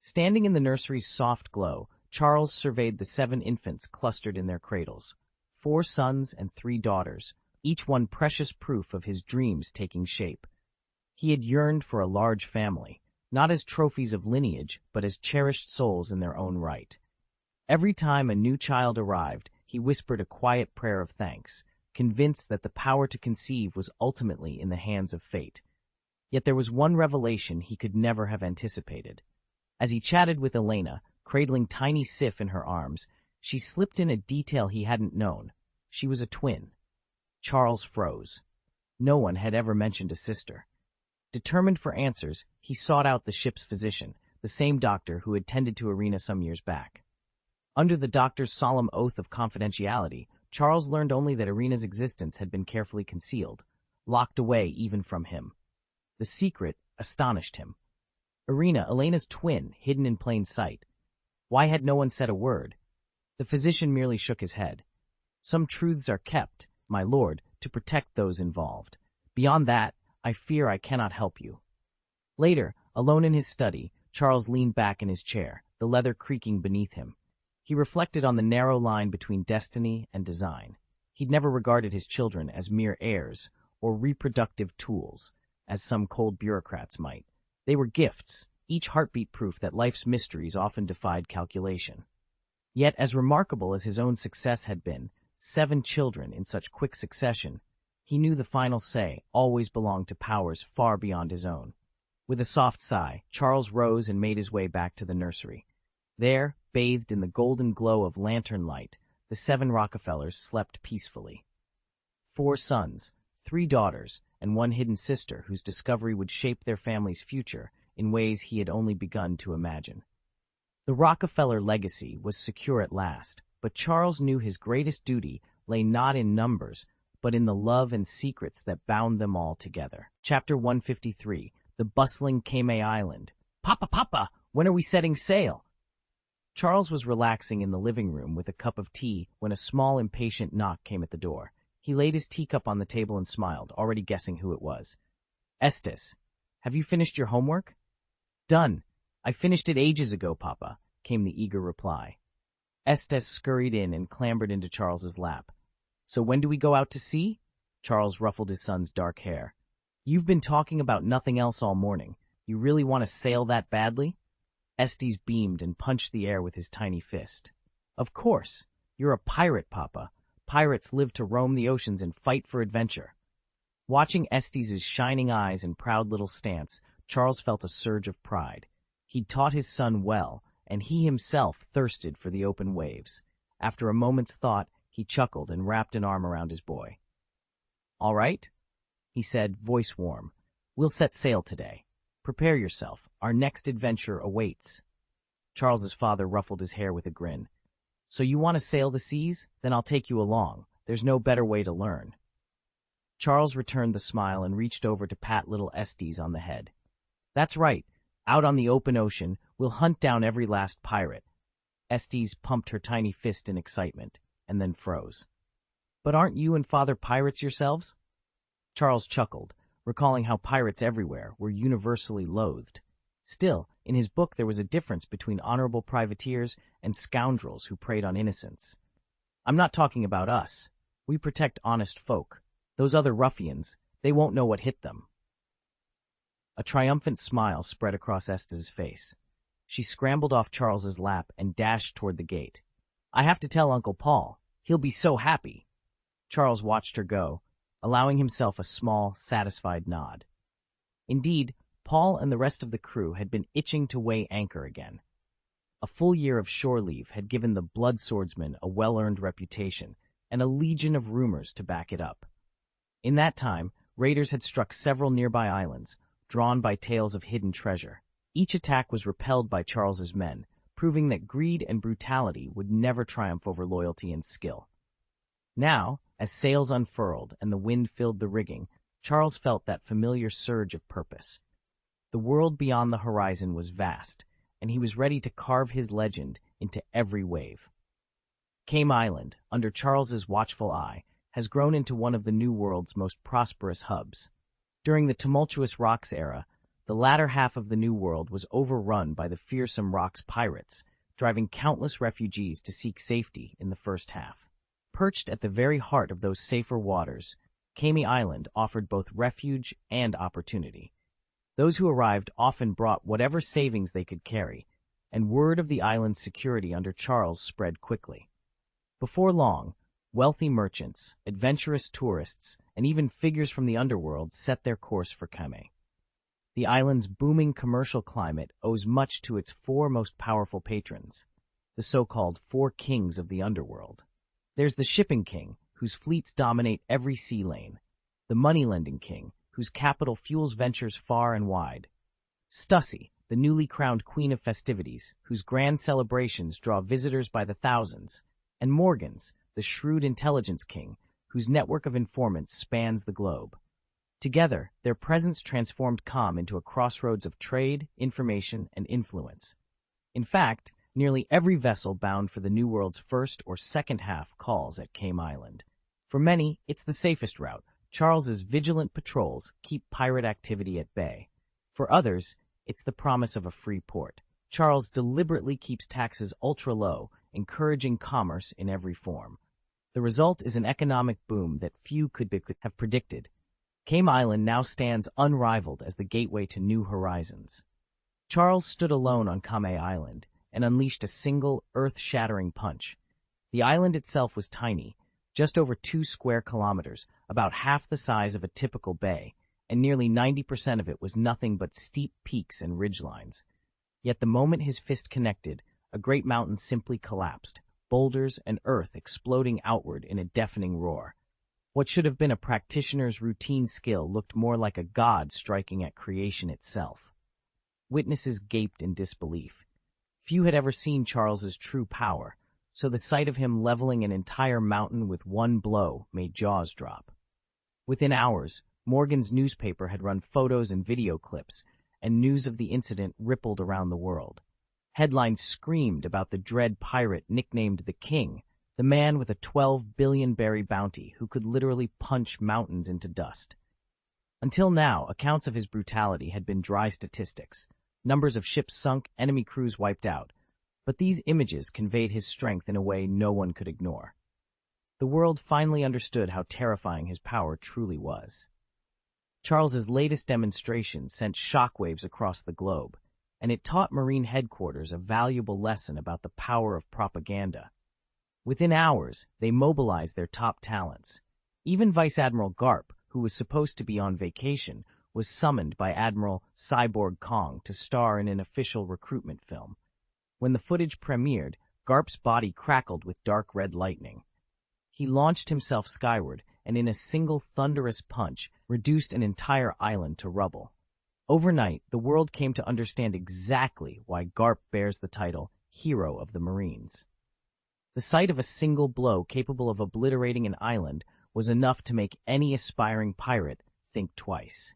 Standing in the nursery's soft glow, Charles surveyed the 7 infants clustered in their cradles. 4 sons and 3 daughters, each one precious proof of his dreams taking shape. He had yearned for a large family, not as trophies of lineage, but as cherished souls in their own right. Every time a new child arrived, he whispered a quiet prayer of thanks, convinced that the power to conceive was ultimately in the hands of fate. Yet there was one revelation he could never have anticipated. As he chatted with Elena, cradling tiny Sif in her arms, she slipped in a detail he hadn't known. She was a twin. Charles froze. No one had ever mentioned a sister. Determined for answers, he sought out the ship's physician, the same doctor who had tended to Irina some years back. Under the doctor's solemn oath of confidentiality, Charles learned only that Irina's existence had been carefully concealed, locked away even from him. The secret astonished him. Irina, Elena's twin, hidden in plain sight. Why had no one said a word? The physician merely shook his head. Some truths are kept, my lord, to protect those involved. Beyond that, I fear I cannot help you. Later, alone in his study, Charles leaned back in his chair, the leather creaking beneath him. He reflected on the narrow line between destiny and design. He'd never regarded his children as mere heirs or reproductive tools, as some cold bureaucrats might. They were gifts, each heartbeat proof that life's mysteries often defied calculation. Yet, as remarkable as his own success had been, 7 children in such quick succession, he knew the final say always belonged to powers far beyond his own. With a soft sigh, Charles rose and made his way back to the nursery. There, bathed in the golden glow of lantern light, the 7 Rockefellers slept peacefully. 4 sons, 3 daughters, and 1 hidden sister whose discovery would shape their family's future in ways he had only begun to imagine. The Rockefeller legacy was secure at last, but Charles knew his greatest duty lay not in numbers, but in the love and secrets that bound them all together. Chapter 153. The Bustling Kamei Island. Papa, Papa, when are we setting sail? Charles was relaxing in the living room with a cup of tea when a small, impatient knock came at the door. He laid his teacup on the table and smiled, already guessing who it was. Estes, have you finished your homework? Done. I finished it ages ago, Papa, came the eager reply. Estes scurried in and clambered into Charles's lap. So when do we go out to sea? Charles ruffled his son's dark hair. You've been talking about nothing else all morning. You really want to sail that badly? Estes beamed and punched the air with his tiny fist. Of course. You're a pirate, Papa. Pirates live to roam the oceans and fight for adventure. Watching Estes's shining eyes and proud little stance, Charles felt a surge of pride. He'd taught his son well, and he himself thirsted for the open waves. After a moment's thought, he chuckled and wrapped an arm around his boy. All right, he said, voice warm. We'll set sail today. Prepare yourself. Our next adventure awaits. Charles's father ruffled his hair with a grin. So you want to sail the seas? Then I'll take you along. There's no better way to learn. Charles returned the smile and reached over to pat little Estes on the head. That's right. Out on the open ocean, we'll hunt down every last pirate. Estes pumped her tiny fist in excitement, and then froze. But aren't you and Father pirates yourselves? Charles chuckled, recalling how pirates everywhere were universally loathed. Still, in his book there was a difference between honorable privateers and scoundrels who preyed on innocents. I'm not talking about us. We protect honest folk. Those other ruffians, they won't know what hit them. A triumphant smile spread across Estes's face. She scrambled off Charles's lap and dashed toward the gate. I have to tell Uncle Paul. He'll be so happy. Charles watched her go, allowing himself a small, satisfied nod. Indeed, Paul and the rest of the crew had been itching to weigh anchor again. A full year of shore leave had given the blood swordsman a well-earned reputation and a legion of rumors to back it up. In that time, raiders had struck several nearby islands, drawn by tales of hidden treasure. Each attack was repelled by Charles's men, proving that greed and brutality would never triumph over loyalty and skill. Now, as sails unfurled and the wind filled the rigging, Charles felt that familiar surge of purpose. The world beyond the horizon was vast, and he was ready to carve his legend into every wave. Kame Island, under Charles's watchful eye, has grown into one of the New World's most prosperous hubs. During the tumultuous Rocks era, the latter half of the New World was overrun by the fearsome Rocks pirates, driving countless refugees to seek safety in the first half. Perched at the very heart of those safer waters, Kame Island offered both refuge and opportunity. Those who arrived often brought whatever savings they could carry, and word of the island's security under Charles spread quickly. Before long, wealthy merchants, adventurous tourists, and even figures from the underworld set their course for Kame. The island's booming commercial climate owes much to its four most powerful patrons, the so-called Four Kings of the Underworld. There's the Shipping King, whose fleets dominate every sea lane, the Money-Lending King, whose capital fuels ventures far and wide, Stussy, the newly crowned Queen of Festivities, whose grand celebrations draw visitors by the thousands, and Morgans, the shrewd intelligence king, whose network of informants spans the globe. Together, their presence transformed Kame into a crossroads of trade, information, and influence. In fact, nearly every vessel bound for the New World's first or second half calls at Kame Island. For many, it's the safest route. Charles's vigilant patrols keep pirate activity at bay. For others, it's the promise of a free port. Charles deliberately keeps taxes ultra-low, encouraging commerce in every form. The result is an economic boom that few could have predicted. Kame Island now stands unrivaled as the gateway to new horizons. Charles stood alone on Kame Island and unleashed a single, earth-shattering punch. The island itself was tiny, just over 2 square kilometers, about half the size of a typical bay, and nearly 90% of it was nothing but steep peaks and ridgelines. Yet the moment his fist connected, a great mountain simply collapsed, boulders and earth exploding outward in a deafening roar. What should have been a practitioner's routine skill looked more like a god striking at creation itself. Witnesses gaped in disbelief. Few had ever seen Charles's true power, so the sight of him leveling an entire mountain with one blow made jaws drop. Within hours, Morgan's newspaper had run photos and video clips, and news of the incident rippled around the world. Headlines screamed about the dread pirate nicknamed the King, the man with a 12 billion berry bounty who could literally punch mountains into dust. Until now, accounts of his brutality had been dry statistics. Numbers of ships sunk, enemy crews wiped out. But these images conveyed his strength in a way no one could ignore. The world finally understood how terrifying his power truly was. Charles's latest demonstration sent shockwaves across the globe, and it taught Marine headquarters a valuable lesson about the power of propaganda. Within hours, they mobilized their top talents. Even Vice Admiral Garp, who was supposed to be on vacation, was summoned by Admiral Cyborg Kong to star in an official recruitment film. When the footage premiered, Garp's body crackled with dark red lightning. He launched himself skyward and in a single thunderous punch reduced an entire island to rubble. Overnight, the world came to understand exactly why Garp bears the title Hero of the Marines. The sight of a single blow capable of obliterating an island was enough to make any aspiring pirate think twice.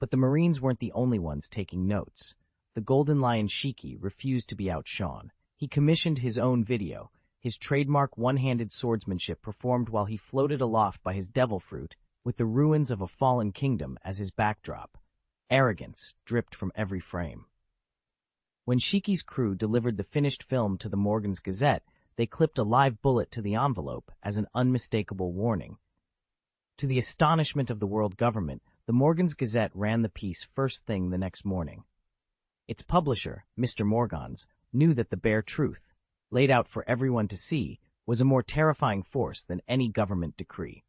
But the Marines weren't the only ones taking notes. The Golden Lion Shiki refused to be outshone. He commissioned his own video, his trademark one-handed swordsmanship performed while he floated aloft by his devil fruit with the ruins of a fallen kingdom as his backdrop. Arrogance dripped from every frame. When Shiki's crew delivered the finished film to the Morgan's Gazette, they clipped a live bullet to the envelope as an unmistakable warning. To the astonishment of the world government, the Morgan's Gazette ran the piece first thing the next morning. Its publisher, Mr. Morgans, knew that the bare truth, laid out for everyone to see, was a more terrifying force than any government decree.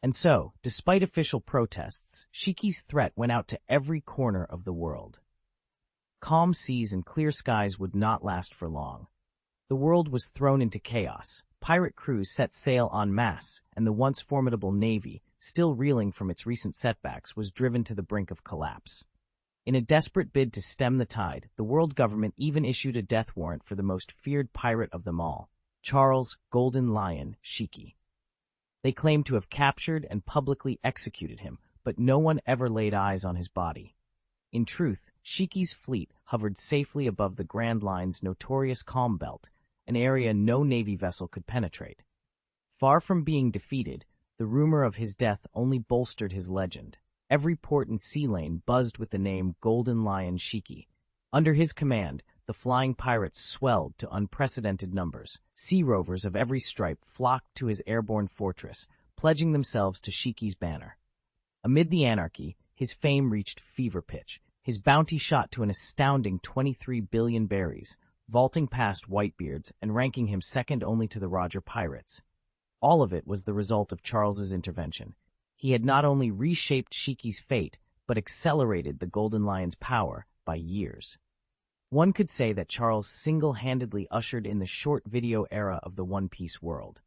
And so, despite official protests, Shiki's threat went out to every corner of the world. Calm seas and clear skies would not last for long. The world was thrown into chaos. Pirate crews set sail en masse, and the once formidable navy, still reeling from its recent setbacks, was driven to the brink of collapse. In a desperate bid to stem the tide, the world government even issued a death warrant for the most feared pirate of them all, Charles Golden Lion Shiki. They claimed to have captured and publicly executed him, but no one ever laid eyes on his body. In truth, Shiki's fleet hovered safely above the Grand Line's notorious calm belt, an area no Navy vessel could penetrate. Far from being defeated, the rumor of his death only bolstered his legend. Every port and sea lane buzzed with the name Golden Lion Shiki. Under his command, the flying pirates swelled to unprecedented numbers. Sea rovers of every stripe flocked to his airborne fortress, pledging themselves to Shiki's banner. Amid the anarchy, his fame reached fever pitch. His bounty shot to an astounding 23 billion berries, vaulting past Whitebeard's and ranking him second only to the Roger pirates. All of it was the result of Charles's intervention. He had not only reshaped Shiki's fate, but accelerated the Golden Lion's power by years. One could say that Charles single-handedly ushered in the short video era of the One Piece world.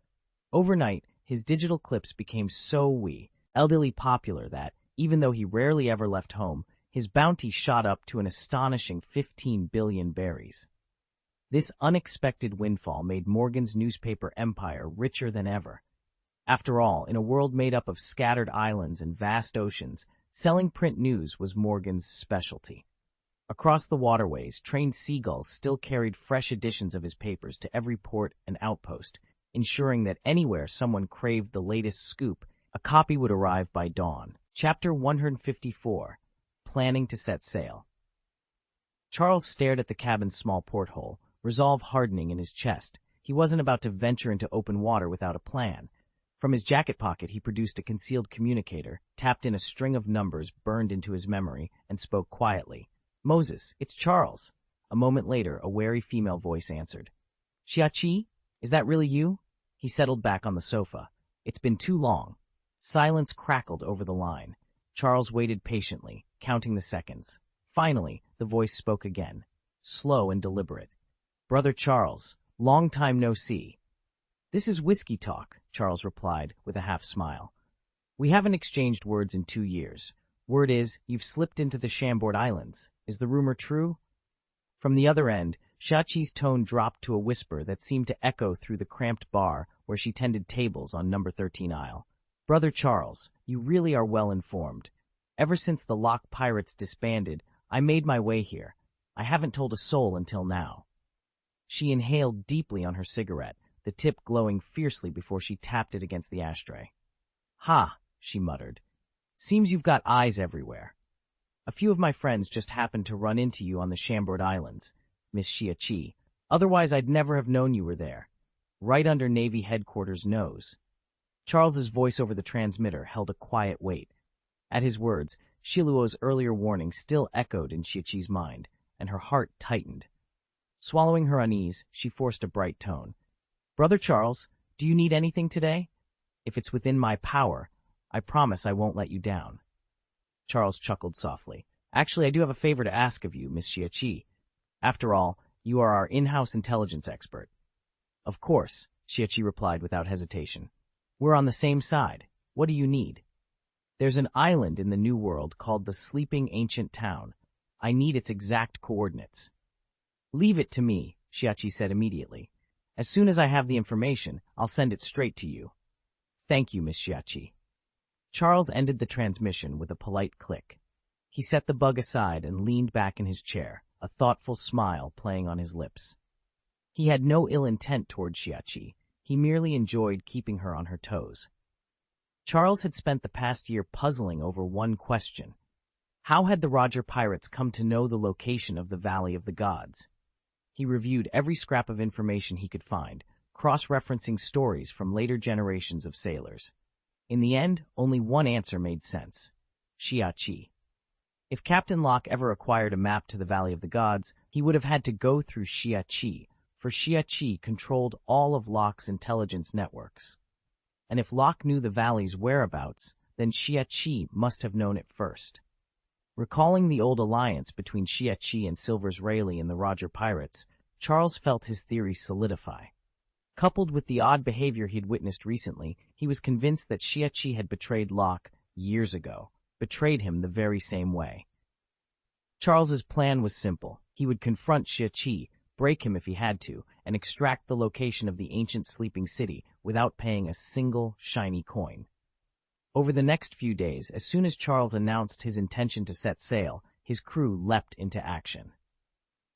Overnight, his digital clips became so wildly popular that, even though he rarely ever left home, his bounty shot up to an astonishing 15 billion berries. This unexpected windfall made Morgan's newspaper empire richer than ever. After all, in a world made up of scattered islands and vast oceans, selling print news was Morgan's specialty. Across the waterways, trained seagulls still carried fresh editions of his papers to every port and outpost, ensuring that anywhere someone craved the latest scoop, a copy would arrive by dawn. Chapter 154, Planning to Set Sail. Charles stared at the cabin's small porthole, resolve hardening in his chest. He wasn't about to venture into open water without a plan. From his jacket pocket, he produced a concealed communicator, tapped in a string of numbers burned into his memory, and spoke quietly. "Moses, it's Charles." A moment later, a wary female voice answered. "Xiachi, is that really you?" He settled back on the sofa. "It's been too long." Silence crackled over the line. Charles waited patiently, counting the seconds. Finally, the voice spoke again, slow and deliberate. "Brother Charles, long time no see." "This is whiskey talk," Charles replied with a half-smile. "We haven't exchanged words in 2 years. Word is, you've slipped into the Chambord Islands. Is the rumor true?" From the other end, Xiaqi's tone dropped to a whisper that seemed to echo through the cramped bar where she tended tables on number 13 aisle. "Brother Charles, you really are well informed. Ever since the Lock Pirates disbanded, I made my way here. I haven't told a soul until now." She inhaled deeply on her cigarette, the tip glowing fiercely before she tapped it against the ashtray. "Ha," she muttered. "Seems you've got eyes everywhere. A few of my friends just happened to run into you on the Chambord Islands, Miss Xiachi. Otherwise I'd never have known you were there. right under Navy headquarters' nose. Charles's voice over the transmitter held a quiet weight. At his words, Shiluo's earlier warning still echoed in Xiaqi's mind, and her heart tightened. Swallowing her unease, she forced a bright tone. "Brother Charles, do you need anything today? If it's within my power, I promise I won't let you down." Charles chuckled softly. "Actually, I do have a favor to ask of you, Miss Xiaqi. After all, you are our in-house intelligence expert." "Of course," Xiaqi replied without hesitation. "We're on the same side. What do you need?" "There's an island in the New World called the Sleeping Ancient Town. I need its exact coordinates." "Leave it to me," Xiaqi said immediately. "As soon as I have the information, I'll send it straight to you." "Thank you, Miss Xiaqi." Charles ended the transmission with a polite click. He set the bug aside and leaned back in his chair, a thoughtful smile playing on his lips. He had no ill intent toward Xiaqi. He merely enjoyed keeping her on her toes. Charles had spent the past year puzzling over one question. How had the Roger pirates come to know the location of the Valley of the Gods? He reviewed every scrap of information he could find, cross-referencing stories from later generations of sailors. In the end, only one answer made sense: Xiaqi. If Captain Locke ever acquired a map to the Valley of the Gods, he would have had to go through Xiaqi, for Xiaqi controlled all of Locke's intelligence networks. And if Locke knew the valley's whereabouts, then Xiaqi must have known it first. Recalling the old alliance between Xiaqi and Silver's Rayleigh and the Roger pirates, Charles felt his theory solidify. Coupled with the odd behavior he'd witnessed recently, he was convinced that Xiaqi had betrayed Locke years ago, betrayed him the very same way. Charles's plan was simple. He would confront Xiaqi, break him if he had to, and extract the location of the ancient sleeping city without paying a single shiny coin. Over the next few days, as soon as Charles announced his intention to set sail, his crew leapt into action.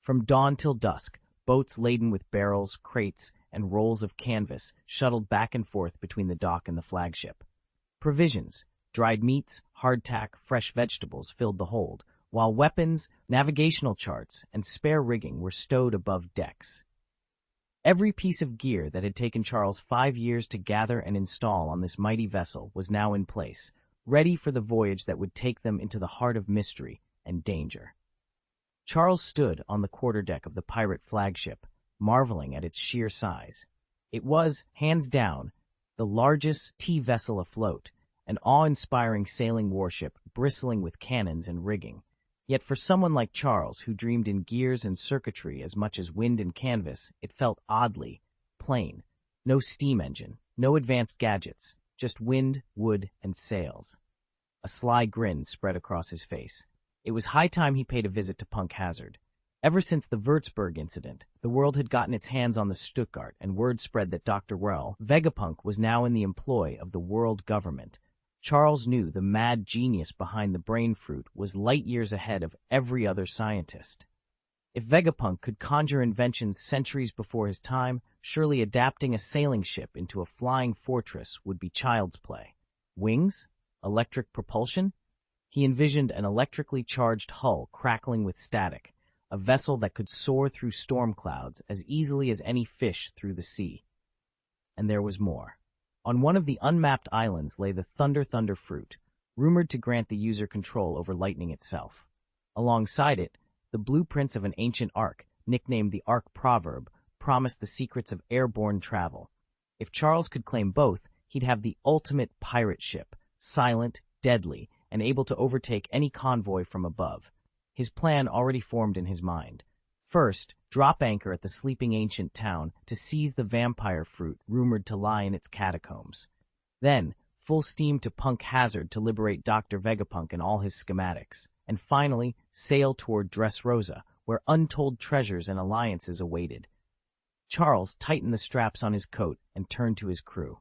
From dawn till dusk, boats laden with barrels, crates, and rolls of canvas shuttled back and forth between the dock and the flagship. Provisions, dried meats, hardtack, fresh vegetables filled the hold, while weapons, navigational charts, and spare rigging were stowed above decks. Every piece of gear that had taken Charles 5 years to gather and install on this mighty vessel was now in place, ready for the voyage that would take them into the heart of mystery and danger. Charles stood on the quarterdeck of the pirate flagship, marveling at its sheer size. It was, hands down, the largest tea-vessel afloat, an awe-inspiring sailing warship bristling with cannons and rigging. Yet for someone like Charles, who dreamed in gears and circuitry as much as wind and canvas, it felt oddly plain. No steam engine, no advanced gadgets, just wind, wood, and sails. A sly grin spread across his face. It was high time he paid a visit to Punk Hazard. Ever since the Würzburg incident, the world had gotten its hands on the Stuttgart, and word spread that Dr. Well, Vegapunk, was now in the employ of the world government. Charles knew the mad genius behind the brain fruit was light years ahead of every other scientist. If Vegapunk could conjure inventions centuries before his time, surely adapting a sailing ship into a flying fortress would be child's play. Wings? Electric propulsion? He envisioned an electrically charged hull crackling with static, a vessel that could soar through storm clouds as easily as any fish through the sea. And there was more. On one of the unmapped islands lay the Thunder fruit, rumored to grant the user control over lightning itself. Alongside it, the blueprints of an ancient ark, nicknamed the Ark Proverb, promised the secrets of airborne travel. If Charles could claim both, he'd have the ultimate pirate ship, silent, deadly, and able to overtake any convoy from above. His plan already formed in his mind. First, drop anchor at the sleeping ancient town to seize the vampire fruit rumored to lie in its catacombs. Then, full steam to Punk Hazard to liberate Dr. Vegapunk and all his schematics. And finally, sail toward Dressrosa, where untold treasures and alliances awaited. Charles tightened the straps on his coat and turned to his crew.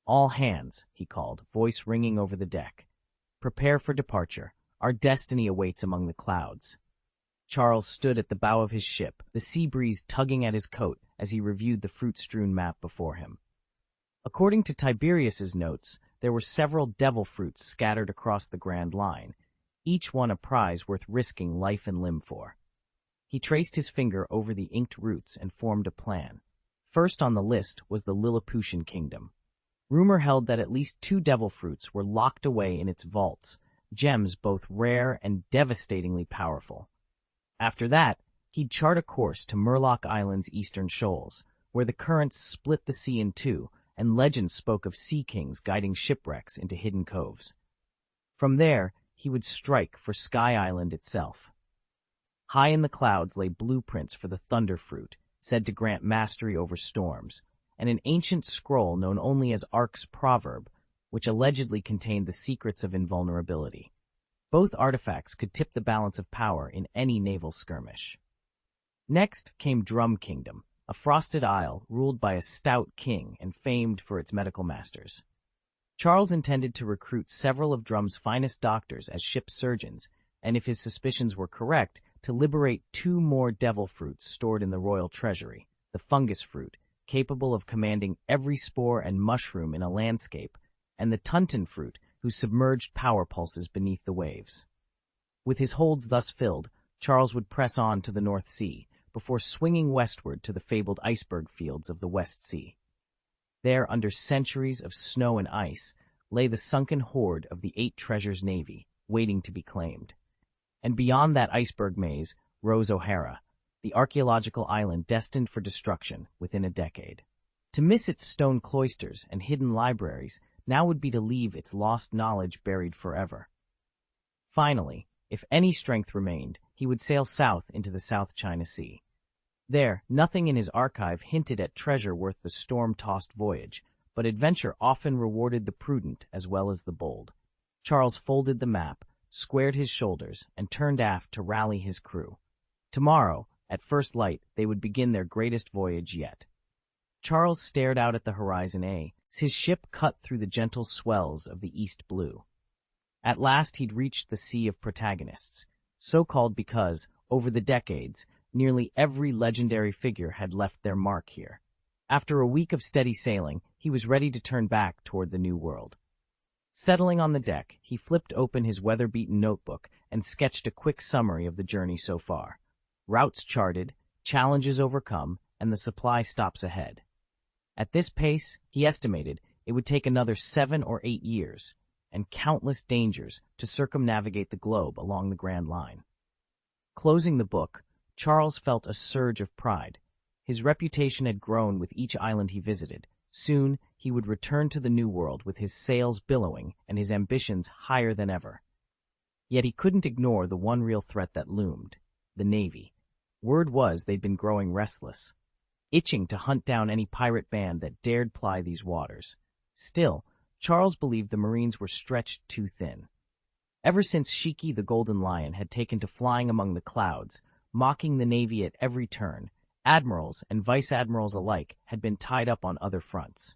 "All hands," he called, voice ringing over the deck. "Prepare for departure. Our destiny awaits among the clouds." Charles stood at the bow of his ship, the sea breeze tugging at his coat as he reviewed the fruit-strewn map before him. According to Tiberius's notes, there were several devil fruits scattered across the Grand Line, each one a prize worth risking life and limb for. He traced his finger over the inked roots and formed a plan. First on the list was the Lilliputian kingdom. Rumor held that at least 2 devil fruits were locked away in its vaults, gems both rare and devastatingly powerful. After that, he'd chart a course to Murloc Island's eastern shoals, where the currents split the sea in two, and legends spoke of sea kings guiding shipwrecks into hidden coves. From there, he would strike for Sky Island itself. High in the clouds lay blueprints for the Thunder Fruit, said to grant mastery over storms, and an ancient scroll known only as Ark's Proverb, which allegedly contained the secrets of invulnerability. Both artifacts could tip the balance of power in any naval skirmish. Next came Drum Kingdom, a frosted isle ruled by a stout king and famed for its medical masters. Charles intended to recruit several of Drum's finest doctors as ship surgeons, and if his suspicions were correct, to liberate 2 more devil fruits stored in the royal treasury, the fungus fruit, capable of commanding every spore and mushroom in a landscape, and the Tunton fruit, whose submerged power pulses beneath the waves. With his holds thus filled, Charles would press on to the North Sea, before swinging westward to the fabled iceberg fields of the West Sea. There, under centuries of snow and ice, lay the sunken hoard of the 8 Treasures Navy, waiting to be claimed. And beyond that iceberg maze rose O'Hara, the archaeological island destined for destruction within a decade. To miss its stone cloisters and hidden libraries now would be to leave its lost knowledge buried forever. Finally, if any strength remained, he would sail south into the South China Sea. There, nothing in his archive hinted at treasure worth the storm-tossed voyage, but adventure often rewarded the prudent as well as the bold. Charles folded the map, squared his shoulders, and turned aft to rally his crew. Tomorrow, at first light, they would begin their greatest voyage yet. Charles stared out at the horizon as his ship cut through the gentle swells of the East Blue. At last he'd reached the Sea of Protagonists, so called because, over the decades, nearly every legendary figure had left their mark here. After a week of steady sailing, he was ready to turn back toward the New World. Settling on the deck, he flipped open his weather-beaten notebook and sketched a quick summary of the journey so far. Routes charted, challenges overcome, and the supply stops ahead. At this pace, he estimated, it would take another 7 or 8 years, and countless dangers to circumnavigate the globe along the Grand Line. Closing the book, Charles felt a surge of pride. His reputation had grown with each island he visited. Soon, he would return to the New World with his sails billowing and his ambitions higher than ever. Yet he couldn't ignore the one real threat that loomed, the Navy. Word was they'd been growing restless, itching to hunt down any pirate band that dared ply these waters. Still, Charles believed the Marines were stretched too thin. Ever since Shiki the Golden Lion had taken to flying among the clouds, mocking the Navy at every turn, admirals and vice-admirals alike had been tied up on other fronts.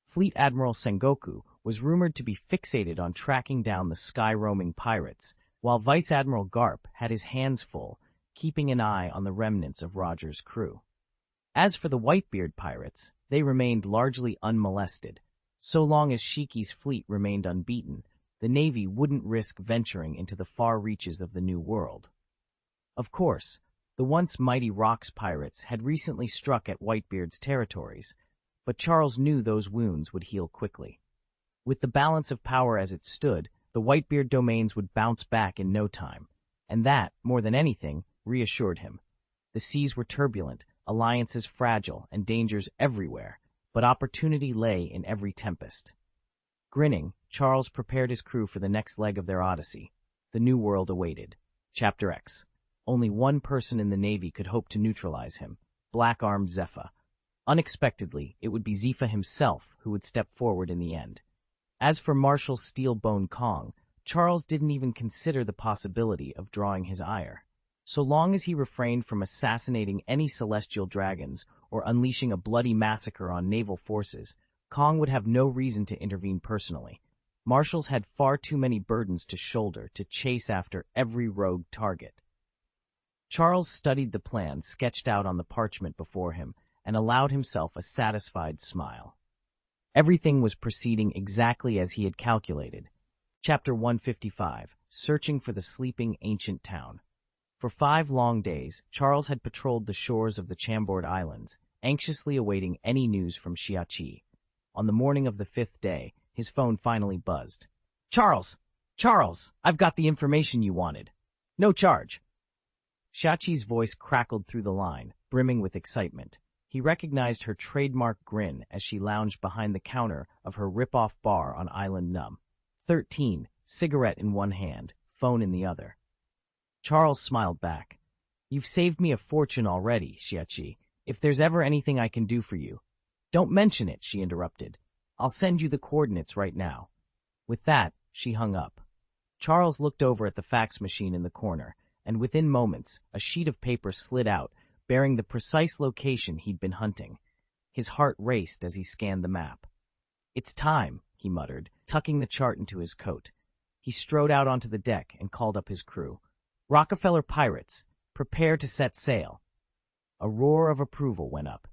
Fleet Admiral Sengoku was rumored to be fixated on tracking down the sky-roaming pirates, while Vice Admiral Garp had his hands full, keeping an eye on the remnants of Roger's crew. As for the Whitebeard pirates, they remained largely unmolested. So long as Shiki's fleet remained unbeaten, the Navy wouldn't risk venturing into the far reaches of the New World. Of course, the once mighty Rocks pirates had recently struck at Whitebeard's territories, but Charles knew those wounds would heal quickly. With the balance of power as it stood, the Whitebeard domains would bounce back in no time, and that, more than anything, reassured him. The seas were turbulent, alliances fragile, and dangers everywhere, but opportunity lay in every tempest. Grinning, Charles prepared his crew for the next leg of their odyssey. The New World awaited. Chapter X. Only one person in the Navy could hope to neutralize him, Black-Armed Zephyr. Unexpectedly, it would be Zephyr himself who would step forward in the end. As for Marshal Steelbone Kong, Charles didn't even consider the possibility of drawing his ire. So long as he refrained from assassinating any celestial dragons or unleashing a bloody massacre on naval forces, Kong would have no reason to intervene personally. Marshals had far too many burdens to shoulder to chase after every rogue target. Charles studied the plan sketched out on the parchment before him and allowed himself a satisfied smile. Everything was proceeding exactly as he had calculated. Chapter 155, Searching for the Sleeping Ancient Town. For 5 long days, Charles had patrolled the shores of the Chambord Islands, anxiously awaiting any news from Xiachi. On the morning of the 5th day, his phone finally buzzed. "Charles! Charles! I've got the information you wanted. No charge." Xiachi's voice crackled through the line, brimming with excitement. He recognized her trademark grin as she lounged behind the counter of her rip-off bar on Island Num. 13, cigarette in one hand, phone in the other. Charles smiled back. "You've saved me a fortune already, Xiachi. If there's ever anything I can do for you—" "Don't mention it," she interrupted. "I'll send you the coordinates right now." With that, she hung up. Charles looked over at the fax machine in the corner, and within moments, a sheet of paper slid out, bearing the precise location he'd been hunting. His heart raced as he scanned the map. "It's time," he muttered, tucking the chart into his coat. He strode out onto the deck and called up his crew. "Rockefeller pirates, prepare to set sail." A roar of approval went up.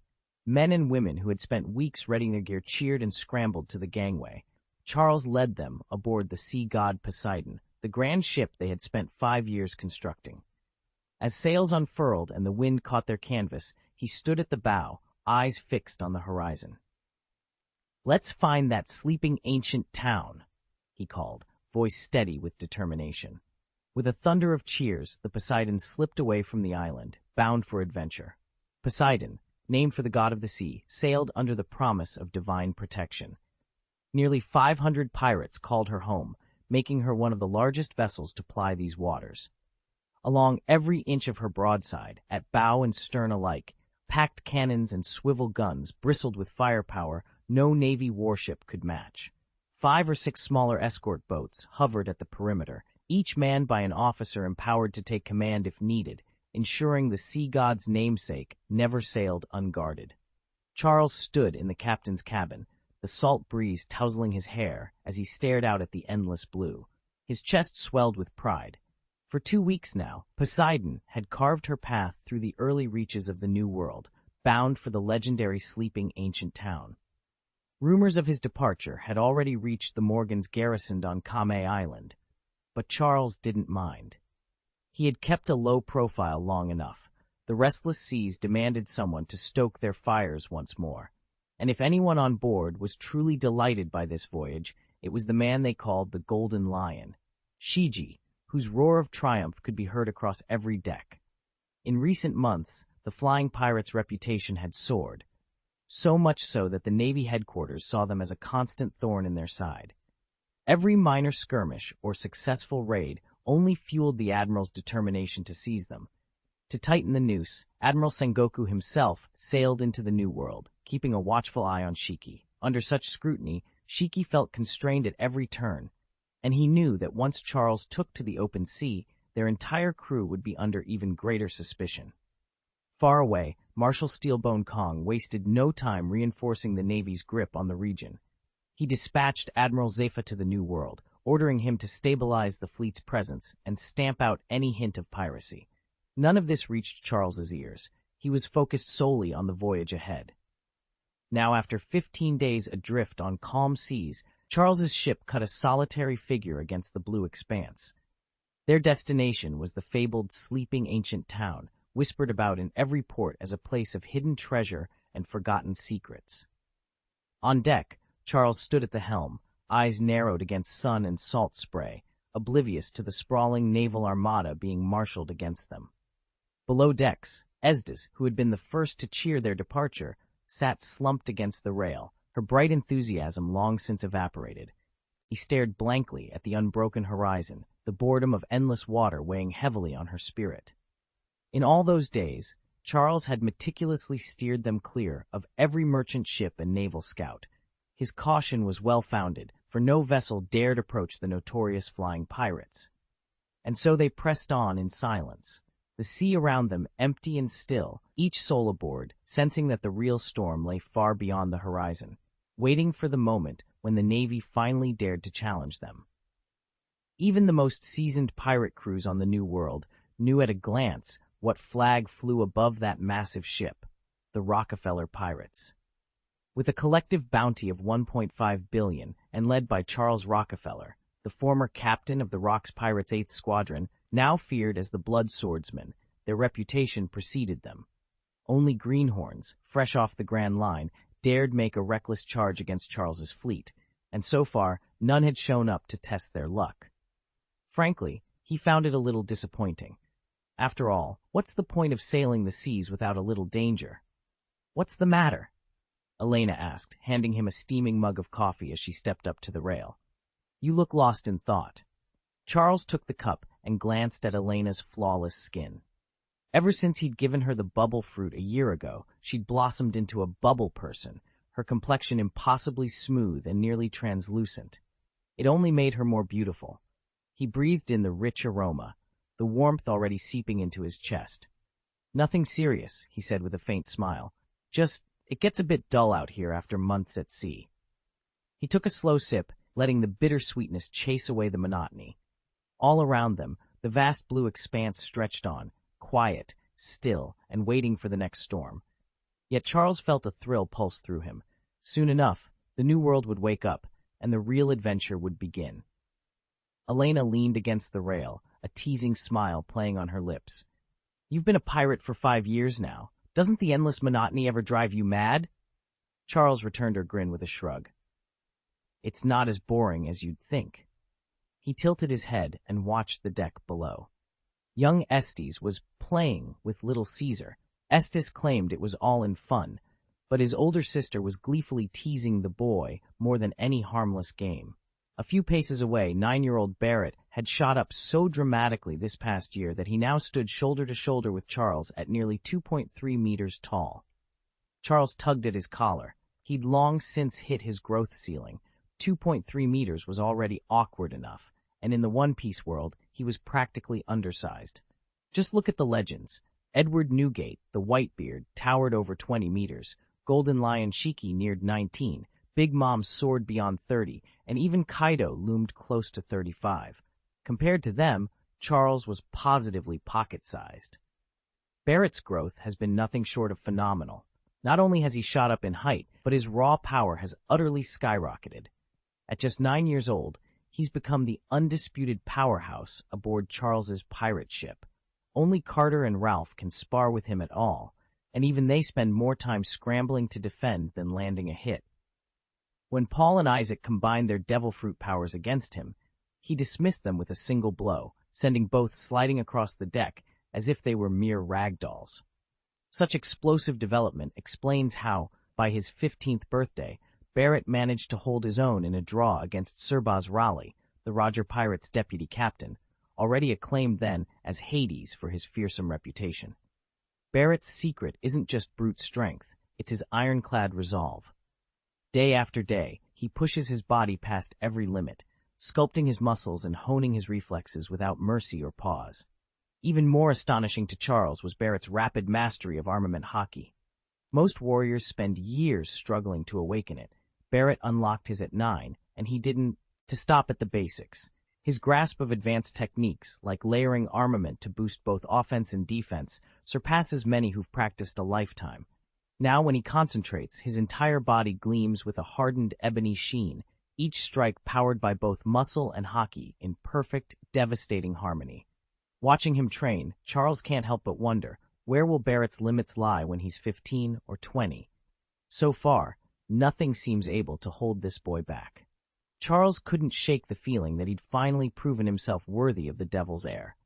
Men and women who had spent weeks readying their gear cheered and scrambled to the gangway. Charles led them aboard the sea god Poseidon, the grand ship they had spent 5 years constructing. As sails unfurled and the wind caught their canvas, he stood at the bow, eyes fixed on the horizon. "Let's find that sleeping ancient town," he called, voice steady with determination. With a thunder of cheers, the Poseidon slipped away from the island, bound for adventure. Poseidon, named for the god of the sea, sailed under the promise of divine protection. Nearly 500 pirates called her home, making her one of the largest vessels to ply these waters. Along every inch of her broadside, at bow and stern alike, packed cannons and swivel guns bristled with firepower no Navy warship could match. 5 or 6 smaller escort boats hovered at the perimeter, each manned by an officer empowered to take command if needed, ensuring the sea god's namesake never sailed unguarded. Charles stood in the captain's cabin, the salt breeze tousling his hair as he stared out at the endless blue. His chest swelled with pride. For 2 weeks now, Poseidon had carved her path through the early reaches of the New World, bound for the legendary sleeping ancient town. Rumors of his departure had already reached the Morgans garrisoned on Kame Island, but Charles didn't mind. He had kept a low profile long enough. The restless seas demanded someone to stoke their fires once more. And if anyone on board was truly delighted by this voyage, it was the man they called the Golden Lion, Shiji, whose roar of triumph could be heard across every deck. In recent months, the flying pirates' reputation had soared, so much so that the Navy headquarters saw them as a constant thorn in their side. Every minor skirmish or successful raid only fueled the Admiral's determination to seize them. To tighten the noose, Admiral Sengoku himself sailed into the New World, keeping a watchful eye on Shiki. Under such scrutiny, Shiki felt constrained at every turn, and he knew that once Charles took to the open sea, their entire crew would be under even greater suspicion. Far away, Marshal Steelbone Kong wasted no time reinforcing the Navy's grip on the region. He dispatched Admiral Zepha to the New World, ordering him to stabilize the fleet's presence and stamp out any hint of piracy. None of this reached Charles's ears. He was focused solely on the voyage ahead. Now, after 15 days adrift on calm seas, Charles's ship cut a solitary figure against the blue expanse. Their destination was the fabled sleeping ancient town, whispered about in every port as a place of hidden treasure and forgotten secrets. On deck, Charles stood at the helm, eyes narrowed against sun and salt spray, oblivious to the sprawling naval armada being marshaled against them. Below decks, Esdes, who had been the first to cheer their departure, sat slumped against the rail, her bright enthusiasm long since evaporated. He stared blankly at the unbroken horizon, the boredom of endless water weighing heavily on her spirit. In all those days, Charles had meticulously steered them clear of every merchant ship and naval scout. His caution was well-founded, for no vessel dared approach the notorious flying pirates. And so they pressed on in silence, the sea around them empty and still, each soul aboard, sensing that the real storm lay far beyond the horizon, waiting for the moment when the Navy finally dared to challenge them. Even the most seasoned pirate crews on the New World knew at a glance what flag flew above that massive ship, the Rockefeller Pirates. With a collective bounty of $1.5 billion and led by Charles Rockefeller, the former captain of the Rocks Pirates' 8th Squadron, now feared as the Blood Swordsman, their reputation preceded them. Only greenhorns, fresh off the Grand Line, dared make a reckless charge against Charles's fleet, and so far none had shown up to test their luck. Frankly, he found it a little disappointing. After all, what's the point of sailing the seas without a little danger? "What's the matter?" Elena asked, handing him a steaming mug of coffee as she stepped up to the rail. "You look lost in thought." Charles took the cup and glanced at Elena's flawless skin. Ever since he'd given her the bubble fruit a year ago, she'd blossomed into a bubble person, her complexion impossibly smooth and nearly translucent. It only made her more beautiful. He breathed in the rich aroma, the warmth already seeping into his chest. "Nothing serious," he said with a faint smile. "Just, it gets a bit dull out here after months at sea." He took a slow sip, letting the bitter sweetness chase away the monotony. All around them, the vast blue expanse stretched on, quiet, still, and waiting for the next storm. Yet Charles felt a thrill pulse through him. Soon enough, the new world would wake up, and the real adventure would begin. Elena leaned against the rail, a teasing smile playing on her lips. "You've been a pirate for 5 years now. Doesn't the endless monotony ever drive you mad?" Charles returned her grin with a shrug. "It's not as boring as you'd think." He tilted his head and watched the deck below. Young Estes was playing with little Caesar. Estes claimed it was all in fun, but his older sister was gleefully teasing the boy more than any harmless game. A few paces away, 9-year-old Barrett had shot up so dramatically this past year that he now stood shoulder to shoulder with Charles at nearly 2.3 meters tall. Charles tugged at his collar. He'd long since hit his growth ceiling. 2.3 meters was already awkward enough, and in the One Piece world, he was practically undersized. Just look at the legends. Edward Newgate, the Whitebeard, towered over 20 meters. Golden Lion Shiki neared 19. Big Mom soared beyond 30, and even Kaido loomed close to 35. Compared to them, Charles was positively pocket-sized. Barrett's growth has been nothing short of phenomenal. Not only has he shot up in height, but his raw power has utterly skyrocketed. At just 9 years old, he's become the undisputed powerhouse aboard Charles's pirate ship. Only Carter and Ralph can spar with him at all, and even they spend more time scrambling to defend than landing a hit. When Paul and Isaac combined their devil fruit powers against him, he dismissed them with a single blow, sending both sliding across the deck as if they were mere ragdolls. Such explosive development explains how, by his 15th birthday, Barrett managed to hold his own in a draw against Sirbaz Raleigh, the Roger Pirates' deputy captain, already acclaimed then as Hades for his fearsome reputation. Barrett's secret isn't just brute strength, it's his ironclad resolve. Day after day, he pushes his body past every limit, sculpting his muscles and honing his reflexes without mercy or pause. Even more astonishing to Charles was Barrett's rapid mastery of armament Haki. Most warriors spend years struggling to awaken it. Barrett unlocked his at 9, and he didn't stop at the basics. His grasp of advanced techniques, like layering armament to boost both offense and defense, surpasses many who've practiced a lifetime. Now when he concentrates, his entire body gleams with a hardened ebony sheen, each strike powered by both muscle and Haki in perfect, devastating harmony. Watching him train, Charles can't help but wonder, where will Barrett's limits lie when he's 15 or 20? So far, nothing seems able to hold this boy back. Charles couldn't shake the feeling that he'd finally proven himself worthy of the Devil's heir.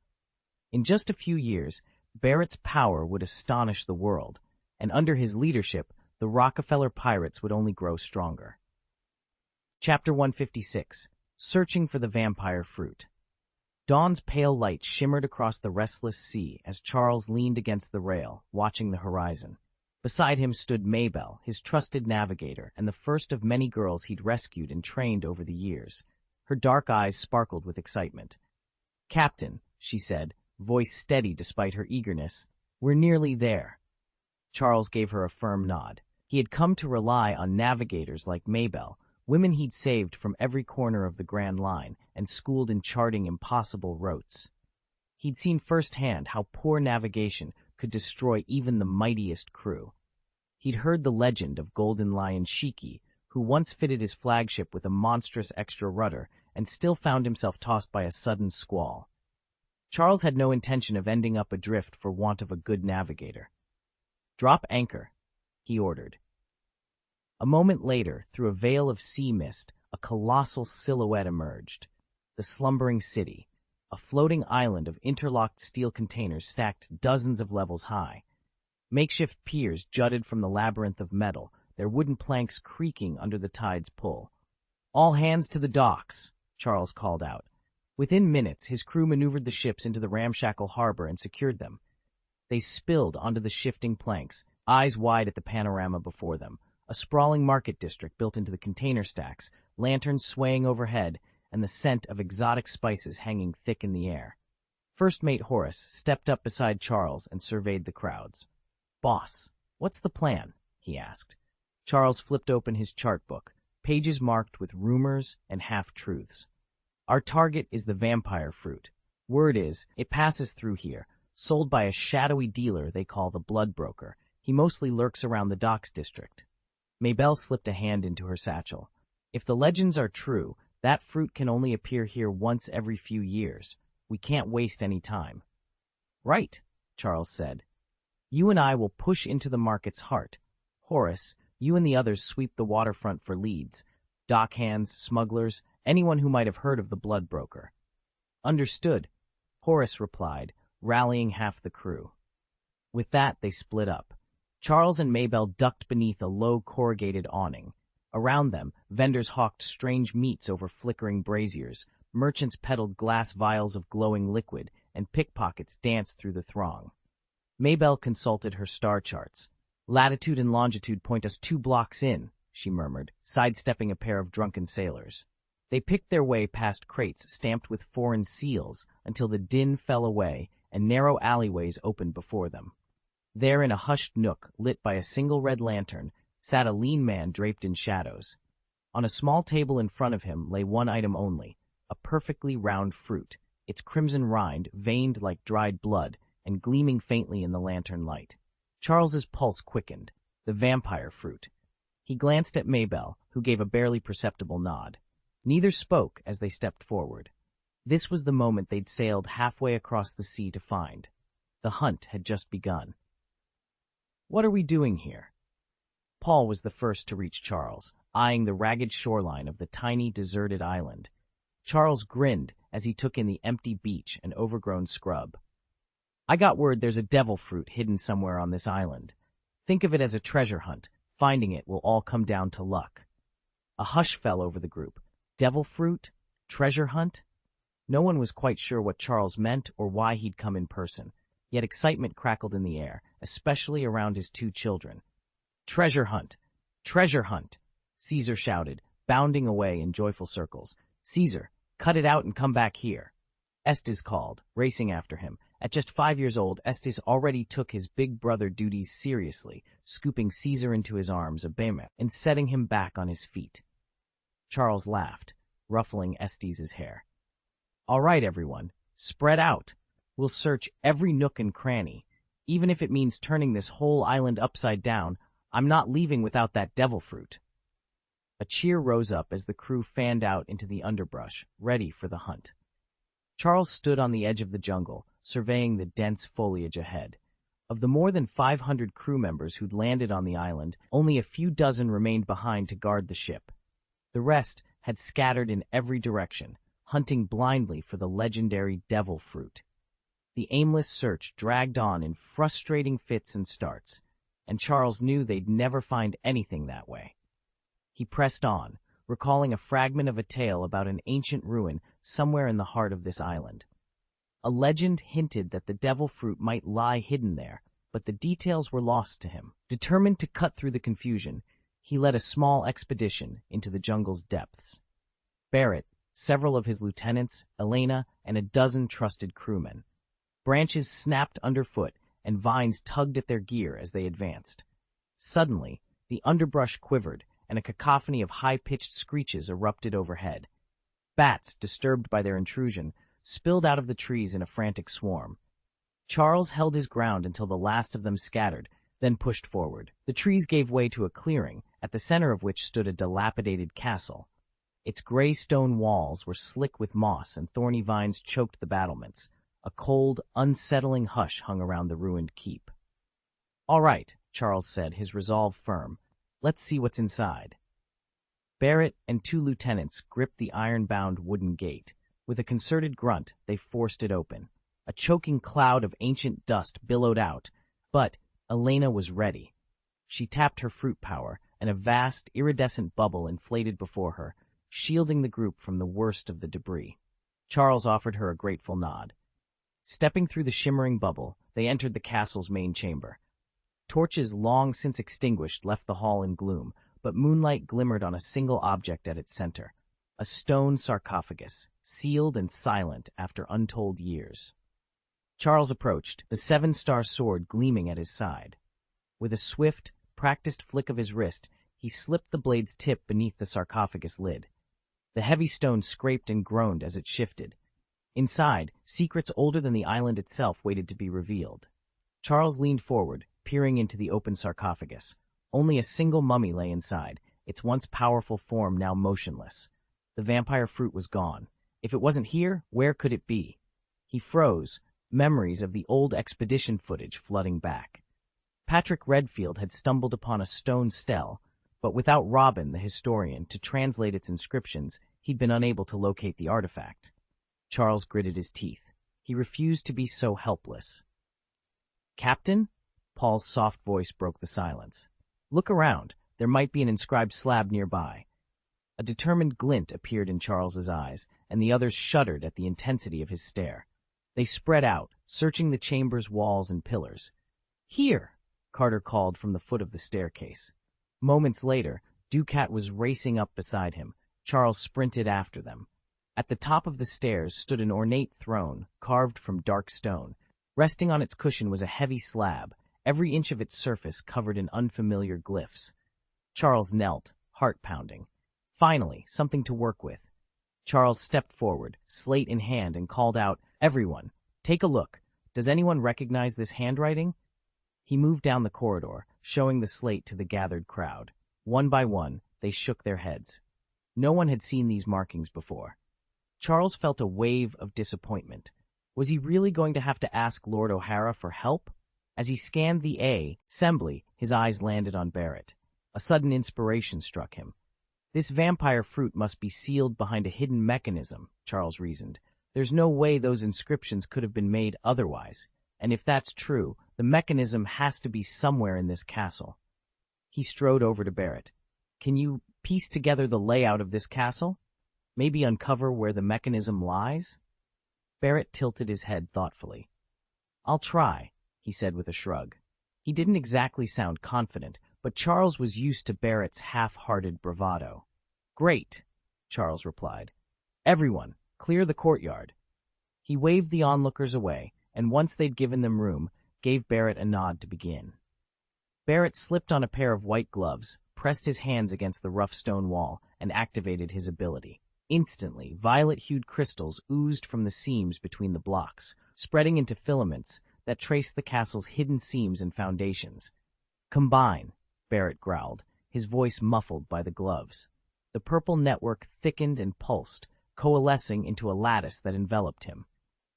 In just a few years, Barrett's power would astonish the world, and under his leadership, the Rockefeller Pirates would only grow stronger. Chapter 156. Searching for the Vampire Fruit. Dawn's pale light shimmered across the restless sea as Charles leaned against the rail, watching the horizon. Beside him stood Maybelle, his trusted navigator, and the first of many girls he'd rescued and trained over the years. Her dark eyes sparkled with excitement. "Captain," she said, voice steady despite her eagerness, "we're nearly there." Charles gave her a firm nod. He had come to rely on navigators like Maybelle, women he'd saved from every corner of the Grand Line and schooled in charting impossible routes. He'd seen firsthand how poor navigation could destroy even the mightiest crew. He'd heard the legend of Golden Lion Shiki, who once fitted his flagship with a monstrous extra rudder and still found himself tossed by a sudden squall. Charles had no intention of ending up adrift for want of a good navigator. "Drop anchor," he ordered. A moment later, through a veil of sea mist, a colossal silhouette emerged. The slumbering city, a floating island of interlocked steel containers stacked dozens of levels high. Makeshift piers jutted from the labyrinth of metal, their wooden planks creaking under the tide's pull. "All hands to the docks," Charles called out. Within minutes, his crew maneuvered the ships into the ramshackle harbor and secured them. They spilled onto the shifting planks, eyes wide at the panorama before them. A sprawling market district built into the container stacks, lanterns swaying overhead, and the scent of exotic spices hanging thick in the air. First Mate Horace stepped up beside Charles and surveyed the crowds. "Boss, what's the plan?" he asked. Charles flipped open his chart book, pages marked with rumors and half-truths. "Our target is the vampire fruit. Word is, it passes through here, sold by a shadowy dealer they call the Blood Broker. He mostly lurks around the docks district." Maybelle slipped a hand into her satchel. "If the legends are true, that fruit can only appear here once every few years. We can't waste any time." "Right," Charles said. "You and I will push into the market's heart. Horace, you and the others sweep the waterfront for leads. Dock hands, smugglers, anyone who might have heard of the Blood Broker." "Understood," Horace replied, rallying half the crew. With that, they split up. Charles and Maybelle ducked beneath a low corrugated awning. Around them, vendors hawked strange meats over flickering braziers, merchants peddled glass vials of glowing liquid, and pickpockets danced through the throng. Maybelle consulted her star charts. "Latitude and longitude point us 2 blocks in," she murmured, sidestepping a pair of drunken sailors. They picked their way past crates stamped with foreign seals until the din fell away and narrow alleyways opened before them. There, in a hushed nook lit by a single red lantern, sat a lean man draped in shadows. On a small table in front of him lay one item only, a perfectly round fruit, its crimson rind veined like dried blood and gleaming faintly in the lantern light. Charles's pulse quickened. The vampire fruit. He glanced at Maybelle, who gave a barely perceptible nod. Neither spoke as they stepped forward. This was the moment they'd sailed halfway across the sea to find. The hunt had just begun. "What are we doing here?" Paul was the first to reach Charles, eyeing the ragged shoreline of the tiny, deserted island. Charles grinned as he took in the empty beach and overgrown scrub. "I got word there's a devil fruit hidden somewhere on this island. Think of it as a treasure hunt. Finding it will all come down to luck." A hush fell over the group. Devil fruit? Treasure hunt? No one was quite sure what Charles meant or why he'd come in person, yet excitement crackled in the air, especially around his 2 children. "Treasure hunt! Treasure hunt!" Caesar shouted, bounding away in joyful circles. "Caesar, cut it out and come back here." Estes called, racing after him. At just 5 years old, Estes already took his big brother duties seriously, scooping Caesar into his arms, a behemoth, and setting him back on his feet. Charles laughed, ruffling Estes's hair. "All right, everyone, spread out. We'll search every nook and cranny. Even if it means turning this whole island upside down, I'm not leaving without that devil fruit." A cheer rose up as the crew fanned out into the underbrush, ready for the hunt. Charles stood on the edge of the jungle, surveying the dense foliage ahead. Of the more than 500 crew members who'd landed on the island, only a few dozen remained behind to guard the ship. The rest had scattered in every direction, hunting blindly for the legendary devil fruit. The aimless search dragged on in frustrating fits and starts, and Charles knew they'd never find anything that way. He pressed on, recalling a fragment of a tale about an ancient ruin somewhere in the heart of this island. A legend hinted that the devil fruit might lie hidden there, but the details were lost to him. Determined to cut through the confusion, he led a small expedition into the jungle's depths. Barrett, several of his lieutenants, Elena, and a dozen trusted crewmen. Branches snapped underfoot, and vines tugged at their gear as they advanced. Suddenly, the underbrush quivered, and a cacophony of high-pitched screeches erupted overhead. Bats, disturbed by their intrusion, spilled out of the trees in a frantic swarm. Charles held his ground until the last of them scattered, then pushed forward. The trees gave way to a clearing, at the center of which stood a dilapidated castle. Its gray stone walls were slick with moss and thorny vines choked the battlements. A cold, unsettling hush hung around the ruined keep. "All right, Charles said, his resolve firm. "Let's see what's inside." Barrett and 2 lieutenants gripped the iron-bound wooden gate. With a concerted grunt, they forced it open. A choking cloud of ancient dust billowed out, but Elena was ready. She tapped her fruit power, and a vast, iridescent bubble inflated before her, shielding the group from the worst of the debris. Charles offered her a grateful nod. Stepping through the shimmering bubble, they entered the castle's main chamber. Torches long since extinguished left the hall in gloom, but moonlight glimmered on a single object at its center, a stone sarcophagus, sealed and silent after untold years. Charles approached, the 7-star sword gleaming at his side. With a swift, practiced flick of his wrist, he slipped the blade's tip beneath the sarcophagus lid. The heavy stone scraped and groaned as it shifted. Inside, secrets older than the island itself waited to be revealed. Charles leaned forward, peering into the open sarcophagus. Only a single mummy lay inside, its once powerful form now motionless. The vampire fruit was gone. If it wasn't here, where could it be? He froze, memories of the old expedition footage flooding back. Patrick Redfield had stumbled upon a stone stele, but without Robin, the historian, to translate its inscriptions, he'd been unable to locate the artifact. Charles gritted his teeth. He refused to be so helpless. "Captain?" Paul's soft voice broke the silence. "Look around. There might be an inscribed slab nearby." A determined glint appeared in Charles's eyes, and the others shuddered at the intensity of his stare. They spread out, searching the chamber's walls and pillars. "Here!" Carter called from the foot of the staircase. Moments later, Ducat was racing up beside him. Charles sprinted after them. At the top of the stairs stood an ornate throne, carved from dark stone. Resting on its cushion was a heavy slab, every inch of its surface covered in unfamiliar glyphs. Charles knelt, heart pounding. Finally, something to work with. Charles stepped forward, slate in hand, and called out, "Everyone, take a look. Does anyone recognize this handwriting?" He moved down the corridor, showing the slate to the gathered crowd. One by one, they shook their heads. No one had seen these markings before. Charles felt a wave of disappointment. Was he really going to have to ask Lord O'Hara for help? As he scanned the assembly, his eyes landed on Barrett. A sudden inspiration struck him. This vampire fruit must be sealed behind a hidden mechanism, Charles reasoned. There's no way those inscriptions could have been made otherwise. And if that's true, the mechanism has to be somewhere in this castle. He strode over to Barrett. "Can you piece together the layout of this castle? Maybe uncover where the mechanism lies?" Barrett tilted his head thoughtfully. "I'll try," he said with a shrug. He didn't exactly sound confident, but Charles was used to Barrett's half-hearted bravado. "Great," Charles replied. "Everyone, clear the courtyard." He waved the onlookers away, and once they'd given them room, gave Barrett a nod to begin. Barrett slipped on a pair of white gloves, pressed his hands against the rough stone wall, and activated his ability. Instantly, violet-hued crystals oozed from the seams between the blocks, spreading into filaments that traced the castle's hidden seams and foundations. "Combine," Barrett growled, his voice muffled by the gloves. The purple network thickened and pulsed, coalescing into a lattice that enveloped him.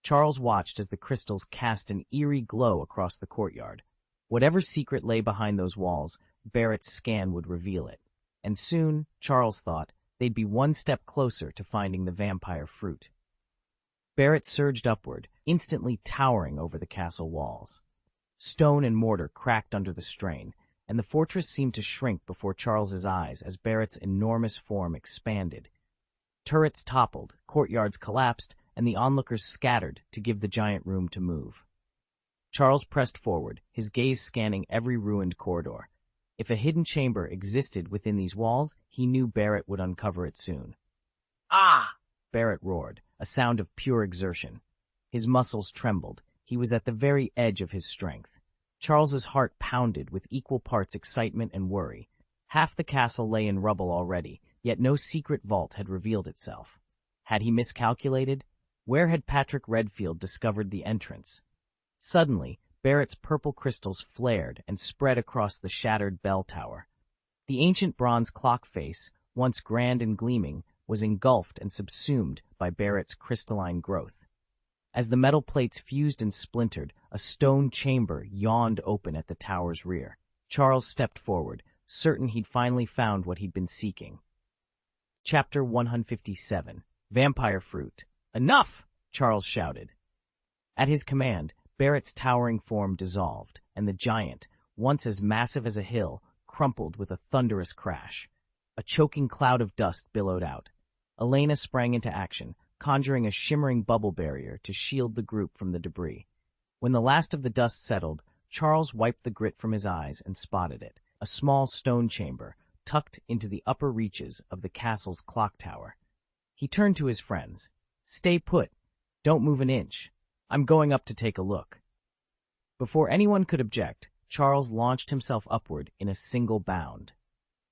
Charles watched as the crystals cast an eerie glow across the courtyard. Whatever secret lay behind those walls, Barrett's scan would reveal it. And soon, Charles thought, they'd be one step closer to finding the vampire fruit. Barrett surged upward, instantly towering over the castle walls. Stone and mortar cracked under the strain, and the fortress seemed to shrink before Charles's eyes as Barrett's enormous form expanded. Turrets toppled, courtyards collapsed, and the onlookers scattered to give the giant room to move. Charles pressed forward, his gaze scanning every ruined corridor. If a hidden chamber existed within these walls, he knew Barrett would uncover it soon. "Ah!" Barrett roared, a sound of pure exertion. His muscles trembled. He was at the very edge of his strength. Charles's heart pounded with equal parts excitement and worry. Half the castle lay in rubble already, yet no secret vault had revealed itself. Had he miscalculated? Where had Patrick Redfield discovered the entrance? Suddenly, Barrett's purple crystals flared and spread across the shattered bell tower. The ancient bronze clock face, once grand and gleaming, was engulfed and subsumed by Barrett's crystalline growth. As the metal plates fused and splintered, a stone chamber yawned open at the tower's rear. Charles stepped forward, certain he'd finally found what he'd been seeking. Chapter 157. Vampire Fruit. "Enough!" Charles shouted. At his command, Barrett's towering form dissolved, and the giant, once as massive as a hill, crumpled with a thunderous crash. A choking cloud of dust billowed out. Elena sprang into action, conjuring a shimmering bubble barrier to shield the group from the debris. When the last of the dust settled, Charles wiped the grit from his eyes and spotted it, a small stone chamber tucked into the upper reaches of the castle's clock tower. He turned to his friends. "Stay put. Don't move an inch. I'm going up to take a look." Before anyone could object, Charles launched himself upward in a single bound.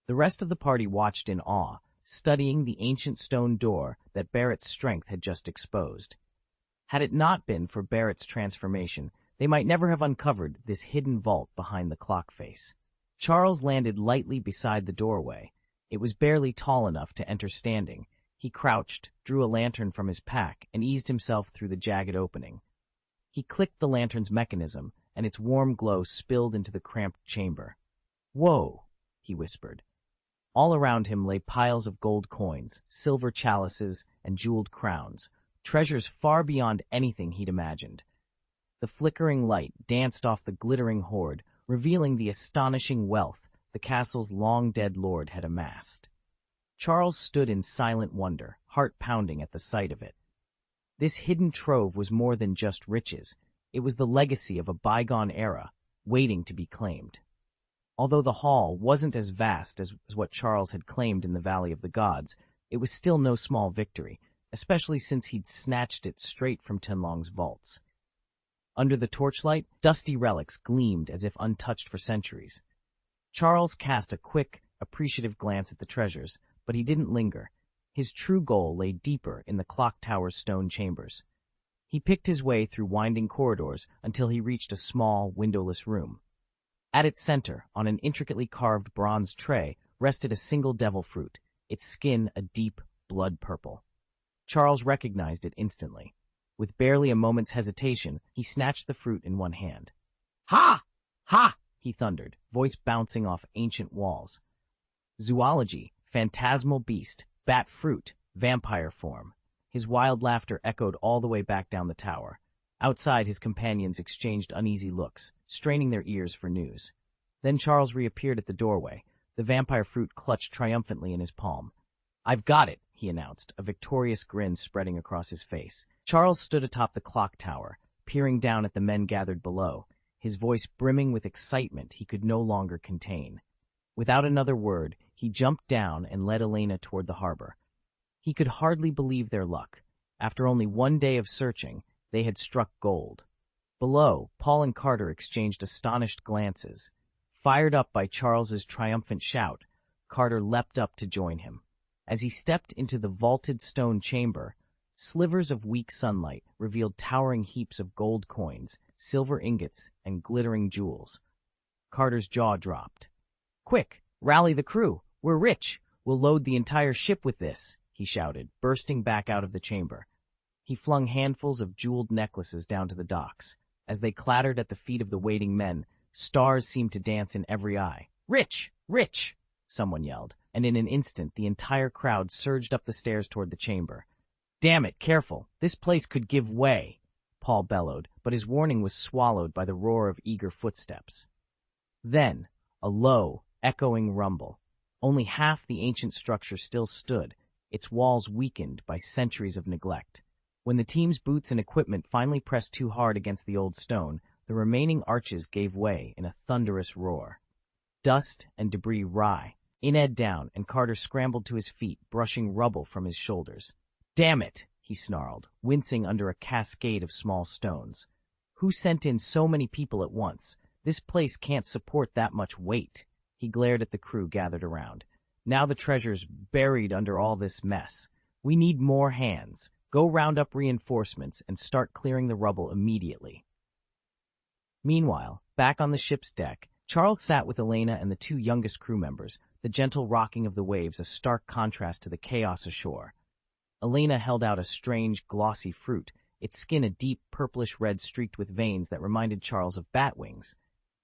The rest of the party watched in awe, studying the ancient stone door that Barrett's strength had just exposed. Had it not been for Barrett's transformation, they might never have uncovered this hidden vault behind the clock face. Charles landed lightly beside the doorway. It was barely tall enough to enter standing. He crouched, drew a lantern from his pack, and eased himself through the jagged opening. He clicked the lantern's mechanism, and its warm glow spilled into the cramped chamber. "Whoa," he whispered. All around him lay piles of gold coins, silver chalices, and jeweled crowns, treasures far beyond anything he'd imagined. The flickering light danced off the glittering hoard, revealing the astonishing wealth the castle's long-dead lord had amassed. Charles stood in silent wonder, heart pounding at the sight of it. This hidden trove was more than just riches. It was the legacy of a bygone era, waiting to be claimed. Although the hall wasn't as vast as what Charles had claimed in the Valley of the Gods, it was still no small victory, especially since he'd snatched it straight from Tenlong's vaults. Under the torchlight, dusty relics gleamed as if untouched for centuries. Charles cast a quick, appreciative glance at the treasures, but he didn't linger. His true goal lay deeper in the clock tower's stone chambers. He picked his way through winding corridors until he reached a small, windowless room. At its center, on an intricately carved bronze tray, rested a single devil fruit, its skin a deep, blood purple. Charles recognized it instantly. With barely a moment's hesitation, he snatched the fruit in one hand. "Ha! Ha!" he thundered, voice bouncing off ancient walls. Zoology, phantasmal beast, bat fruit, vampire form. His wild laughter echoed all the way back down the tower. Outside, his companions exchanged uneasy looks, straining their ears for news. Then Charles reappeared at the doorway, the vampire fruit clutched triumphantly in his palm. "I've got it," he announced, a victorious grin spreading across his face. Charles stood atop the clock tower, peering down at the men gathered below, his voice brimming with excitement he could no longer contain. Without another word, he jumped down and led Elena toward the harbor. He could hardly believe their luck. After only one day of searching, they had struck gold. Below, Paul and Carter exchanged astonished glances. Fired up by Charles's triumphant shout, Carter leapt up to join him. As he stepped into the vaulted stone chamber, slivers of weak sunlight revealed towering heaps of gold coins, silver ingots, and glittering jewels. Carter's jaw dropped. "Quick, rally the crew. We're rich. We'll load the entire ship with this," he shouted, bursting back out of the chamber. He flung handfuls of jeweled necklaces down to the docks. As they clattered at the feet of the waiting men, stars seemed to dance in every eye. "Rich! Rich!" someone yelled, and in an instant the entire crowd surged up the stairs toward the chamber. "Damn it, careful! This place could give way!" Paul bellowed, but his warning was swallowed by the roar of eager footsteps. Then, a low, echoing rumble. Only half the ancient structure still stood, its walls weakened by centuries of neglect. When the team's boots and equipment finally pressed too hard against the old stone, the remaining arches gave way in a thunderous roar. Dust and debris in-ed down, and Carter scrambled to his feet, brushing rubble from his shoulders. "Damn it!" he snarled, wincing under a cascade of small stones. "Who sent in so many people at once? This place can't support that much weight." He glared at the crew gathered around. "Now the treasure's buried under all this mess. We need more hands. Go round up reinforcements and start clearing the rubble immediately." Meanwhile, back on the ship's deck, Charles sat with Elena and the two youngest crew members, the gentle rocking of the waves a stark contrast to the chaos ashore. Elena held out a strange, glossy fruit, its skin a deep purplish red streaked with veins that reminded Charles of bat wings.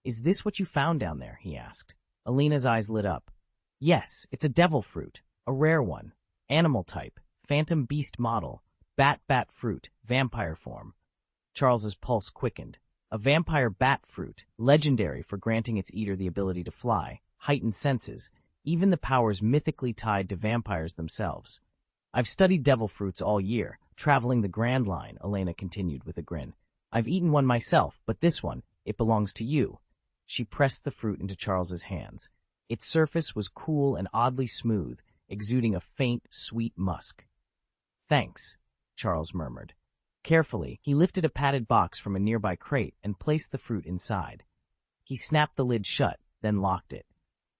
"Is this what you found down there?" he asked. Alina's eyes lit up. "Yes, it's a devil fruit, a rare one. Animal type, phantom beast model, bat fruit, vampire form." Charles's pulse quickened. A vampire bat fruit, legendary for granting its eater the ability to fly, heightened senses, even the powers mythically tied to vampires themselves. "I've studied devil fruits all year, traveling the Grand Line," Elena continued with a grin. "I've eaten one myself, but this one, it belongs to you." She pressed the fruit into Charles's hands. Its surface was cool and oddly smooth, exuding a faint, sweet musk. "Thanks," Charles murmured. Carefully, he lifted a padded box from a nearby crate and placed the fruit inside. He snapped the lid shut, then locked it.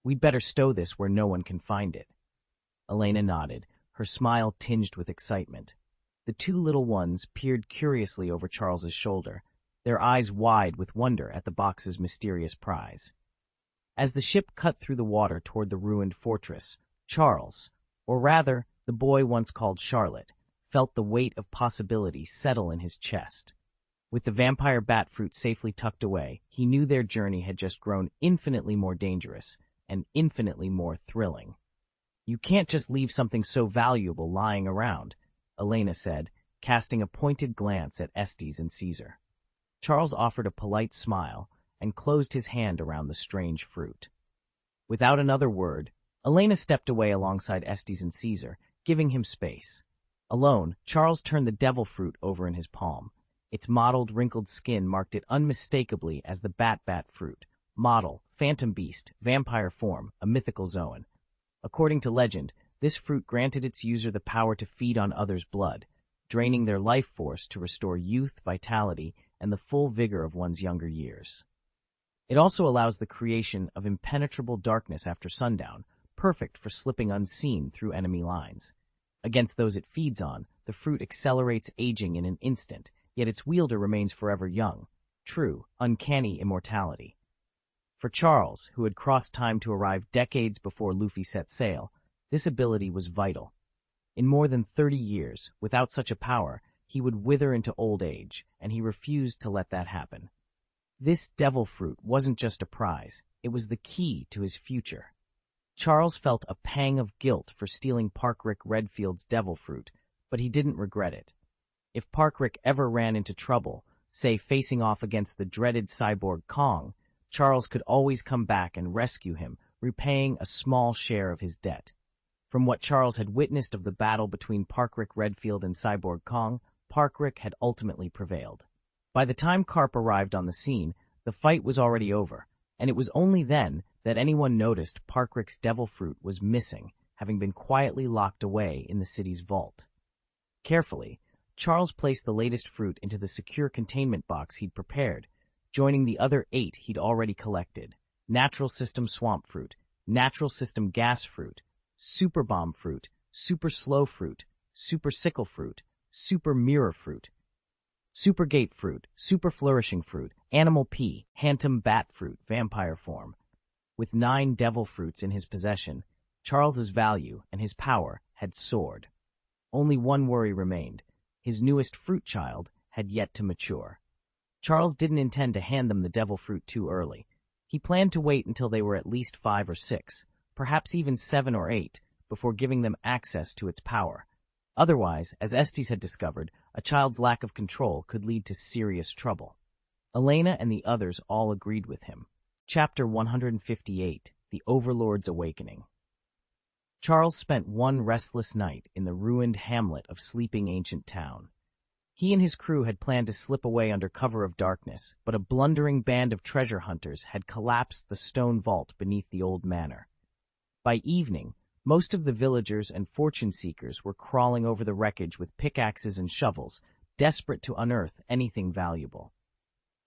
"We'd better stow this where no one can find it." Elena nodded, her smile tinged with excitement. The two little ones peered curiously over Charles's shoulder, their eyes wide with wonder at the box's mysterious prize. As the ship cut through the water toward the ruined fortress, Charles, or rather, the boy once called Charlotte, felt the weight of possibility settle in his chest. With the vampire bat fruit safely tucked away, he knew their journey had just grown infinitely more dangerous and infinitely more thrilling. "You can't just leave something so valuable lying around," Elena said, casting a pointed glance at Estes and Caesar. Charles offered a polite smile and closed his hand around the strange fruit. Without another word, Elena stepped away alongside Estes and Caesar, giving him space. Alone, Charles turned the devil fruit over in his palm. Its mottled, wrinkled skin marked it unmistakably as the bat fruit. Model, phantom beast, vampire form, a mythical zoan. According to legend, this fruit granted its user the power to feed on others' blood, draining their life force to restore youth, vitality, and the full vigor of one's younger years. It also allows the creation of impenetrable darkness after sundown, perfect for slipping unseen through enemy lines. Against those it feeds on, the fruit accelerates aging in an instant, yet its wielder remains forever young. True, uncanny immortality. For Charles, who had crossed time to arrive decades before Luffy set sail, this ability was vital. In more than 30 years, without such a power, he would wither into old age, and he refused to let that happen. This devil fruit wasn't just a prize, it was the key to his future. Charles felt a pang of guilt for stealing Parkrick Redfield's devil fruit, but he didn't regret it. If Parkrick ever ran into trouble, say facing off against the dreaded cyborg Kong, Charles could always come back and rescue him, repaying a small share of his debt. From what Charles had witnessed of the battle between Parkrick Redfield and cyborg Kong, Parkrick had ultimately prevailed. By the time Carp arrived on the scene, the fight was already over, and it was only then that anyone noticed Parkrick's devil fruit was missing, having been quietly locked away in the city's vault. Carefully, Charles placed the latest fruit into the secure containment box he'd prepared, joining the other 8 he'd already collected: Natural System Swamp Fruit, Natural System Gas Fruit, Super Bomb Fruit, Super Slow Fruit, Super Sickle Fruit, Super Mirror Fruit, Super Gate Fruit, Super Flourishing Fruit, Animal Pea, Phantom Bat Fruit, Vampire Form. With 9 devil fruits in his possession, Charles's value and his power had soared. Only one worry remained. His newest fruit child had yet to mature. Charles didn't intend to hand them the devil fruit too early. He planned to wait until they were at least 5 or 6, perhaps even 7 or 8, before giving them access to its power. Otherwise, as Estes had discovered, a child's lack of control could lead to serious trouble. Elena and the others all agreed with him. Chapter 158, The Overlord's Awakening. Charles spent one restless night in the ruined hamlet of Sleeping Ancient Town. He and his crew had planned to slip away under cover of darkness, but a blundering band of treasure hunters had collapsed the stone vault beneath the old manor. By evening, most of the villagers and fortune-seekers were crawling over the wreckage with pickaxes and shovels, desperate to unearth anything valuable.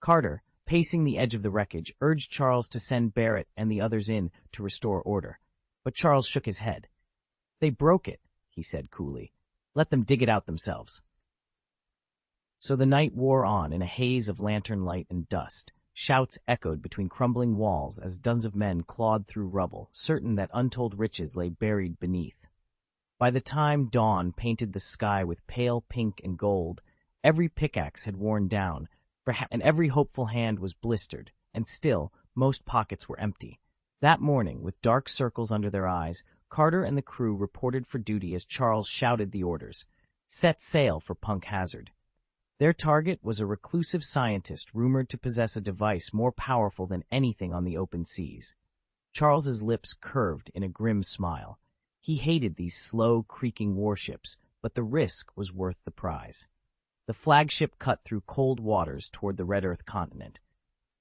Carter, pacing the edge of the wreckage, urged Charles to send Barrett and the others in to restore order. But Charles shook his head. "They broke it," he said coolly. "Let them dig it out themselves." So the night wore on in a haze of lantern light and dust. Shouts echoed between crumbling walls as dozens of men clawed through rubble, certain that untold riches lay buried beneath. By the time dawn painted the sky with pale pink and gold, every pickaxe had worn down, and every hopeful hand was blistered, and still, Most pockets were empty. That morning, with dark circles under their eyes, Carter and the crew reported for duty as Charles shouted the orders. Set sail for Punk Hazard. Their target was a reclusive scientist rumored to possess a device more powerful than anything on the open seas. Charles's lips curved in a grim smile. He hated these slow, creaking warships, but the risk was worth the prize. The flagship cut through cold waters toward the Red Earth continent.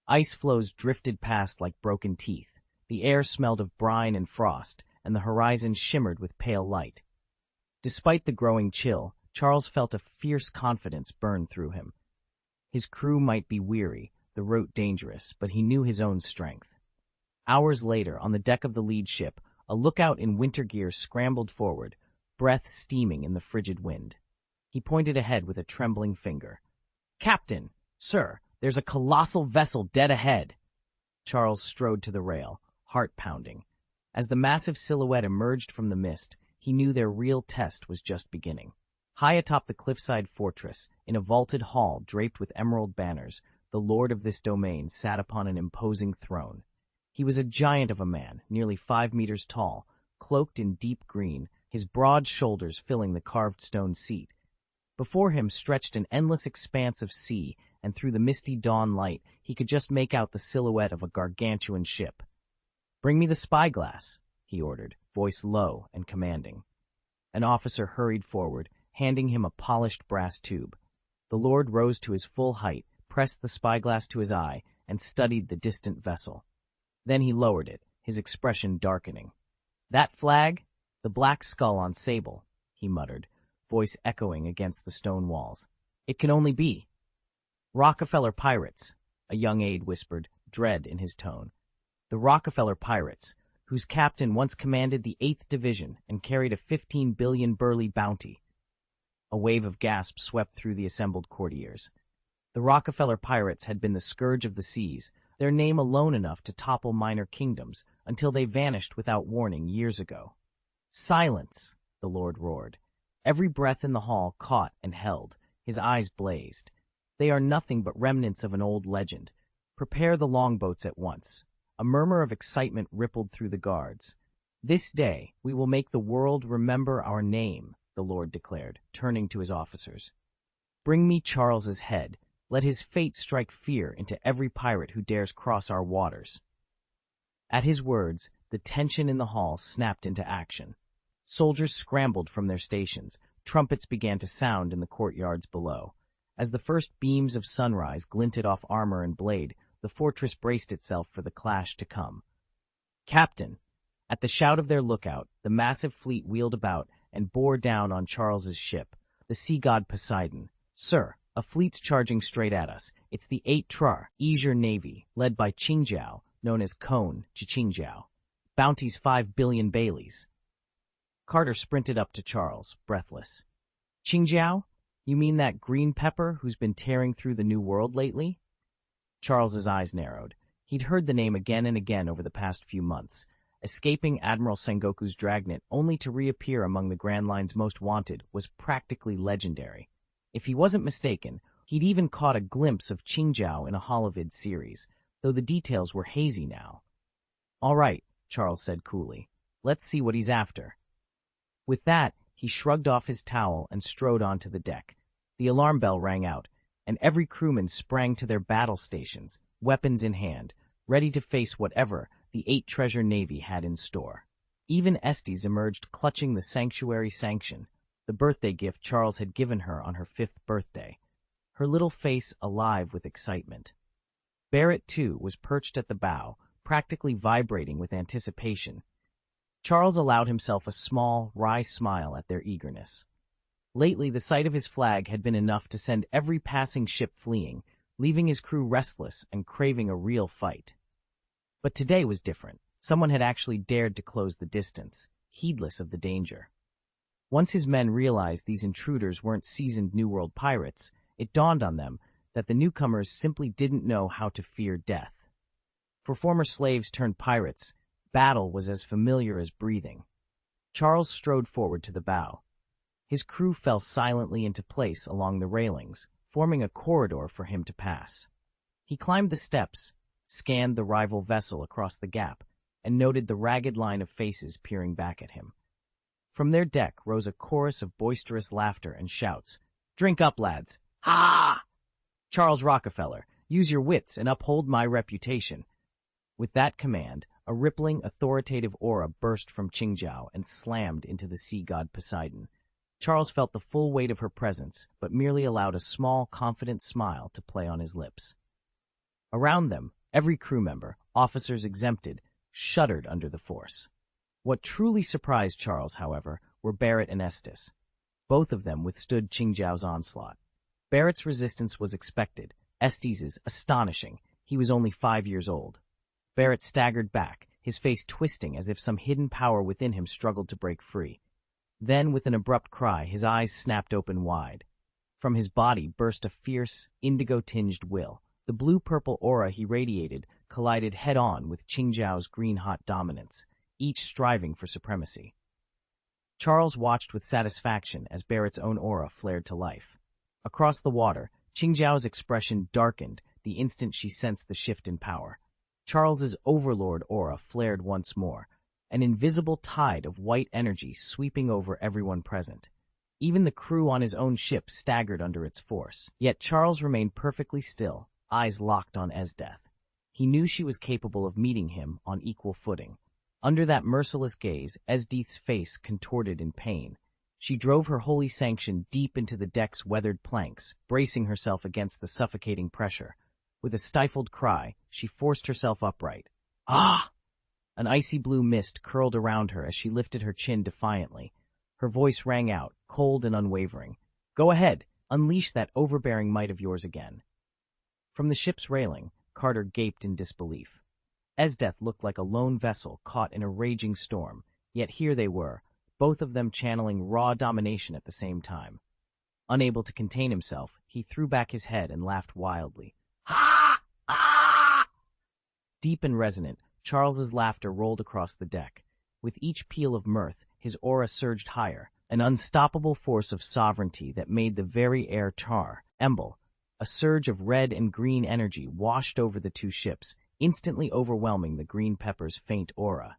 Ice floes drifted past like broken teeth. The air smelled of brine and frost, and the horizon shimmered with pale light. Despite the growing chill, Charles felt a fierce confidence burn through him. His crew might be weary, the route dangerous, but he knew his own strength. Hours later, on the deck of the lead ship, a lookout in winter gear scrambled forward, breath steaming in the frigid wind. He pointed ahead with a trembling finger. "Captain! Sir, there's a colossal vessel dead ahead!" Charles strode to the rail, heart pounding. As the massive silhouette emerged from the mist, he knew their real test was just beginning. High atop the cliffside fortress, in a vaulted hall draped with emerald banners, the lord of this domain sat upon an imposing throne. He was a giant of a man, nearly 5 meters tall, cloaked in deep green, his broad shoulders filling the carved stone seat. Before him stretched an endless expanse of sea, and through the misty dawn light he could just make out the silhouette of a gargantuan ship. "Bring me the spyglass," he ordered, voice low and commanding. An officer hurried forward, handing him a polished brass tube. The lord rose to his full height, pressed the spyglass to his eye, and studied the distant vessel. Then he lowered it, his expression darkening. "That flag? The black skull on sable," he muttered, voice echoing against the stone walls. "It can only be." "Rockefeller pirates," a young aide whispered, dread in his tone. "The Rockefeller pirates, whose captain once commanded the 8th Division and carried a 15 billion burly bounty." A wave of gasps swept through the assembled courtiers. The Rockefeller pirates had been the scourge of the seas, their name alone enough to topple minor kingdoms, until they vanished without warning years ago. "Silence!" the lord roared. Every breath in the hall caught and held. His eyes blazed. "They are nothing but remnants of an old legend. Prepare the longboats at once." A murmur of excitement rippled through the guards. "This day we will make the world remember our name," the lord declared, turning to his officers. "Bring me Charles's head. Let his fate strike fear into every pirate who dares cross our waters." At his words, the tension in the hall snapped into action. Soldiers scrambled from their stations. Trumpets began to sound in the courtyards below. As the first beams of sunrise glinted off armor and blade, the fortress braced itself for the clash to come. "Captain!" At the shout of their lookout, the massive fleet wheeled about and bore down on Charles's ship, the sea god Poseidon. "Sir, a fleet's charging straight at us. It's the 8 Azure Navy, led by Qingjiao, known as Cone Qingjiao. Bounty's 5 billion Baileys." Carter sprinted up to Charles, breathless. "Qingjiao? You mean that green pepper who's been tearing through the New World lately?" Charles's eyes narrowed. He'd heard the name again and again over the past few months, escaping Admiral Sengoku's dragnet only to reappear among the Grand Line's most wanted was practically legendary. If he wasn't mistaken, he'd even caught a glimpse of Qingjiao in a holovid series, though the details were hazy now. "All right," Charles said coolly. "Let's see what he's after." With that, he shrugged off his towel and strode onto the deck. The alarm bell rang out, and every crewman sprang to their battle stations, weapons in hand, ready to face whatever the 8 Treasure Navy had in store. Even Estes emerged clutching the sanctuary sanction, the birthday gift Charles had given her on her 5th birthday, her little face alive with excitement. Barrett, too, was perched at the bow, practically vibrating with anticipation. Charles allowed himself a small, wry smile at their eagerness. Lately, the sight of his flag had been enough to send every passing ship fleeing, leaving his crew restless and craving a real fight. But today was different. Someone had actually dared to close the distance, heedless of the danger. Once his men realized these intruders weren't seasoned New World pirates, it dawned on them that the newcomers simply didn't know how to fear death. For former slaves turned pirates, battle was as familiar as breathing. Charles strode forward to the bow. His crew fell silently into place along the railings, forming a corridor for him to pass. He climbed the steps, scanned the rival vessel across the gap, and noted the ragged line of faces peering back at him. From their deck rose a chorus of boisterous laughter and shouts. "Drink up, lads! Ha! Charles Rockefeller, use your wits and uphold my reputation." With that command, a rippling, authoritative aura burst from Qingjiao and slammed into the sea god Poseidon. Charles felt the full weight of her presence, but merely allowed a small, confident smile to play on his lips. Around them, every crew member, officers exempted, shuddered under the force. What truly surprised Charles, however, were Barrett and Estes. Both of them withstood Qingjiao's onslaught. Barrett's resistance was expected, Estes's astonishing. He was only 5 years old. Barrett staggered back, his face twisting as if some hidden power within him struggled to break free. Then, with an abrupt cry, his eyes snapped open wide. From his body burst a fierce, indigo-tinged will. The blue-purple aura he radiated collided head-on with Qingjiao's green-hot dominance, each striving for supremacy. Charles watched with satisfaction as Barrett's own aura flared to life. Across the water, Qingjiao's expression darkened the instant she sensed the shift in power. Charles's overlord aura flared once more, an invisible tide of white energy sweeping over everyone present. Even the crew on his own ship staggered under its force. Yet Charles remained perfectly still, eyes locked on Esdeth. He knew she was capable of meeting him on equal footing. Under that merciless gaze, Esdeth's face contorted in pain. She drove her holy sanction deep into the deck's weathered planks, bracing herself against the suffocating pressure. With a stifled cry, she forced herself upright. "Ah!" An icy blue mist curled around her as she lifted her chin defiantly. Her voice rang out, cold and unwavering. "Go ahead, unleash that overbearing might of yours again." From the ship's railing, Carter gaped in disbelief. Esdeth looked like a lone vessel caught in a raging storm, yet here they were, both of them channeling raw domination at the same time. Unable to contain himself, he threw back his head and laughed wildly. "Ha! Ah!" Deep and resonant, Charles's laughter rolled across the deck. With each peal of mirth, his aura surged higher, an unstoppable force of sovereignty that made the very air tremble. A surge of red and green energy washed over the two ships, instantly overwhelming the Green Pepper's faint aura.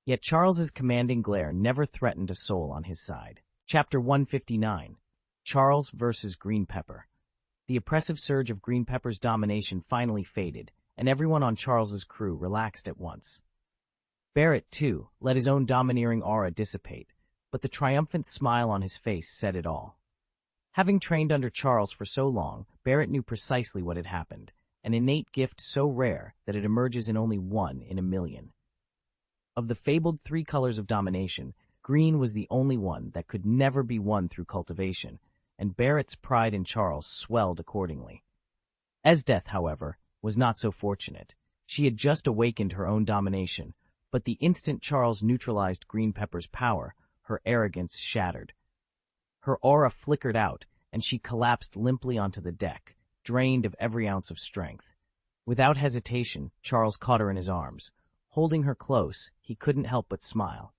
Yet Charles's commanding glare never threatened a soul on his side. Chapter 159. Charles versus Green Pepper. The oppressive surge of Green Pepper's domination finally faded, and everyone on Charles's crew relaxed at once. Barrett, too, let his own domineering aura dissipate, but the triumphant smile on his face said it all. Having trained under Charles for so long, Barrett knew precisely what had happened, an innate gift so rare that it emerges in only 1 in a million. Of the fabled 3 colors of domination, green was the only one that could never be won through cultivation, and Barrett's pride in Charles swelled accordingly. Esdeth, however, was not so fortunate. She had just awakened her own domination, but the instant Charles neutralized Green Pepper's power, her arrogance shattered. Her aura flickered out, and she collapsed limply onto the deck, drained of every ounce of strength. Without hesitation, Charles caught her in his arms. Holding her close, he couldn't help but smile.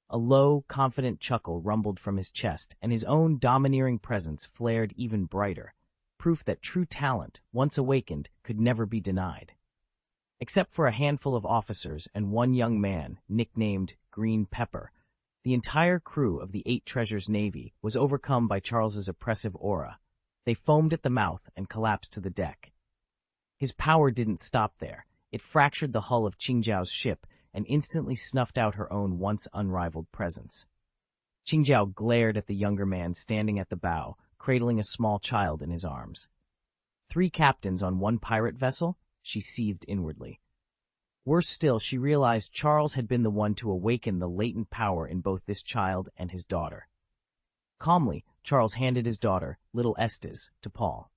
A low, confident chuckle rumbled from his chest, and his own domineering presence flared even brighter, proof that true talent, once awakened, could never be denied. Except for a handful of officers and one young man, nicknamed Green Pepper, the entire crew of the 8 Treasures Navy was overcome by Charles's oppressive aura. They foamed at the mouth and collapsed to the deck. His power didn't stop there. It fractured the hull of Qingjiao's ship and instantly snuffed out her own once unrivaled presence. Qingjiao glared at the younger man standing at the bow, cradling a small child in his arms. 3 captains on 1 pirate vessel? She seethed inwardly. Worse still, she realized Charles had been the one to awaken the latent power in both this child and his daughter. Calmly, Charles handed his daughter, little Estes, to Paul.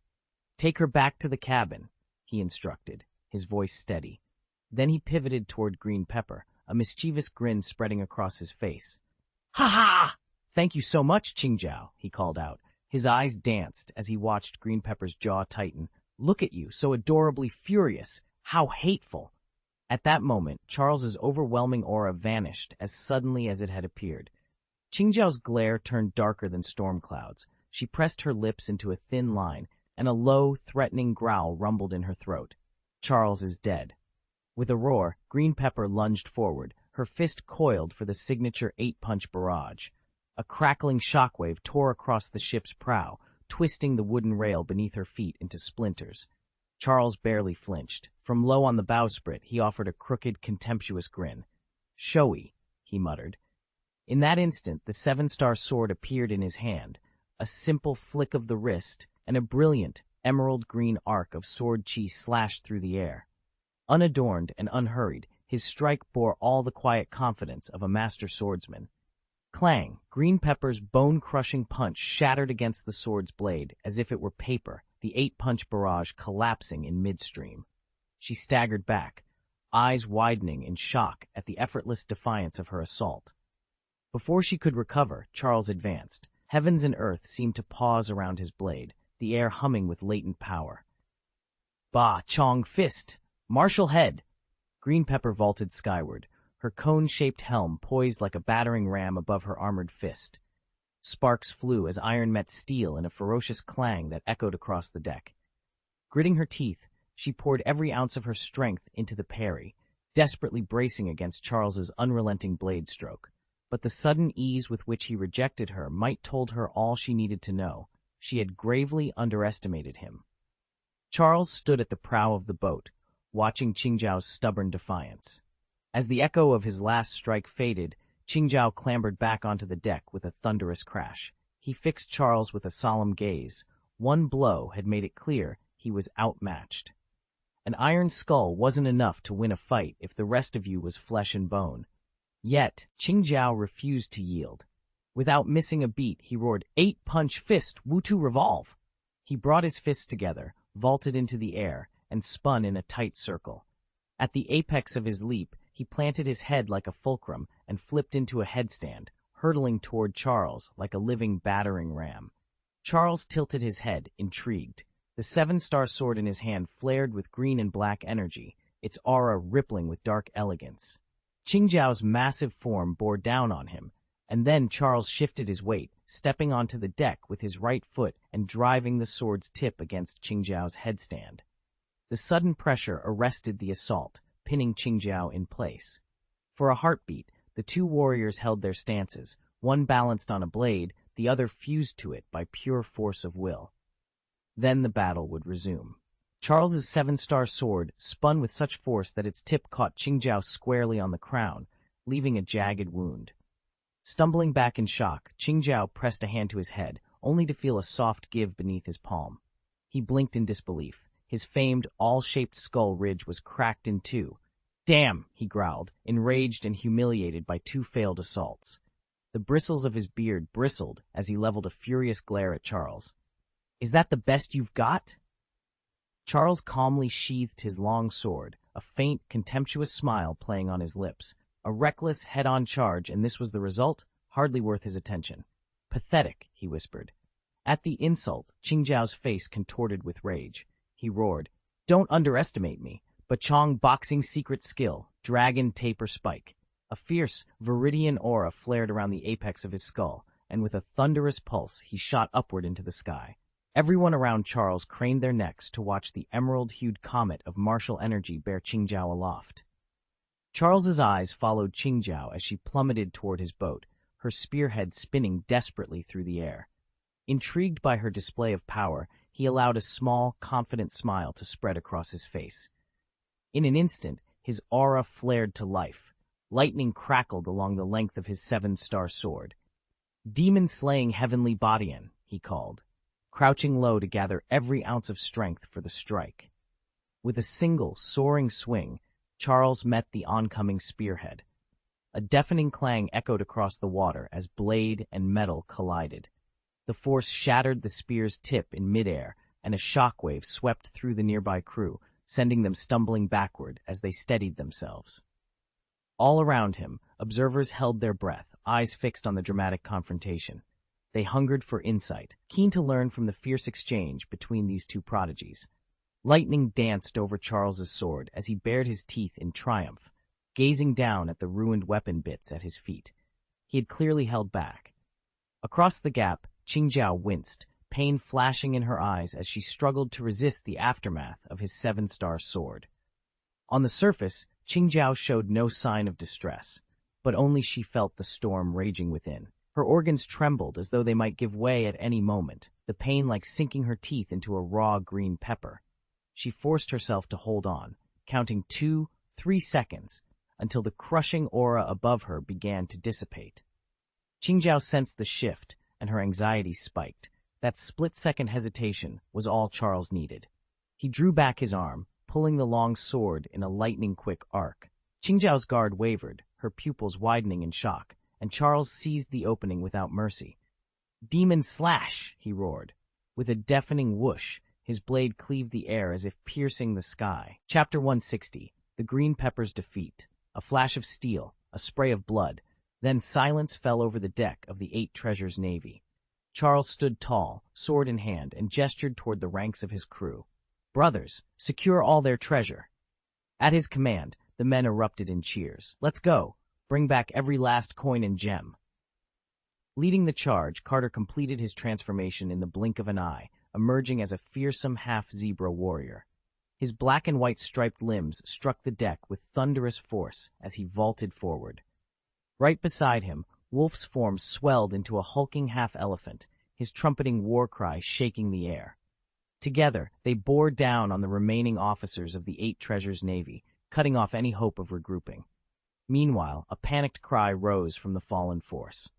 "Take her back to the cabin," he instructed, his voice steady. Then he pivoted toward Green Pepper, a mischievous grin spreading across his face. "Ha ha! Thank you so much, Qingjiao," he called out. His eyes danced as he watched Green Pepper's jaw tighten. "Look at you, so adorably furious. How hateful!" At that moment, Charles's overwhelming aura vanished as suddenly as it had appeared. Qingjiao's glare turned darker than storm clouds. She pressed her lips into a thin line, and a low, threatening growl rumbled in her throat. Charles is dead. With a roar, Green Pepper lunged forward, her fist coiled for the signature 8-punch barrage. A crackling shockwave tore across the ship's prow, twisting the wooden rail beneath her feet into splinters. Charles barely flinched. From low on the bowsprit, he offered a crooked, contemptuous grin. "Showy," he muttered. In that instant, the 7-star sword appeared in his hand, a simple flick of the wrist, and a brilliant, emerald-green arc of sword chi slashed through the air. Unadorned and unhurried, his strike bore all the quiet confidence of a master swordsman. Clang! Green Pepper's bone-crushing punch shattered against the sword's blade as if it were paper, the 8-punch barrage collapsing in midstream. She staggered back, eyes widening in shock at the effortless defiance of her assault. Before she could recover, Charles advanced. Heavens and earth seemed to pause around his blade, the air humming with latent power. Ba Chong Fist! Martial Head! Green Pepper vaulted skyward, her cone-shaped helm poised like a battering ram above her armored fist. Sparks flew as iron met steel in a ferocious clang that echoed across the deck. Gritting her teeth, she poured every ounce of her strength into the parry, desperately bracing against Charles's unrelenting blade stroke. But the sudden ease with which he rejected her might told her all she needed to know. She had gravely underestimated him. Charles stood at the prow of the boat, watching Qingjiao's stubborn defiance. As the echo of his last strike faded, Qingjiao clambered back onto the deck with a thunderous crash. He fixed Charles with a solemn gaze. One blow had made it clear he was outmatched. An iron skull wasn't enough to win a fight if the rest of you was flesh and bone. Yet, Qingjiao refused to yield. Without missing a beat, he roared, 8-punch fist, Wutu revolve! He brought his fists together, vaulted into the air, and spun in a tight circle. At the apex of his leap, he planted his head like a fulcrum and flipped into a headstand, hurtling toward Charles like a living battering ram. Charles tilted his head, intrigued. The 7-star sword in his hand flared with green and black energy, its aura rippling with dark elegance. Qingjiao's massive form bore down on him, and then Charles shifted his weight, stepping onto the deck with his right foot and driving the sword's tip against Qingjiao's headstand. The sudden pressure arrested the assault, pinning Qingjiao in place. For a heartbeat, the two warriors held their stances, one balanced on a blade, the other fused to it by pure force of will. Then the battle would resume. Charles's 7-star sword spun with such force that its tip caught Qingjiao squarely on the crown, leaving a jagged wound. Stumbling back in shock, Qingjiao pressed a hand to his head, only to feel a soft give beneath his palm. He blinked in disbelief. His famed, all-shaped skull ridge was cracked in two. "Damn!" he growled, enraged and humiliated by 2 failed assaults. The bristles of his beard bristled as he leveled a furious glare at Charles. "Is that the best you've got?" Charles calmly sheathed his long sword, a faint, contemptuous smile playing on his lips. A reckless, head-on charge, and this was the result? Hardly worth his attention. "Pathetic," he whispered. At the insult, Qingjiao's face contorted with rage. He roared, "Don't underestimate me, but Chong boxing secret skill, dragon taper spike." A fierce, viridian aura flared around the apex of his skull, and with a thunderous pulse, he shot upward into the sky. Everyone around Charles craned their necks to watch the emerald-hued comet of martial energy bear Qingjiao aloft. Charles's eyes followed Qingjiao as she plummeted toward his boat, her spearhead spinning desperately through the air. Intrigued by her display of power, he allowed a small, confident smile to spread across his face. In an instant, his aura flared to life. Lightning crackled along the length of his 7-star sword. "Demon-slaying heavenly Bodian," he called, crouching low to gather every ounce of strength for the strike. With a single, soaring swing, Charles met the oncoming spearhead. A deafening clang echoed across the water as blade and metal collided. The force shattered the spear's tip in midair, and a shockwave swept through the nearby crew, sending them stumbling backward as they steadied themselves. All around him, observers held their breath, eyes fixed on the dramatic confrontation. They hungered for insight, keen to learn from the fierce exchange between these two prodigies. Lightning danced over Charles's sword as he bared his teeth in triumph, gazing down at the ruined weapon bits at his feet. He had clearly held back. Across the gap, Qingjiao winced, pain flashing in her eyes as she struggled to resist the aftermath of his 7-star sword. On the surface, Qingjiao showed no sign of distress, but only she felt the storm raging within. Her organs trembled as though they might give way at any moment, the pain like sinking her teeth into a raw green pepper. She forced herself to hold on, counting 2, 3 seconds, until the crushing aura above her began to dissipate. Qingjiao sensed the shift, and her anxiety spiked. That split-second hesitation was all Charles needed. He drew back his arm, pulling the long sword in a lightning-quick arc. Qingjiao's guard wavered, her pupils widening in shock, and Charles seized the opening without mercy. "Demon slash!" he roared. With a deafening whoosh, his blade cleaved the air as if piercing the sky. Chapter 160. The Green Pepper's Defeat. A flash of steel, a spray of blood, then silence fell over the deck of the 8 Treasures Navy. Charles stood tall, sword in hand, and gestured toward the ranks of his crew. "Brothers, secure all their treasure." At his command, the men erupted in cheers. "Let's go! Bring back every last coin and gem." Leading the charge, Carter completed his transformation in the blink of an eye, emerging as a fearsome half-zebra warrior. His black and white striped limbs struck the deck with thunderous force as he vaulted forward. Right beside him, Wolf's form swelled into a hulking half-elephant, his trumpeting war cry shaking the air. Together, they bore down on the remaining officers of the 8 Treasures Navy, cutting off any hope of regrouping. Meanwhile, a panicked cry rose from the fallen force.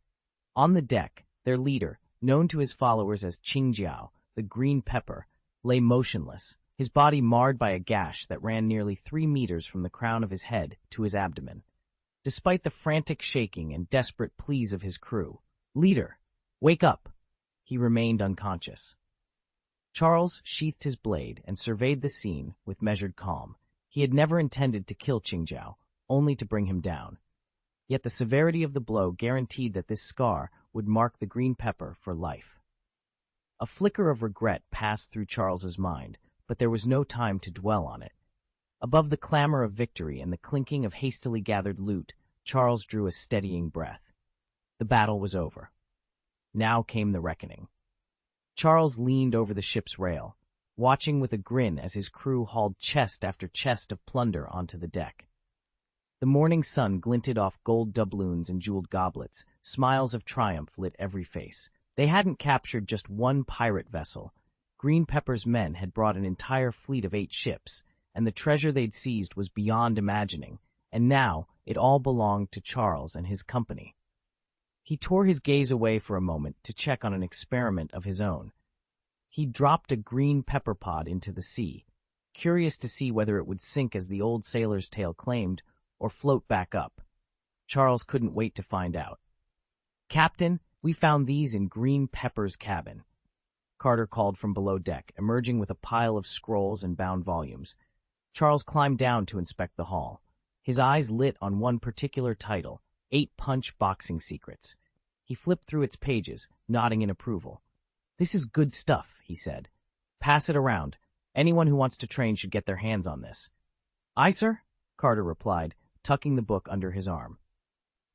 On the deck, their leader, known to his followers as Qingjiao, the Green Pepper, lay motionless, his body marred by a gash that ran nearly 3 meters from the crown of his head to his abdomen. Despite the frantic shaking and desperate pleas of his crew, "Leader, wake up!" he remained unconscious. Charles sheathed his blade and surveyed the scene with measured calm. He had never intended to kill Qingjiao, only to bring him down. Yet the severity of the blow guaranteed that this scar would mark the Green Pepper for life. A flicker of regret passed through Charles's mind, but there was no time to dwell on it. Above the clamor of victory and the clinking of hastily gathered loot, Charles drew a steadying breath. The battle was over. Now came the reckoning. Charles leaned over the ship's rail, watching with a grin as his crew hauled chest after chest of plunder onto the deck. The morning sun glinted off gold doubloons and jeweled goblets. Smiles of triumph lit every face. They hadn't captured just one pirate vessel. Green Pepper's men had brought an entire fleet of 8 ships, and the treasure they'd seized was beyond imagining, and now it all belonged to Charles and his company. He tore his gaze away for a moment to check on an experiment of his own. He dropped a green pepper pod into the sea, curious to see whether it would sink as the old sailor's tale claimed, or float back up. Charles couldn't wait to find out. "Captain, we found these in Green Pepper's cabin," Carter called from below deck, emerging with a pile of scrolls and bound volumes. Charles climbed down to inspect the haul. His eyes lit on one particular title, 8 Punch Boxing Secrets. He flipped through its pages, nodding in approval. "This is good stuff," he said. "Pass it around. Anyone who wants to train should get their hands on this." "Aye, sir," Carter replied, tucking the book under his arm.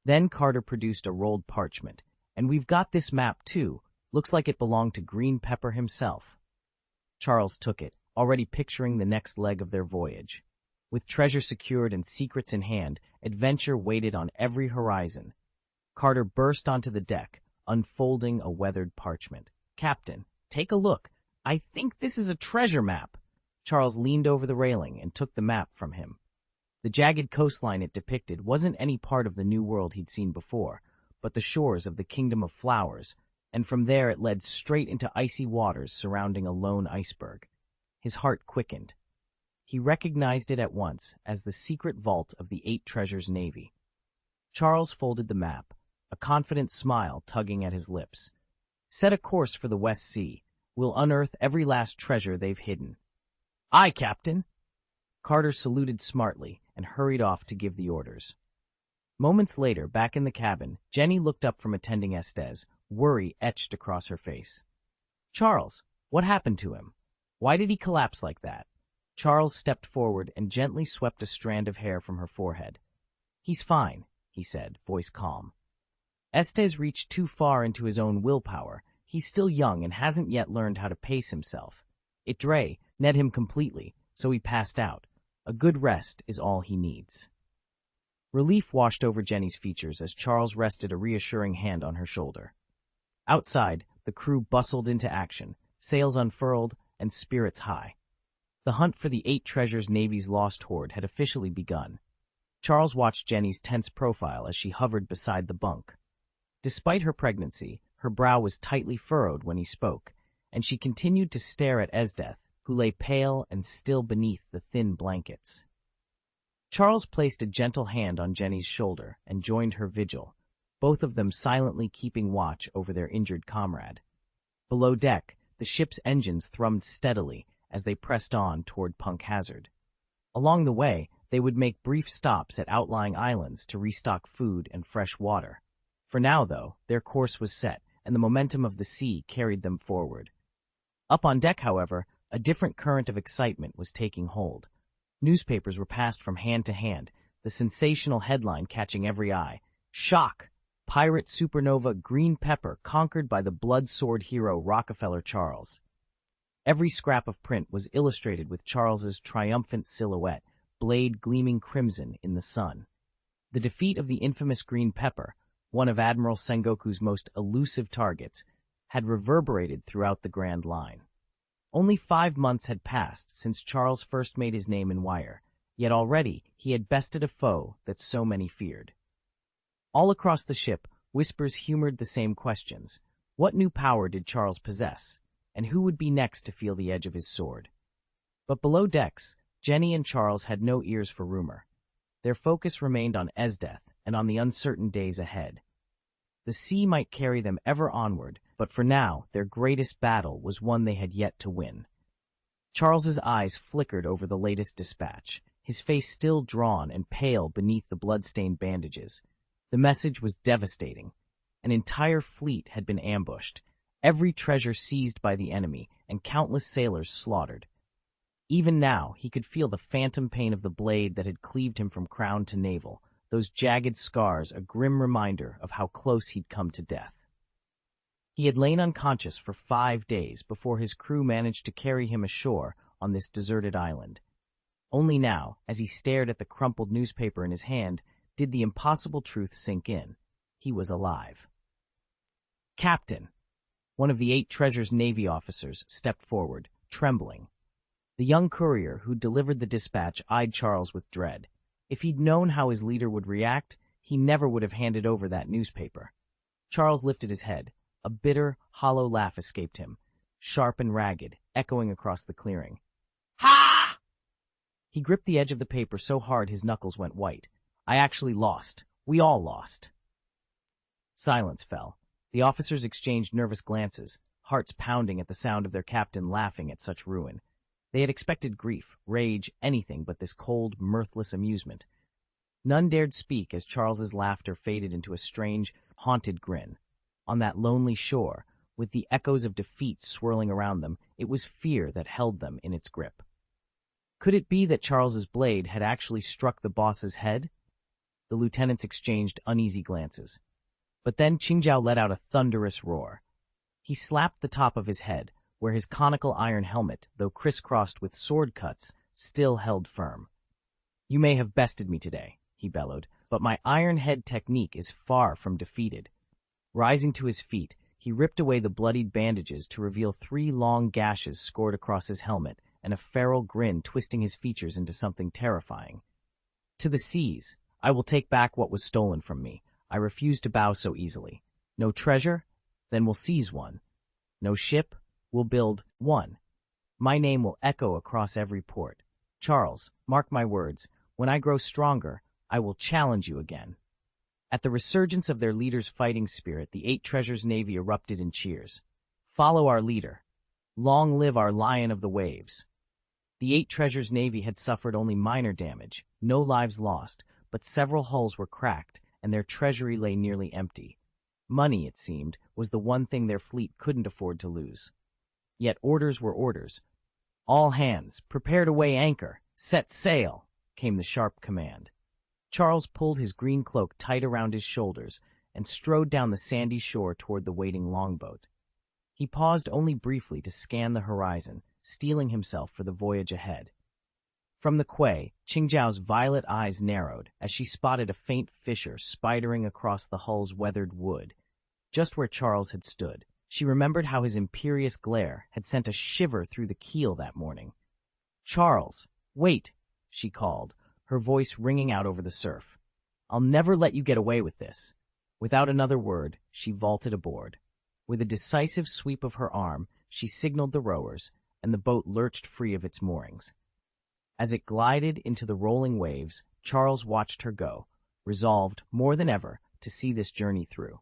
Then Carter produced a rolled parchment. "And we've got this map, too. Looks like it belonged to Green Pepper himself." Charles took it, already picturing the next leg of their voyage. With treasure secured and secrets in hand, adventure waited on every horizon. Carter burst onto the deck, unfolding a weathered parchment. "Captain, take a look. I think this is a treasure map." Charles leaned over the railing and took the map from him. The jagged coastline it depicted wasn't any part of the new world he'd seen before, but the shores of the Kingdom of Flowers, and from there it led straight into icy waters surrounding a lone iceberg. His heart quickened. He recognized it at once as the secret vault of the 8 Treasures Navy. Charles folded the map, a confident smile tugging at his lips. "Set a course for the West Sea. We'll unearth every last treasure they've hidden." "Aye, Captain." Carter saluted smartly and hurried off to give the orders. Moments later, back in the cabin, Jenny looked up from attending Estes, worry etched across her face. "Charles, what happened to him? Why did he collapse like that?" Charles stepped forward and gently swept a strand of hair from her forehead. "He's fine," he said, voice calm. Estes reached too far into his own willpower, He's still young and hasn't yet learned how to pace himself. It net him completely, so he passed out. A good rest is all he needs. Relief washed over Jenny's features as Charles rested a reassuring hand on her shoulder. Outside, the crew bustled into action, sails unfurled and spirits high. The hunt for the 8 treasures Navy's lost hoard had officially begun. Charles watched Jenny's tense profile as she hovered beside the bunk. Despite her pregnancy, her brow was tightly furrowed when he spoke, and she continued to stare at Esdeth, who lay pale and still beneath the thin blankets. Charles placed a gentle hand on Jenny's shoulder and joined her vigil, both of them silently keeping watch over their injured comrade. Below deck, the ship's engines thrummed steadily as they pressed on toward Punk Hazard. Along the way, they would make brief stops at outlying islands to restock food and fresh water. For now, though, their course was set, and the momentum of the sea carried them forward. Up on deck, however, a different current of excitement was taking hold. Newspapers were passed from hand to hand, the sensational headline catching every eye. Shock! Pirate supernova Green Pepper conquered by the blood sword hero Rockefeller Charles. Every scrap of print was illustrated with Charles's triumphant silhouette, blade gleaming crimson in the sun. The defeat of the infamous Green Pepper, one of Admiral Sengoku's most elusive targets, had reverberated throughout the Grand Line. Only 5 months had passed since Charles first made his name in Wire, yet already he had bested a foe that so many feared. All across the ship, whispers humored the same questions. What new power did Charles possess, and who would be next to feel the edge of his sword? But below decks, Jenny and Charles had no ears for rumor. Their focus remained on Esdeth and on the uncertain days ahead. The sea might carry them ever onward, but for now, their greatest battle was one they had yet to win. Charles's eyes flickered over the latest dispatch, his face still drawn and pale beneath the blood-stained bandages. The message was devastating. An entire fleet had been ambushed, every treasure seized by the enemy, and countless sailors slaughtered. Even now, he could feel the phantom pain of the blade that had cleaved him from crown to navel, those jagged scars a grim reminder of how close he'd come to death. He had lain unconscious for 5 days before his crew managed to carry him ashore on this deserted island. Only now, as he stared at the crumpled newspaper in his hand, did the impossible truth sink in. He was alive. Captain! One of the 8 treasures Navy officers stepped forward, trembling. The young courier who delivered the dispatch eyed Charles with dread. If he'd known how his leader would react, he never would have handed over that newspaper. Charles lifted his head. A bitter, hollow laugh escaped him, sharp and ragged, echoing across the clearing. Ha! He gripped the edge of the paper so hard his knuckles went white. I actually lost. We all lost. Silence fell. The officers exchanged nervous glances, hearts pounding at the sound of their captain laughing at such ruin. They had expected grief, rage, anything but this cold, mirthless amusement. None dared speak as Charles's laughter faded into a strange, haunted grin. On that lonely shore, with the echoes of defeat swirling around them, it was fear that held them in its grip. Could it be that Charles's blade had actually struck the boss's head? The lieutenants exchanged uneasy glances. But then Qingjiao let out a thunderous roar. He slapped the top of his head, where his conical iron helmet, though crisscrossed with sword cuts, still held firm. You may have bested me today, he bellowed, but my iron head technique is far from defeated. Rising to his feet, he ripped away the bloodied bandages to reveal 3 long gashes scored across his helmet and a feral grin twisting his features into something terrifying. To the seas, I will take back what was stolen from me. I refuse to bow so easily. No treasure? Then we'll seize one. No ship? We'll build one. My name will echo across every port. Charles, mark my words, when I grow stronger, I will challenge you again. At the resurgence of their leader's fighting spirit, the 8 treasures Navy erupted in cheers. Follow our leader. Long live our Lion of the Waves. The 8 treasures Navy had suffered only minor damage, no lives lost, but several hulls were cracked, and their treasury lay nearly empty. Money, it seemed, was the one thing their fleet couldn't afford to lose. Yet orders were orders. All hands, prepare to weigh anchor, set sail, came the sharp command. Charles pulled his green cloak tight around his shoulders and strode down the sandy shore toward the waiting longboat. He paused only briefly to scan the horizon, steeling himself for the voyage ahead. From the quay, Qingjiao's violet eyes narrowed as she spotted a faint fissure spidering across the hull's weathered wood, just where Charles had stood. She remembered how his imperious glare had sent a shiver through the keel that morning. "Charles, wait," she called, her voice ringing out over the surf. "I'll never let you get away with this." Without another word, she vaulted aboard. With a decisive sweep of her arm, she signaled the rowers, and the boat lurched free of its moorings. As it glided into the rolling waves, Charles watched her go, resolved, more than ever, to see this journey through.